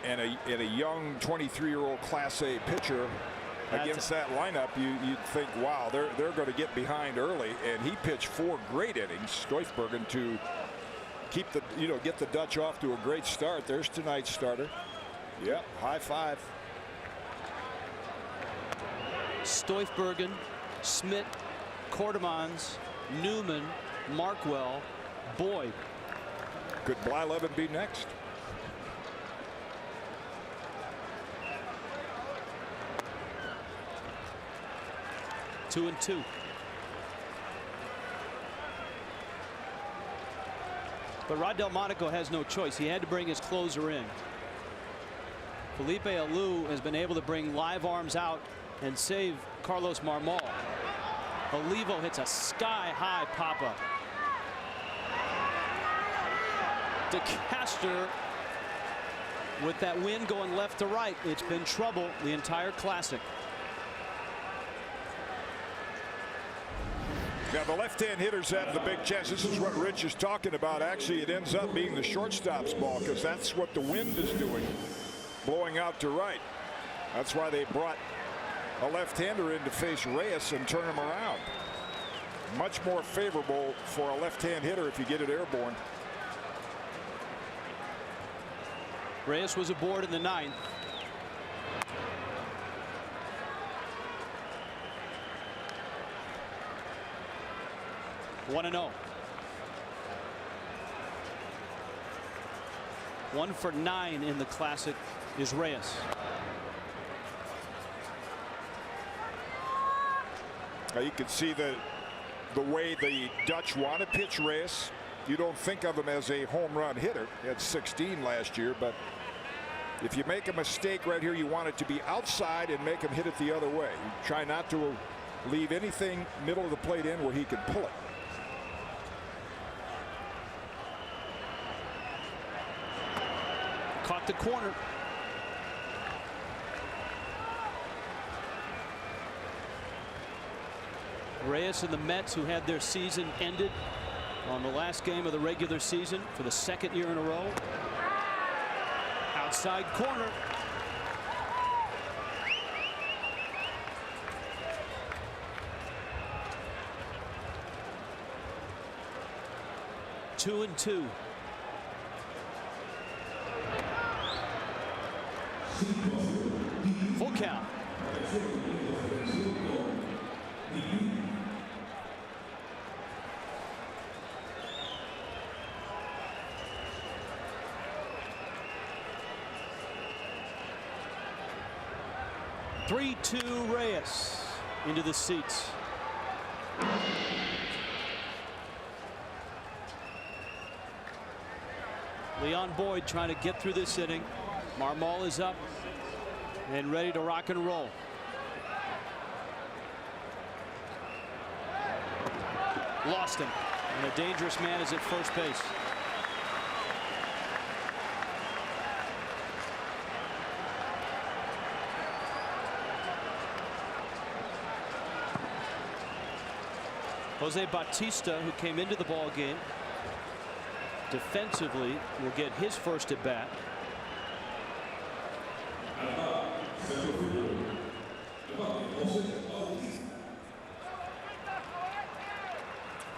and a young 23-year-old Class A pitcher against that lineup, you'd think, wow, they're going to get behind early. And he pitched 4 great innings, Stoifbergen, to keep the get the Dutch off to a great start. There's tonight's starter. Yep, high five. Stoifbergen, Smith, Cordemans, Newman, Markwell, Boyd. Could Blyleven be next? Two and two. But Rod Delmonico has no choice. He had to bring his closer in. Felipe Alou has been able to bring live arms out and save Carlos Marmol. Olivo hits a sky-high pop-up. DeCaster with that wind going left to right. It's been trouble the entire Classic. Now the left-hand hitters have the big chance. This is what Rich is talking about. Actually, it ends up being the shortstop's ball, because that's what the wind is doing, blowing out to right. That's why they brought a left-hander in to face Reyes and turn him around. Much more favorable for a left-hand hitter if you get it airborne. Reyes was aboard in the 9th. One and 0. 1 for 9 in the Classic is Reyes. Now you can see the way the Dutch want to pitch Reyes. You don't think of him as a home run hitter. He had 16 last year, but if you make a mistake right here, you want it to be outside and make him hit it the other way. You try not to leave anything middle of the plate in where he can pull it. Caught the corner. Reyes and the Mets, who had their season ended on the last game of the regular season for the 2nd year in a row. Outside corner. Two and two. Full count. Three-two Reyes into the seats. Leon Boyd trying to get through this inning. Marmol is up and ready to rock and roll. Lost him. And a dangerous man is at first base. Jose Bautista, who came into the ball game defensively, will get his first at bat.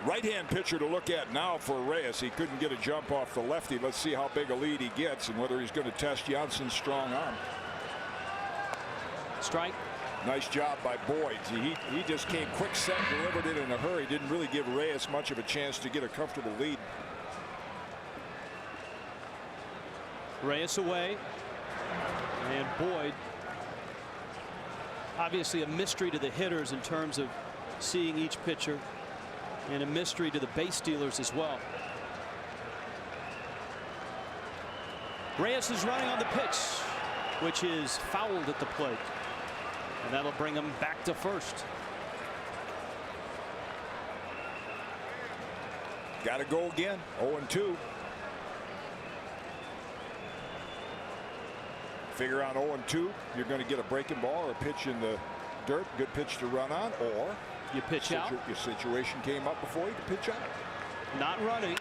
Right-hand pitcher to look at now for Reyes. He couldn't get a jump off the lefty. Let's see how big a lead he gets and whether he's going to test Janssen's strong arm. Strike. Nice job by Boyd. He just came quick set, delivered it in a hurry. Didn't really give Reyes much of a chance to get a comfortable lead. Reyes away. And Boyd, obviously a mystery to the hitters in terms of seeing each pitcher, and a mystery to the base stealers as well. Reyes is running on the pitch, which is fouled at the plate. And that'll bring him back to first. Got to go again. 0-2. Figure on 0-2, you're going to get a breaking ball or a pitch in the dirt. Good pitch to run on, or you pitch out. Your situation came up before you to pitch out. Not running.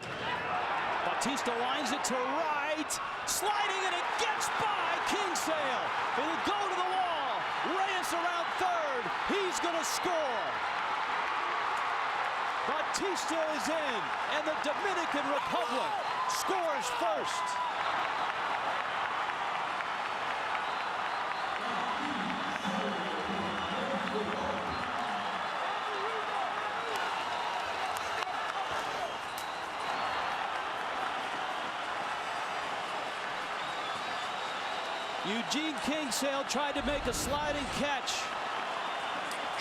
Bautista lines it to right, sliding, and it gets by Kingsale. It'll go to the wall. Reyes around third. He's going to score. Bautista is in, and the Dominican Republic scores first. Eugene Kingsale tried to make a sliding catch.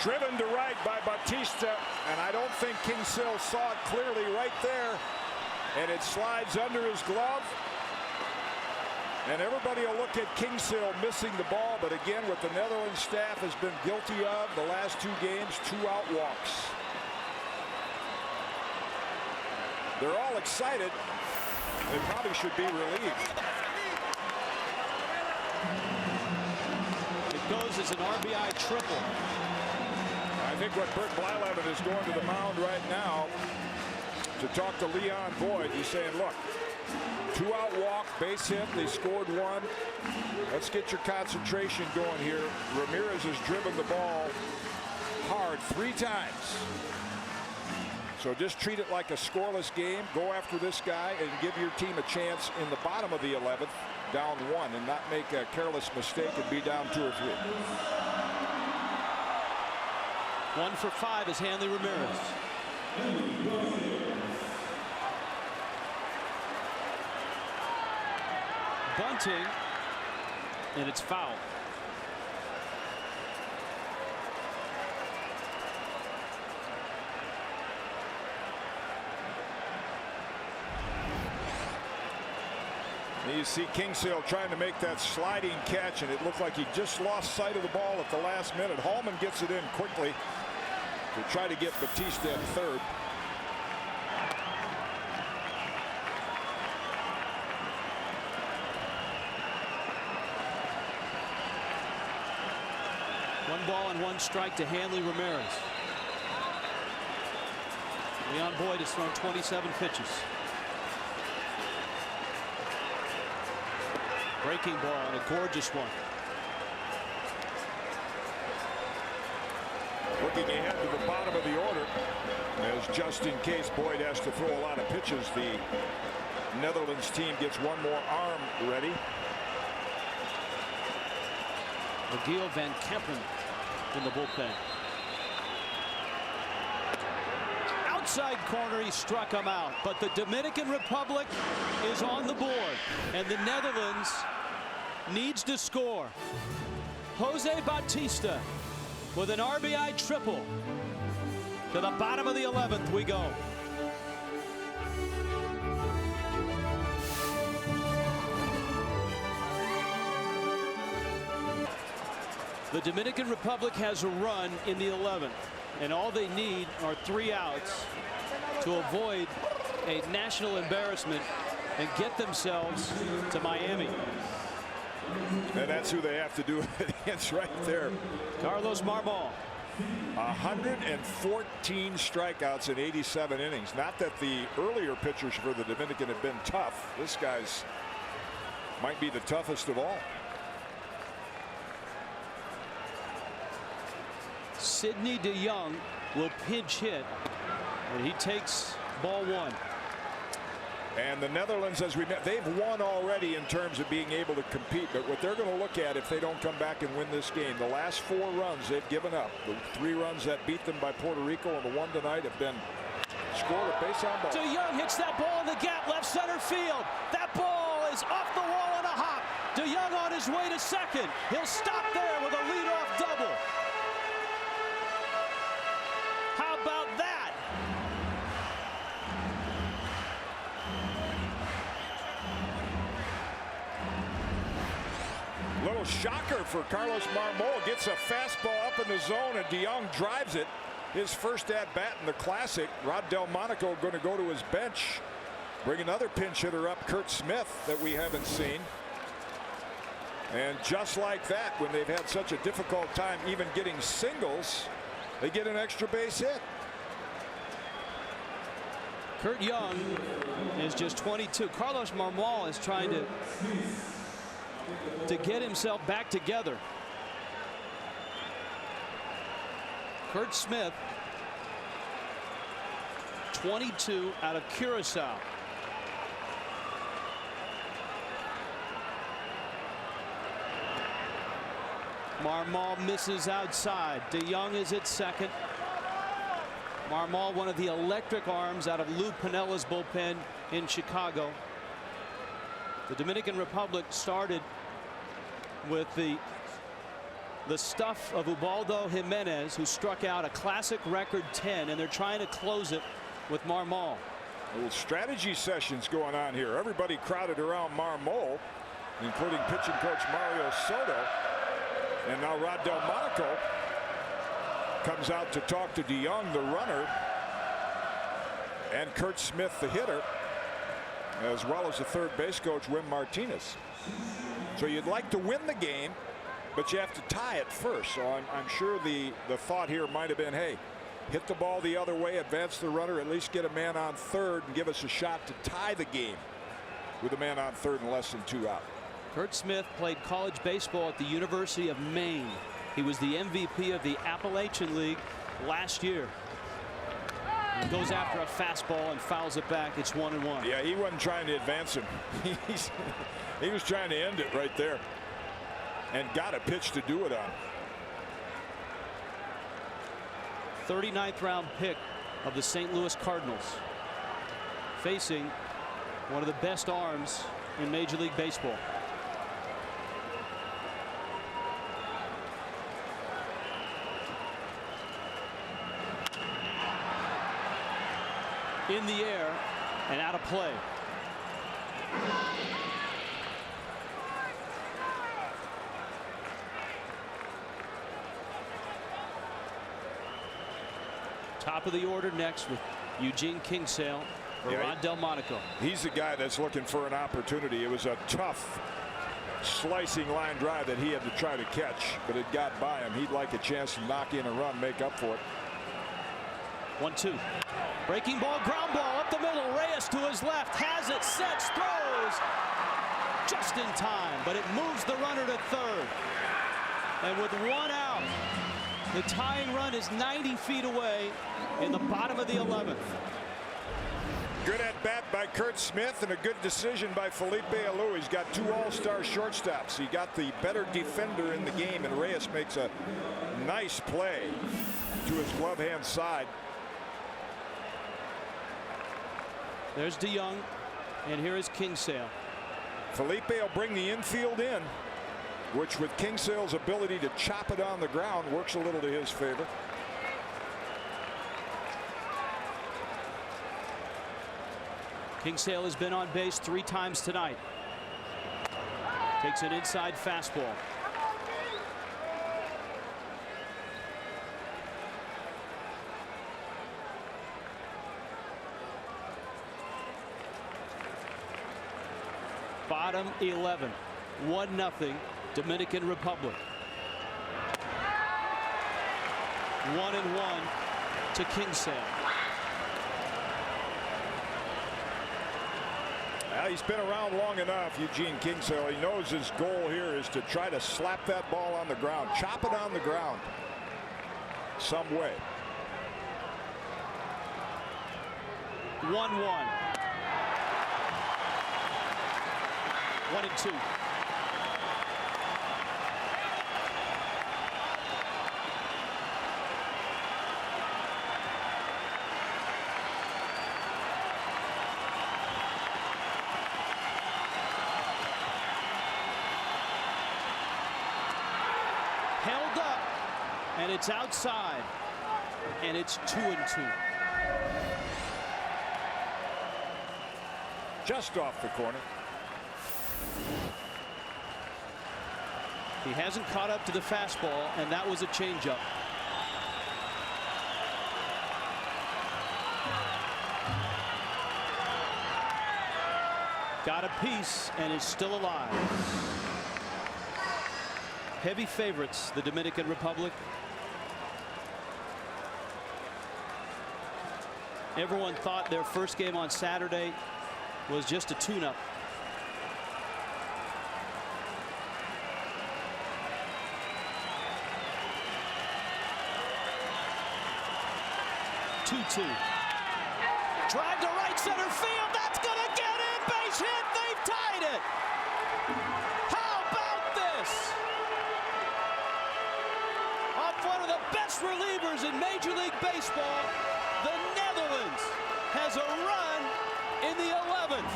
Driven to right by Bautista, and I don't think Kingsale saw it clearly right there. And it slides under his glove. And everybody will look at Kingsale missing the ball, but again, what the Netherlands staff has been guilty of the last 2 games, 2 out walks. They're all excited. They probably should be relieved. It goes as an RBI triple. I think what Bert Blyleven is going to the mound right now to talk to Leon Boyd. He's saying, look, 2 out walk, base hit, they scored 1. Let's get your concentration going here. Ramirez has driven the ball hard 3 times. So just treat it like a scoreless game. Go after this guy and give your team a chance in the bottom of the 11th, down 1, and not make a careless mistake and be down 2 or 3. 1 for 5 is Hanley Ramirez. Bunting, and it's foul. You see Kingsale trying to make that sliding catch, and it looked like he just lost sight of the ball at the last minute. Hallman gets it in quickly to try to get Bautista at third. One ball and 1 strike to Hanley Ramirez. Leon Boyd has thrown 27 pitches. Breaking ball and a gorgeous one. Looking ahead to the bottom of the order, as just in case Boyd has to throw a lot of pitches, the Netherlands team gets 1 more arm ready. Miguel Van Kempen in the bullpen. Outside corner, he struck him out, but the Dominican Republic is on the board, and the Netherlands needs to score. Jose Bautista with an RBI triple. To the bottom of the 11th we go. The Dominican Republic has a run in the 11th, and all they need are 3 outs to avoid a national embarrassment and get themselves to Miami. And that's who they have to do it against right there. Carlos Marmol. 114 strikeouts in 87 innings. Not that the earlier pitchers for the Dominican have been tough. This guy's might be the toughest of all. Sidney DeYoung will pinch hit, and he takes ball one. And the Netherlands, as we met, they've won already in terms of being able to compete. But what they're going to look at if they don't come back and win this game, the last 4 runs they've given up. The 3 runs that beat them by Puerto Rico and the 1 tonight have been scored a base on ball. DeYoung hits that ball in the gap, left center field. That ball is off the wall on a hop. DeYoung on his way to second. He'll stop there with a leadoff double. How about that? Little shocker for Carlos Marmol. Gets a fastball up in the zone and DeYoung drives it. His first at bat in the Classic. Rod Delmonico going to go to his bench. Bring another pinch hitter up, Curt Smith, that we haven't seen. And just like that, when they've had such a difficult time even getting singles, they get an extra base hit. Curt Young is just 22. Carlos Marmol is trying to get himself back together. Curt Smith, 22 out of Curacao. Marmol misses outside. DeYoung is at second. Marmol, one of the electric arms out of Lou Pinella's bullpen in Chicago. The Dominican Republic started with the stuff of Ubaldo Jimenez, who struck out a Classic record 10, and they're trying to close it with Marmol. Little strategy sessions going on here. Everybody crowded around Marmol, including pitching coach Mario Soto. And now Rod Delmonico comes out to talk to DeYoung, the runner, and Curt Smith, the hitter, as well as the third base coach, Wim Martinez. So you'd like to win the game, but you have to tie it first. So I'm sure the thought here might have been, hey, hit the ball the other way, advance the runner, at least get a man on third and give us a shot to tie the game with a man on third and less than 2 out. Curt Smith played college baseball at the University of Maine. He was the MVP of the Appalachian League last year. He goes after a fastball and fouls it back. It's 1-1. Yeah, he wasn't trying to advance him. He was trying to end it right there, and got a pitch to do it on. 39th round pick of the St. Louis Cardinals, facing one of the best arms in Major League Baseball. In the air and out of play. Top of the order next with Eugene Kingsale for Rod Delmonico. He's the guy that's looking for an opportunity. It was a tough slicing line drive that he had to try to catch, but it got by him. He'd like a chance to knock in a run, make up for it. 1-2. Breaking ball, ground ball up the middle. Reyes to his left, has it, sets, throws just in time, but it moves the runner to third. And with 1 out, the tying run is 90 feet away in the bottom of the 11th. Good at bat by Curt Smith, and a good decision by Felipe Alou. He's got 2 all-star shortstops. He got the better defender in the game, and Reyes makes a nice play to his glove hand side. There's DeYoung, and here is Kingsale. Felipe will bring the infield in, which with Kingsale's ability to chop it on the ground works a little to his favor. Kingsale has been on base 3 times tonight. Takes an inside fastball. Bottom 11. 1-0 Dominican Republic. 1-1 to Kingsale. Well, he's been around long enough, Eugene Kingsale. He knows his goal here is to try to slap that ball on the ground, chop it on the ground some way. 1-1. 1-2. Held up, and it's outside, and it's 2-2. Just off the corner. He hasn't caught up to the fastball, and that was a changeup. Got a piece and is still alive. Heavy favorites, the Dominican Republic. Everyone thought their first game on Saturday was just a tune-up. Drive to right center field. That's going to get in. Base hit. They've tied it. How about this? Off one of the best relievers in Major League Baseball, the Netherlands has a run in the 11th.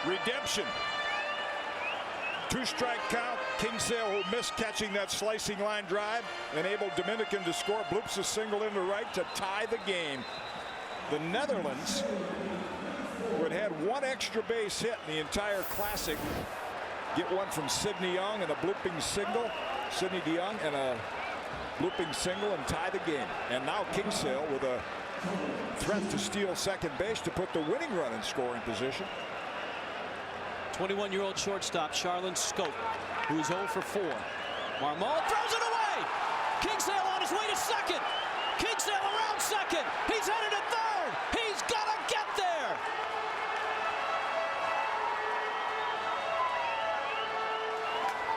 Redemption. 2-strike count. Kingsale, who missed catching that slicing line drive, enabled Dominican to score. Bloops a single into right to tie the game. The Netherlands, who had had one extra base hit in the entire Classic, get one from Sidney Young and a blooping single. Sidney DeYoung and a blooping single and tie the game. And now Kingsale with a threat to steal second base to put the winning run in scoring position. 21-year-old shortstop Charlon Scope, who's 0 for 4. Marmol throws it away. Kingsale on his way to second. Kingsale around second. He's headed to third. He's got to get there.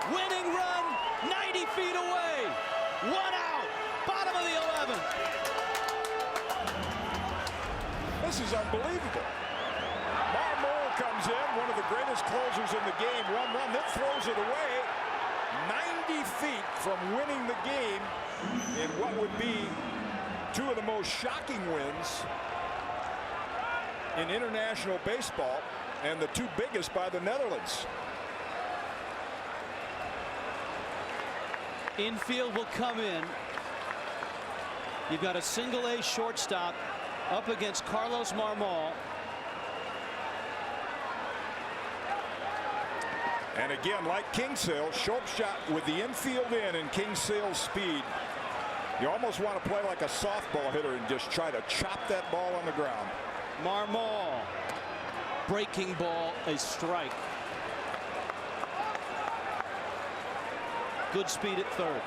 Winning run 90 feet away. 1 out. Bottom of the 11th. This is unbelievable. Marmol comes in, one of the greatest closers in the game. 1 run, then throws it away. 90 feet from winning the game in what would be two of the most shocking wins in international baseball, and the two biggest by the Netherlands. Infield will come in. You've got a single-A shortstop up against Carlos Marmol. And again, like Kingsale, Schopp shot with the infield in and Kingsale's speed. You almost want to play like a softball hitter and just try to chop that ball on the ground. Marmol, breaking ball, a strike. Good speed at third.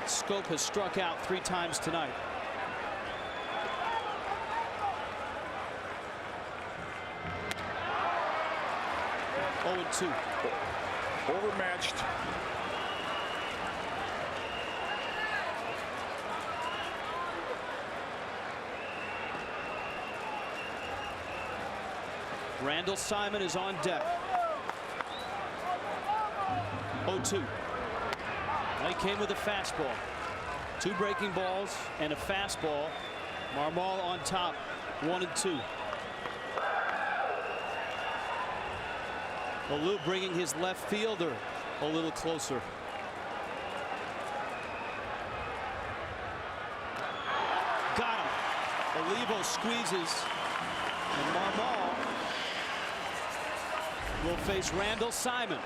Scope has struck out 3 times tonight. Oh, and 2. Overmatched. Randall Simon is on deck. 0-2. He came with a fastball. 2 breaking balls and a fastball. Marmol on top. 1 and 2. Alou bringing his left fielder a little closer. Got him. Olivo squeezes. And Marmol will face Randall Simon.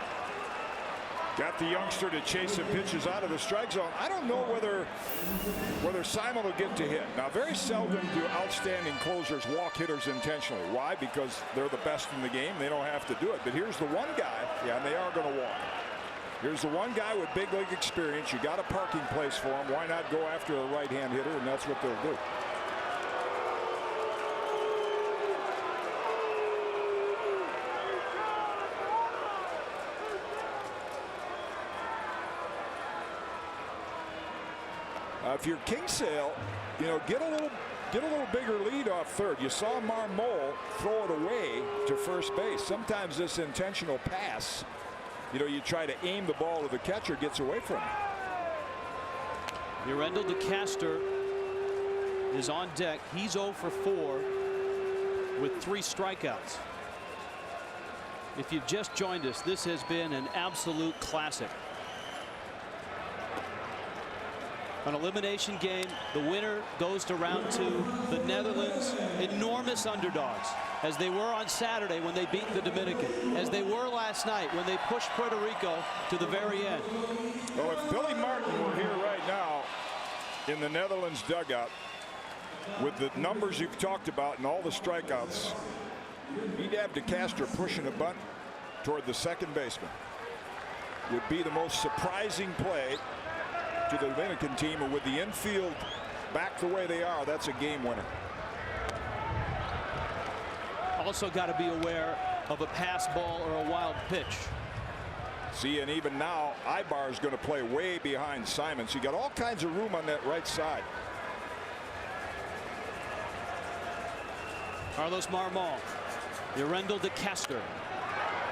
Got the youngster to chase some pitches out of the strike zone. I don't know whether Simon will get to hit. Now, very seldom do outstanding closers walk hitters intentionally. Why? Because they're the best in the game. They don't have to do it. But here's the one guy. Yeah, and they are going to walk. Here's the one guy with big league experience. You got a parking place for him. Why not go after a right-hand hitter? And that's what they'll do. If you're Kingsale, you know, get a little bigger lead off third. You saw Marmol throw it away to first base. Sometimes this intentional pass, you know, you try to aim the ball to the catcher, gets away from it. Urendel DeCaster is on deck. He's 0 for 4 with 3 strikeouts. If you've just joined us, this has been an absolute classic. An elimination game. The winner goes to round 2. The Netherlands, enormous underdogs, as they were on Saturday when they beat the Dominican, as they were last night when they pushed Puerto Rico to the very end. Well, if Billy Martin were here right now in the Netherlands dugout with the numbers you've talked about and all the strikeouts, he'd have DeCaster pushing a bunt toward the second baseman. Would be the most surprising play to the Dominican team, and with the infield back the way they are, that's a game winner. Also got to be aware of a pass ball or a wild pitch. See, and even now Ibar is going to play way behind Simon, so you got all kinds of room on that right side. Carlos Marmol. Urendel DeCaster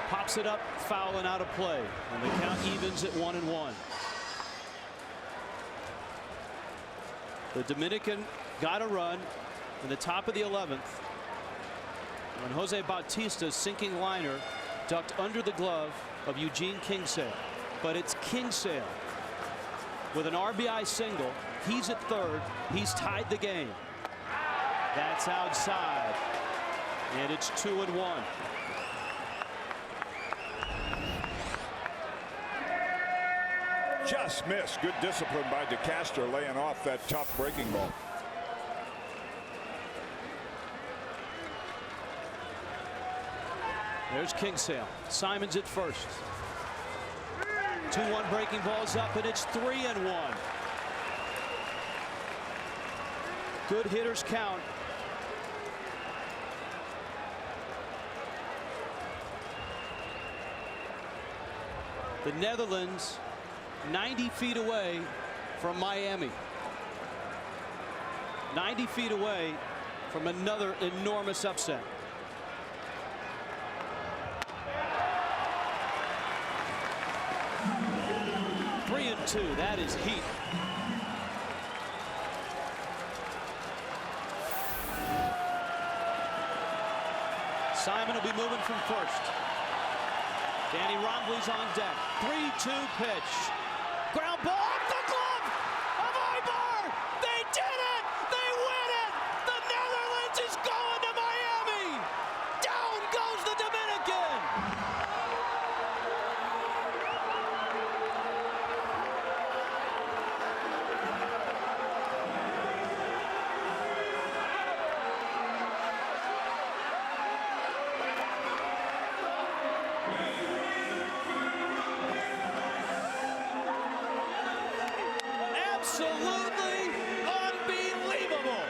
pops it up, foul and out of play, and the count evens at 1-1. The Dominican got a run in the top of the 11th when Jose Bautista's sinking liner ducked under the glove of Eugene Kingsale. But it's Kingsale with an RBI single. He's at third. He's tied the game. That's outside, and it's 2-1. Just missed. Good discipline by DeCaster, laying off that tough breaking ball. There's Kingsale. Simon's at first. 2-1 breaking ball's up, and it's 3-1. Good hitters count. The Netherlands 90 feet away from Miami. 90 feet away from another enormous upset. Three and 2. That is heat. Simon will be moving from first. Danny Rombley's on deck. 3-2 pitch. Ground ball off the glove of Ibar. They did it. They win it. The Netherlands is going to Miami. Down goes the Dominican. Absolutely unbelievable.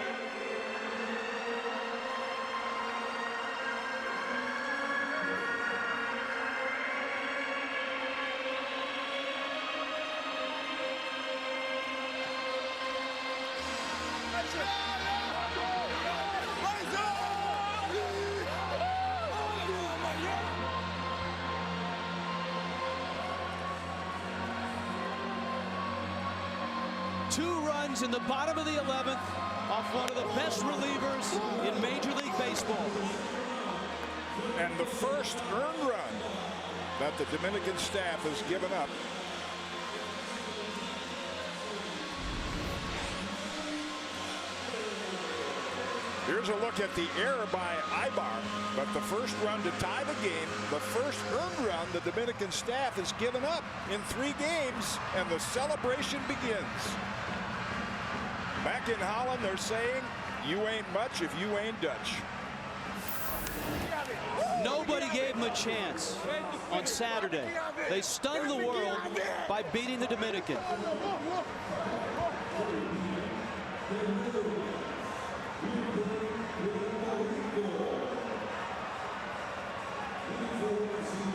Two runs in the bottom of the 11th off one of the best relievers in Major League Baseball. And the first earned run that the Dominican staff has given up. Here's a look at the error by Ibar, but the first run to tie the game, the first earned run the Dominican staff has given up in 3 games, and the celebration begins. Back in Holland, they're saying, you ain't much if you ain't Dutch. Nobody gave them a chance on Saturday. They stunned the world by beating the Dominican.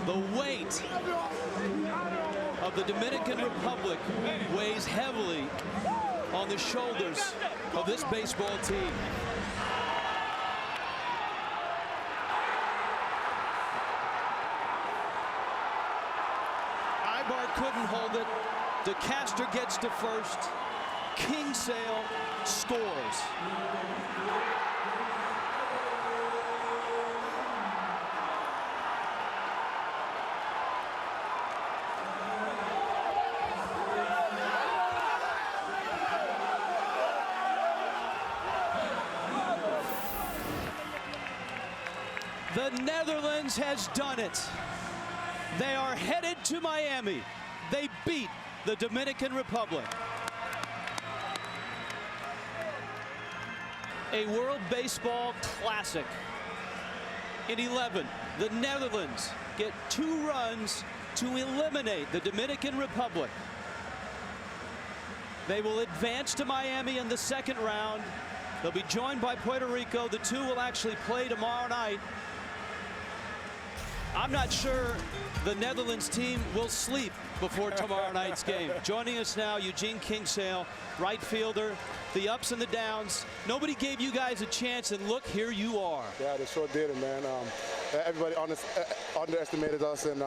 The weight of the Dominican Republic weighs heavily on the shoulders of this baseball team. Ibar couldn't hold it. DeCaster gets to first. Kingsale scores. The Netherlands has done it. They are headed to Miami. They beat the Dominican Republic. A World Baseball Classic. In 11, the Netherlands get 2 runs to eliminate the Dominican Republic. They will advance to Miami in the 2nd round. They'll be joined by Puerto Rico. The 2 will actually play tomorrow night. I'm not sure the Netherlands team will sleep before tomorrow night's game. Joining us now, Eugene Kingsale, right fielder. The ups and the downs. Nobody gave you guys a chance, and look, here you are. Yeah, they sure did it, man. Everybody underestimated us, and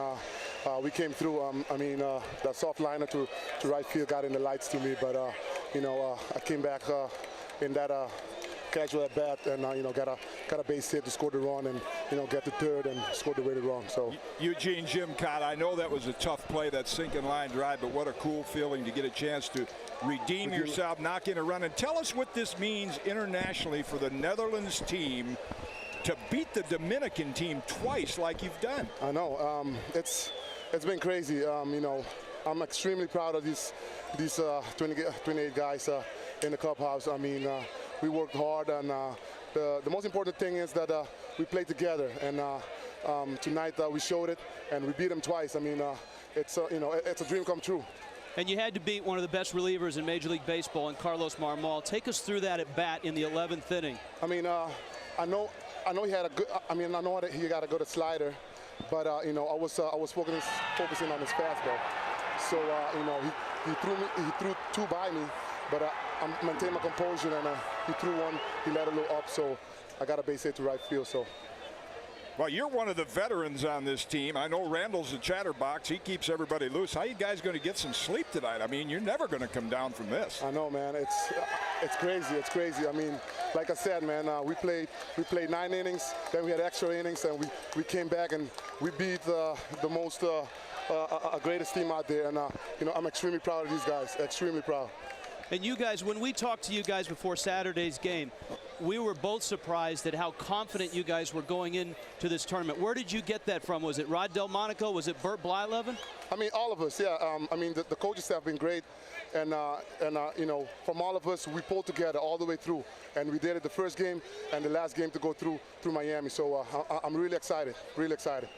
we came through. I mean, the soft liner to right field got in the lights to me, but you know, I came back in that casual at bat, and you know, got a base hit to score the run, and you know, get the 3rd and score the weighted run. So Eugene, Jim Cott, I know that was a tough play, that sinking line drive, but what a cool feeling to get a chance to redeem yourself, knock in a run, and tell us what this means internationally for the Netherlands team to beat the Dominican team twice like you've done. I know it's been crazy. You know, I'm extremely proud of these 28 guys in the clubhouse. I mean, we worked hard, and the most important thing is that we played together, and tonight we showed it, and we beat them twice. I mean, it's you know, it's a dream come true. And you had to beat one of the best relievers in Major League Baseball, in Carlos Marmol. Take us through that at bat in the 11th inning. I mean, I know he had a good. I mean, I know that he got a good slider, but you know, I was focusing on his fastball. So you know, he threw 2 by me, but I maintained my composure, and he threw 1. He let it a little up, so I got a base hit to right field. So. Well, you're one of the veterans on this team. I know Randall's a chatterbox. He keeps everybody loose. How are you guys going to get some sleep tonight? I mean, you're never going to come down from this. I know, man. It's crazy. It's crazy. I mean, like I said, man, we played 9 innings. Then we had extra innings, and we came back and we beat the most greatest team out there. And you know, I'm extremely proud of these guys. Extremely proud. And you guys, when we talked to you guys before Saturday's game, we were both surprised at how confident you guys were going into this tournament. Where did you get that from? Was it Rod Delmonico? Was it Bert Blyleven? I mean, all of us, yeah. I mean, the coaching staff have been great. And you know, from all of us, we pulled together all the way through. And we did it the first game and the last game to go through Miami. So I'm really excited, really excited.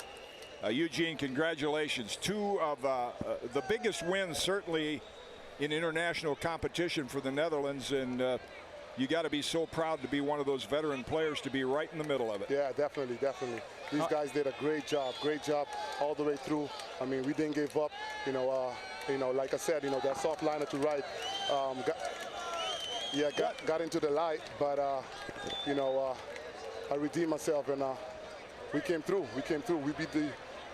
Eugene, congratulations. 2 of the biggest wins, certainly, in international competition for the Netherlands, and you got to be so proud to be one of those veteran players, to be right in the middle of it. Yeah, definitely, definitely. These guys did a great job all the way through. I mean, we didn't give up. You know, like I said, you know, that soft liner to right, got into the light, but you know, I redeemed myself, and we came through. We beat the.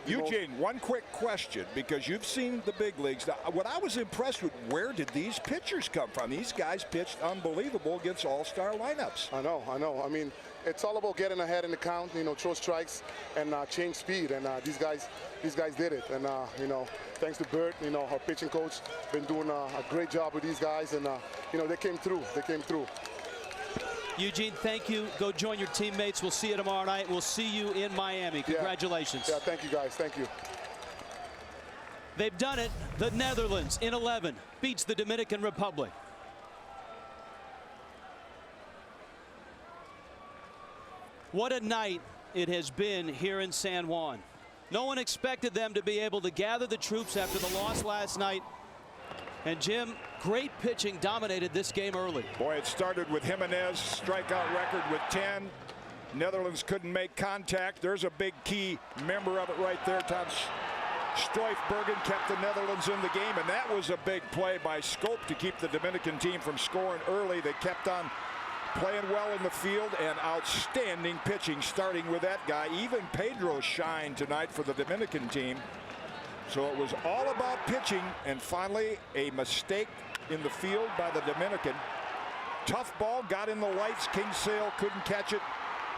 Eugene, one quick question, because you've seen the big leagues. Now, what I was impressed with, where did these pitchers come from? These guys pitched unbelievable against all-star lineups. I know. I mean, it's all about getting ahead in the count, you know, throw strikes and change speed. And these guys did it. And, you know, thanks to Bert, you know, our pitching coach, been doing a great job with these guys. And, you know, they came through. Eugene, thank you. Go join your teammates. We'll see you tomorrow night. We'll see you in Miami. Congratulations. Yeah, thank you, guys. Thank you. They've done it. The Netherlands in 11 beats the Dominican Republic. What a night it has been here in San Juan. No one expected them to be able to gather the troops after the loss last night. And Jim, great pitching dominated this game early. Boy, it started with Jimenez, strikeout record with 10. Netherlands couldn't make contact. There's a big key member of it right there. Tom Stroifbergen kept the Netherlands in the game, and that was a big play by Scope to keep the Dominican team from scoring early. They kept on playing well in the field, and outstanding pitching starting with that guy. Even Pedro shined tonight for the Dominican team. So it was all about pitching, and finally a mistake in the field by the Dominican. Tough ball, got in the lights. Kingsale couldn't catch it,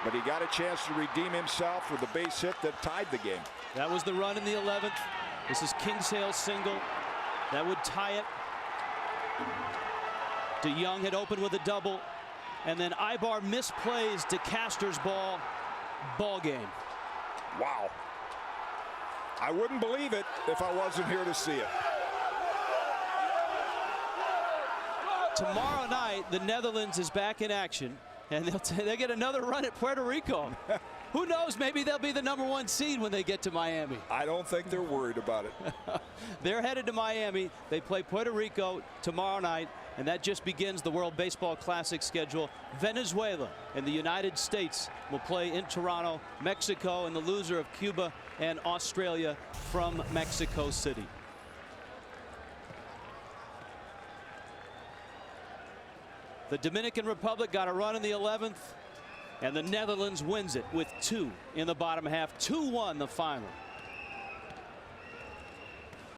but he got a chance to redeem himself with a base hit that tied the game. That was the run in the 11th. This is Kingsale's single. That would tie it. DeYoung had opened with a double, and then Ibar misplays DeCaster's ball. Ball game. Wow. I wouldn't believe it if I wasn't here to see it. Tomorrow night, the Netherlands is back in action, and they'll get another run at Puerto Rico. Who knows? Maybe they'll be the #1 seed when they get to Miami. I don't think they're worried about it. They're headed to Miami. They play Puerto Rico tomorrow night, and that just begins the World Baseball Classic schedule. Venezuela and the United States will play in Toronto, Mexico, and the loser of Cuba and Australia from Mexico City. The Dominican Republic got a run in the 11th, and the Netherlands wins it with 2 in the bottom half. 2-1 the final.